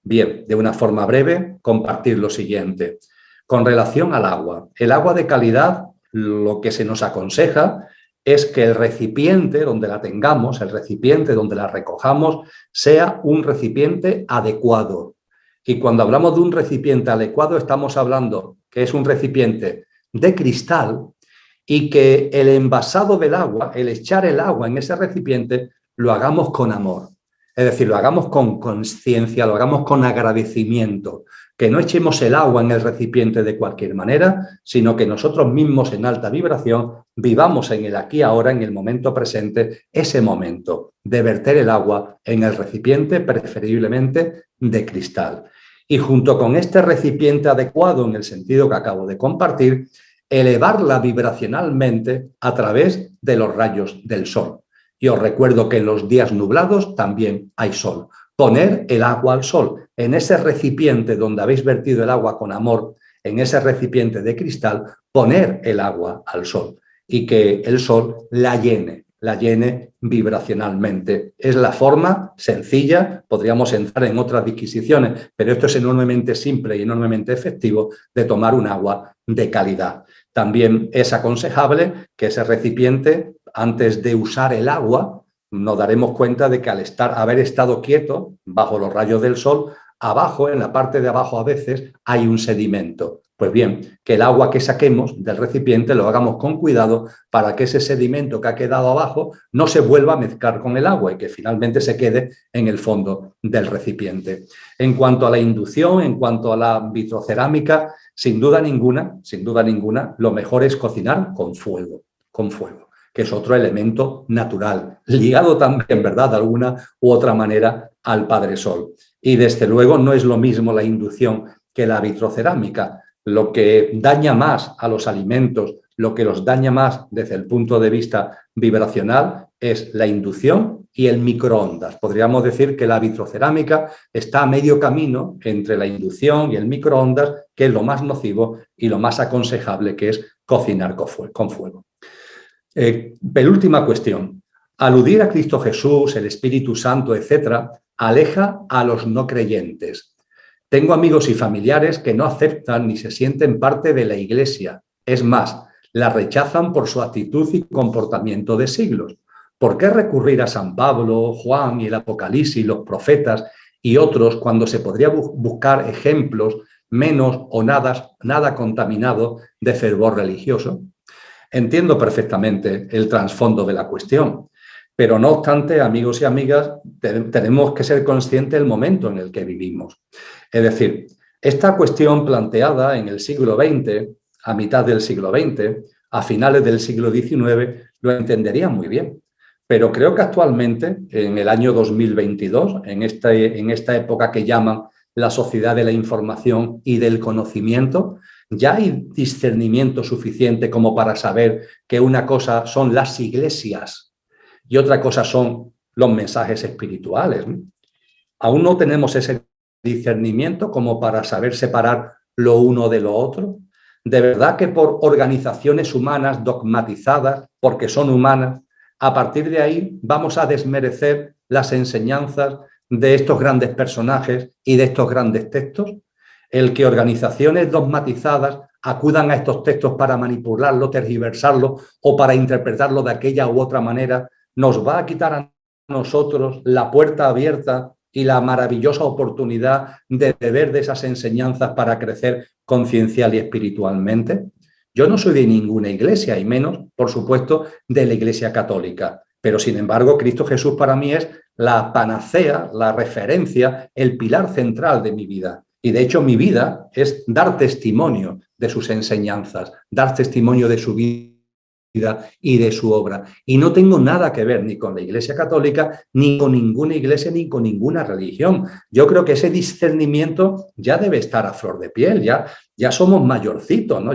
Bien, de una forma breve, compartir lo siguiente. Con relación al agua, el agua de calidad, lo que se nos aconseja es que el recipiente donde la tengamos, el recipiente donde la recojamos, sea un recipiente adecuado. Y cuando hablamos de un recipiente adecuado, estamos hablando que es un recipiente de cristal y que el envasado del agua, el echar el agua en ese recipiente, lo hagamos con amor. Es decir, lo hagamos con conciencia, lo hagamos con agradecimiento, que no echemos el agua en el recipiente de cualquier manera, sino que nosotros mismos en alta vibración vivamos en el aquí y ahora, en el momento presente, ese momento de verter el agua en el recipiente, preferiblemente de cristal. Y junto con este recipiente adecuado, en el sentido que acabo de compartir, elevarla vibracionalmente a través de los rayos del sol. Y os recuerdo que en los días nublados también hay sol. Poner el agua al sol. En ese recipiente donde habéis vertido el agua con amor, en ese recipiente de cristal, poner el agua al sol y que el sol la llene vibracionalmente. Es la forma sencilla, podríamos entrar en otras disquisiciones, pero esto es enormemente simple y enormemente efectivo de tomar un agua de calidad. También es aconsejable que ese recipiente, antes de usar el agua, nos daremos cuenta de que al haber estado quieto bajo los rayos del sol, abajo, en la parte de abajo a veces, hay un sedimento. Pues bien, que el agua que saquemos del recipiente lo hagamos con cuidado para que ese sedimento que ha quedado abajo no se vuelva a mezclar con el agua y que finalmente se quede en el fondo del recipiente. En cuanto a la inducción, en cuanto a la vitrocerámica, sin duda ninguna, lo mejor es cocinar con fuego, que es otro elemento natural, ligado también, ¿verdad?, de alguna u otra manera al Padre Sol. Y desde luego no es lo mismo la inducción que la vitrocerámica. Lo que daña más a los alimentos, lo que los daña más desde el punto de vista vibracional es la inducción y el microondas. Podríamos decir que la vitrocerámica está a medio camino entre la inducción y el microondas, que es lo más nocivo y lo más aconsejable, que es cocinar con fuego. Penúltima cuestión. Aludir a Cristo Jesús, el Espíritu Santo, etcétera, aleja a los no creyentes. Tengo amigos y familiares que no aceptan ni se sienten parte de la Iglesia. Es más, la rechazan por su actitud y comportamiento de siglos. ¿Por qué recurrir a San Pablo, Juan y el Apocalipsis, los profetas y otros cuando se podría buscar ejemplos menos o nada contaminados de fervor religioso? Entiendo perfectamente el trasfondo de la cuestión, pero no obstante, amigos y amigas, tenemos que ser conscientes del momento en el que vivimos. Es decir, esta cuestión planteada en el siglo XX, a mitad del siglo XX, a finales del siglo XIX, lo entendería muy bien. Pero creo que actualmente, en el año 2022, en esta época que llaman la sociedad de la información y del conocimiento, ya hay discernimiento suficiente como para saber que una cosa son las iglesias y otra cosa son los mensajes espirituales. Aún no tenemos ese discernimiento como para saber separar lo uno de lo otro. De verdad que por organizaciones humanas dogmatizadas, porque son humanas, a partir de ahí vamos a desmerecer las enseñanzas de estos grandes personajes y de estos grandes textos. El que organizaciones dogmatizadas acudan a estos textos para manipularlo, tergiversarlo o para interpretarlo de aquella u otra manera, nos va a quitar a nosotros la puerta abierta y la maravillosa oportunidad de beber de esas enseñanzas para crecer conciencial y espiritualmente. Yo no soy de ninguna iglesia, y menos, por supuesto, de la Iglesia Católica. Pero, sin embargo, Cristo Jesús para mí es la panacea, la referencia, el pilar central de mi vida. Y, de hecho, mi vida es dar testimonio de sus enseñanzas, dar testimonio de su vida y de su obra. Y no tengo nada que ver ni con la Iglesia Católica, ni con ninguna iglesia, ni con ninguna religión. Yo creo que ese discernimiento ya debe estar a flor de piel, ya somos mayorcitos, ¿no?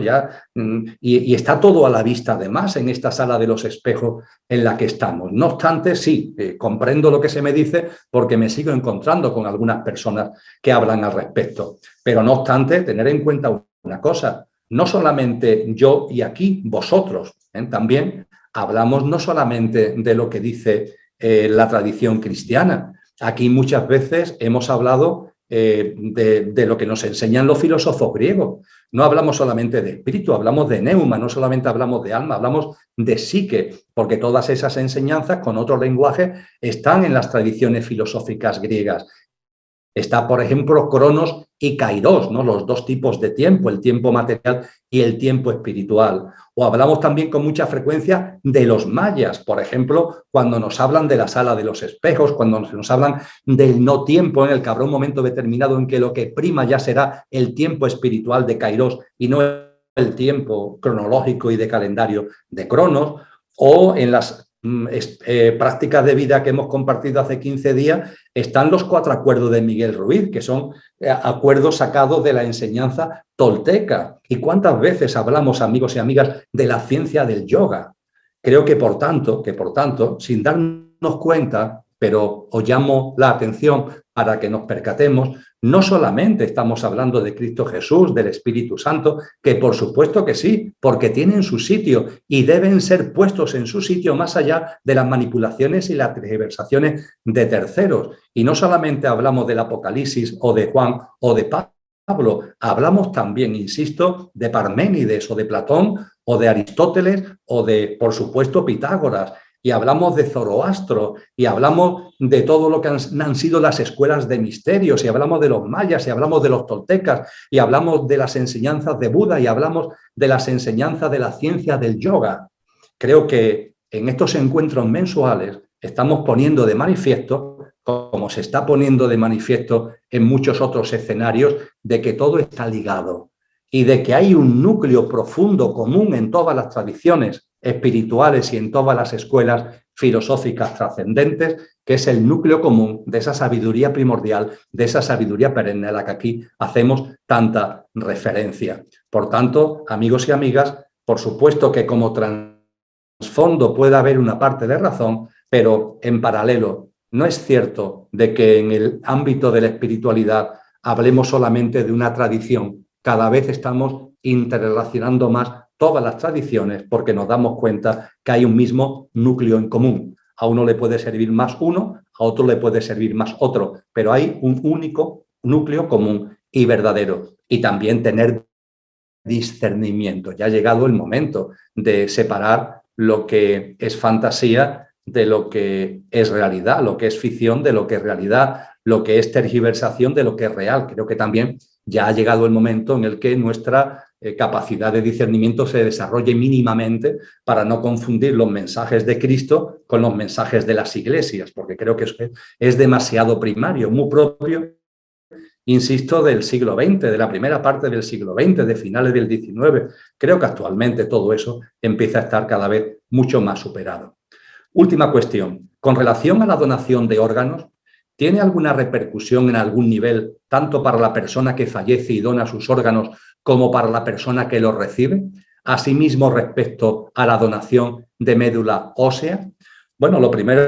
Y está todo a la vista, además, en esta sala de los espejos en la que estamos. No obstante, sí, comprendo lo que se me dice porque me sigo encontrando con algunas personas que hablan al respecto. Pero no obstante, tener en cuenta una cosa: no solamente yo y aquí vosotros, también hablamos no solamente de lo que dice la tradición cristiana. Aquí muchas veces hemos hablado de lo que nos enseñan los filósofos griegos. No hablamos solamente de espíritu, hablamos de neuma, no solamente hablamos de alma, hablamos de psique, porque todas esas enseñanzas con otro lenguaje están en las tradiciones filosóficas griegas. Está, por ejemplo, Cronos y Kairos, ¿no? Los dos tipos de tiempo, el tiempo material y el tiempo espiritual. O hablamos también con mucha frecuencia de los mayas, por ejemplo, cuando nos hablan de la sala de los espejos, cuando nos hablan del no tiempo, en el que habrá un momento determinado en que lo que prima ya será el tiempo espiritual de Kairos y no el tiempo cronológico y de calendario de Cronos, o en las prácticas de vida que hemos compartido hace 15 días, están los 4 acuerdos de Miguel Ruiz, que son acuerdos sacados de la enseñanza tolteca. ¿Y cuántas veces hablamos, amigos y amigas, de la ciencia del yoga? Creo que por tanto, sin darnos cuenta, pero os llamo la atención para que nos percatemos, no solamente estamos hablando de Cristo Jesús, del Espíritu Santo, que por supuesto que sí, porque tienen su sitio y deben ser puestos en su sitio más allá de las manipulaciones y las tergiversaciones de terceros. Y no solamente hablamos del Apocalipsis o de Juan o de Pablo, hablamos también, insisto, de Parménides o de Platón o de Aristóteles o de, por supuesto, Pitágoras. Y hablamos de Zoroastro, y hablamos de todo lo que han sido las escuelas de misterios, y hablamos de los mayas, y hablamos de los toltecas, y hablamos de las enseñanzas de Buda, y hablamos de las enseñanzas de la ciencia del yoga. Creo que en estos encuentros mensuales estamos poniendo de manifiesto, como se está poniendo de manifiesto en muchos otros escenarios, de que todo está ligado y de que hay un núcleo profundo común en todas las tradiciones espirituales y en todas las escuelas filosóficas trascendentes, que es el núcleo común de esa sabiduría primordial, de esa sabiduría perenne a la que aquí hacemos tanta referencia. Por tanto, amigos y amigas, por supuesto que como trasfondo puede haber una parte de razón, pero en paralelo no es cierto de que en el ámbito de la espiritualidad hablemos solamente de una tradición. Cada vez estamos interrelacionando más todas las tradiciones porque nos damos cuenta que hay un mismo núcleo en común. A uno le puede servir más uno, a otro le puede servir más otro, pero hay un único núcleo común y verdadero. Y también tener discernimiento. Ya ha llegado el momento de separar lo que es fantasía de lo que es realidad, lo que es ficción de lo que es realidad, lo que es tergiversación de lo que es real. Creo que también ya ha llegado el momento en el que nuestra capacidad de discernimiento se desarrolle mínimamente para no confundir los mensajes de Cristo con los mensajes de las iglesias, porque creo que eso es demasiado primario, muy propio, insisto, del siglo XX, de la primera parte del siglo XX, de finales del XIX. Creo que actualmente todo eso empieza a estar cada vez mucho más superado. Última cuestión. Con relación a la donación de órganos, ¿tiene alguna repercusión en algún nivel, tanto para la persona que fallece y dona sus órganos como para la persona que los recibe? Asimismo, respecto a la donación de médula ósea. Bueno, lo primero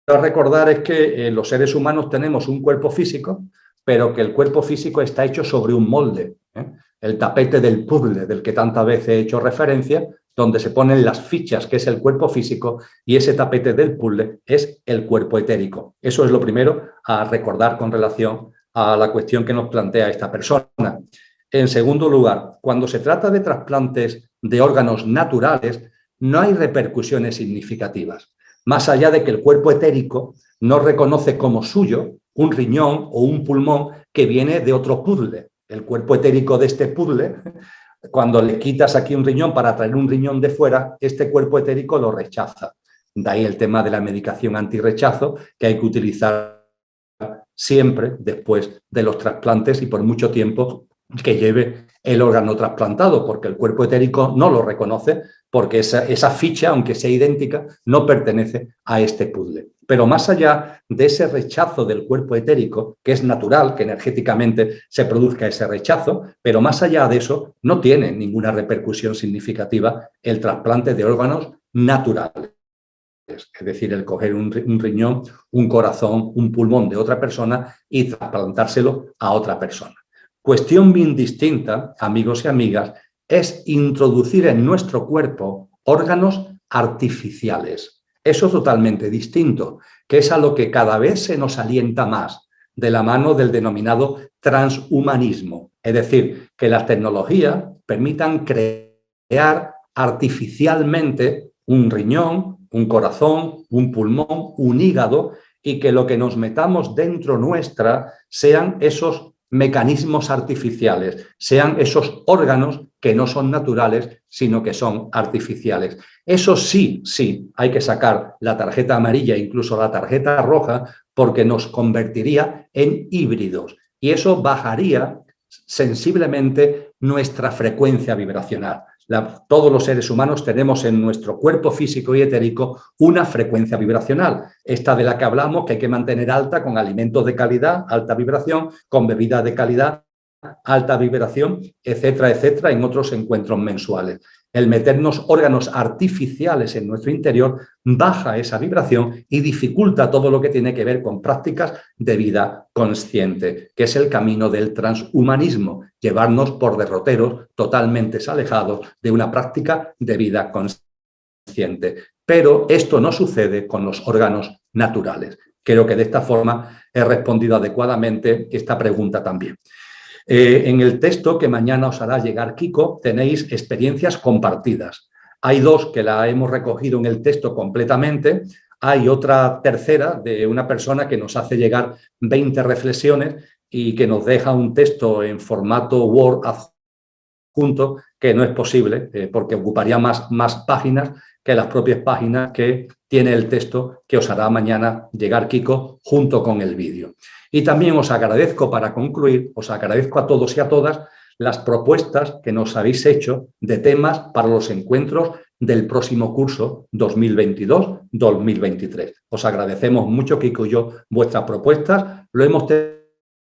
a recordar es que los seres humanos tenemos un cuerpo físico, pero que el cuerpo físico está hecho sobre un molde, el tapete del puzzle del que tantas veces he hecho referencia, donde se ponen las fichas, que es el cuerpo físico, y ese tapete del puzzle es el cuerpo etérico. Eso es lo primero a recordar con relación a la cuestión que nos plantea esta persona. En segundo lugar, cuando se trata de trasplantes de órganos naturales, no hay repercusiones significativas, más allá de que el cuerpo etérico no reconoce como suyo un riñón o un pulmón que viene de otro puzzle. El cuerpo etérico de este puzzle, cuando le quitas aquí un riñón para traer un riñón de fuera, este cuerpo etérico lo rechaza. De ahí el tema de la medicación antirrechazo que hay que utilizar siempre después de los trasplantes y por mucho tiempo que lleve el órgano trasplantado, porque el cuerpo etérico no lo reconoce, porque esa ficha, aunque sea idéntica, no pertenece a este puzzle. Pero más allá de ese rechazo del cuerpo etérico, que es natural que energéticamente se produzca ese rechazo, pero más allá de eso no tiene ninguna repercusión significativa el trasplante de órganos naturales. Es decir, el coger un riñón, un corazón, un pulmón de otra persona y trasplantárselo a otra persona. Cuestión bien distinta, amigos y amigas, es introducir en nuestro cuerpo órganos artificiales. Eso es totalmente distinto, que es a lo que cada vez se nos alienta más de la mano del denominado transhumanismo. Es decir, que las tecnologías permitan crear artificialmente un riñón, un corazón, un pulmón, un hígado, y que lo que nos metamos dentro nuestra sean esos mecanismos artificiales, sean esos órganos que no son naturales, sino que son artificiales. Eso sí, hay que sacar la tarjeta amarilla, incluso la tarjeta roja, porque nos convertiría en híbridos y eso bajaría sensiblemente nuestra frecuencia vibracional. Todos los seres humanos tenemos en nuestro cuerpo físico y etérico una frecuencia vibracional. Esta de la que hablamos, que hay que mantener alta con alimentos de calidad, alta vibración, con bebidas de calidad, alta vibración, etcétera, etcétera, en otros encuentros mensuales. El meternos órganos artificiales en nuestro interior baja esa vibración y dificulta todo lo que tiene que ver con prácticas de vida consciente, que es el camino del transhumanismo, llevarnos por derroteros totalmente alejados de una práctica de vida consciente. Pero esto no sucede con los órganos naturales. Creo que de esta forma he respondido adecuadamente esta pregunta también. En el texto que mañana os hará llegar Kiko tenéis experiencias compartidas. Hay dos que la hemos recogido en el texto completamente. Hay otra tercera de una persona que nos hace llegar 20 reflexiones y que nos deja un texto en formato Word adjunto que no es posible porque ocuparía más páginas que las propias páginas que tiene el texto que os hará mañana llegar Kiko junto con el vídeo. Y también os agradezco, para concluir, os agradezco a todos y a todas las propuestas que nos habéis hecho de temas para los encuentros del próximo curso 2022-2023. Os agradecemos mucho, Kiko y yo, vuestras propuestas. Lo hemos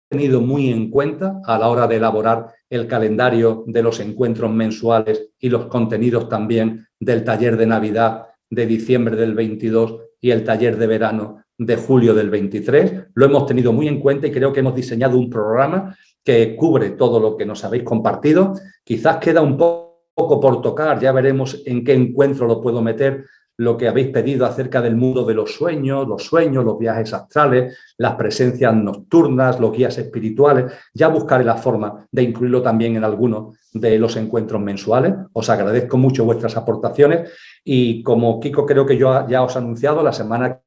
tenido muy en cuenta a la hora de elaborar el calendario de los encuentros mensuales y los contenidos también del taller de Navidad de diciembre del 22 y el taller de verano de julio del 23. Lo hemos tenido muy en cuenta y creo que hemos diseñado un programa que cubre todo lo que nos habéis compartido. Quizás queda un poco por tocar, ya veremos en qué encuentro lo puedo meter, lo que habéis pedido acerca del mundo de los sueños, los viajes astrales, las presencias nocturnas, los guías espirituales. Ya buscaré la forma de incluirlo también en algunos de los encuentros mensuales. Os agradezco mucho vuestras aportaciones y como Kiko creo que yo ya os he anunciado, la semana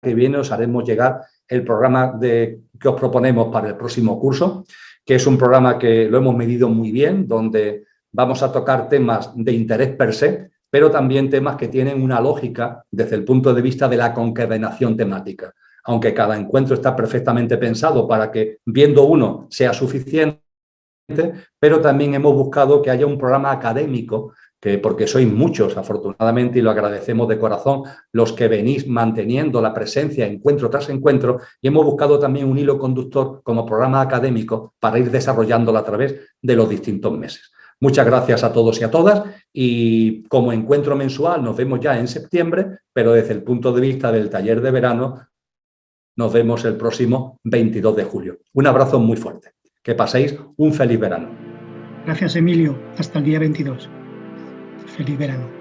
que viene os haremos llegar el programa que os proponemos para el próximo curso, que es un programa que lo hemos medido muy bien, donde vamos a tocar temas de interés per se, pero también temas que tienen una lógica desde el punto de vista de la concatenación temática. Aunque cada encuentro está perfectamente pensado para que viendo uno sea suficiente, pero también hemos buscado que haya un programa académico, porque sois muchos, afortunadamente, y lo agradecemos de corazón, los que venís manteniendo la presencia encuentro tras encuentro, y hemos buscado también un hilo conductor como programa académico para ir desarrollándolo a través de los distintos meses. Muchas gracias a todos y a todas y como encuentro mensual nos vemos ya en septiembre, pero desde el punto de vista del taller de verano nos vemos el próximo 22 de julio. Un abrazo muy fuerte. Que paséis un feliz verano. Gracias, Emilio. Hasta el día 22. Feliz verano.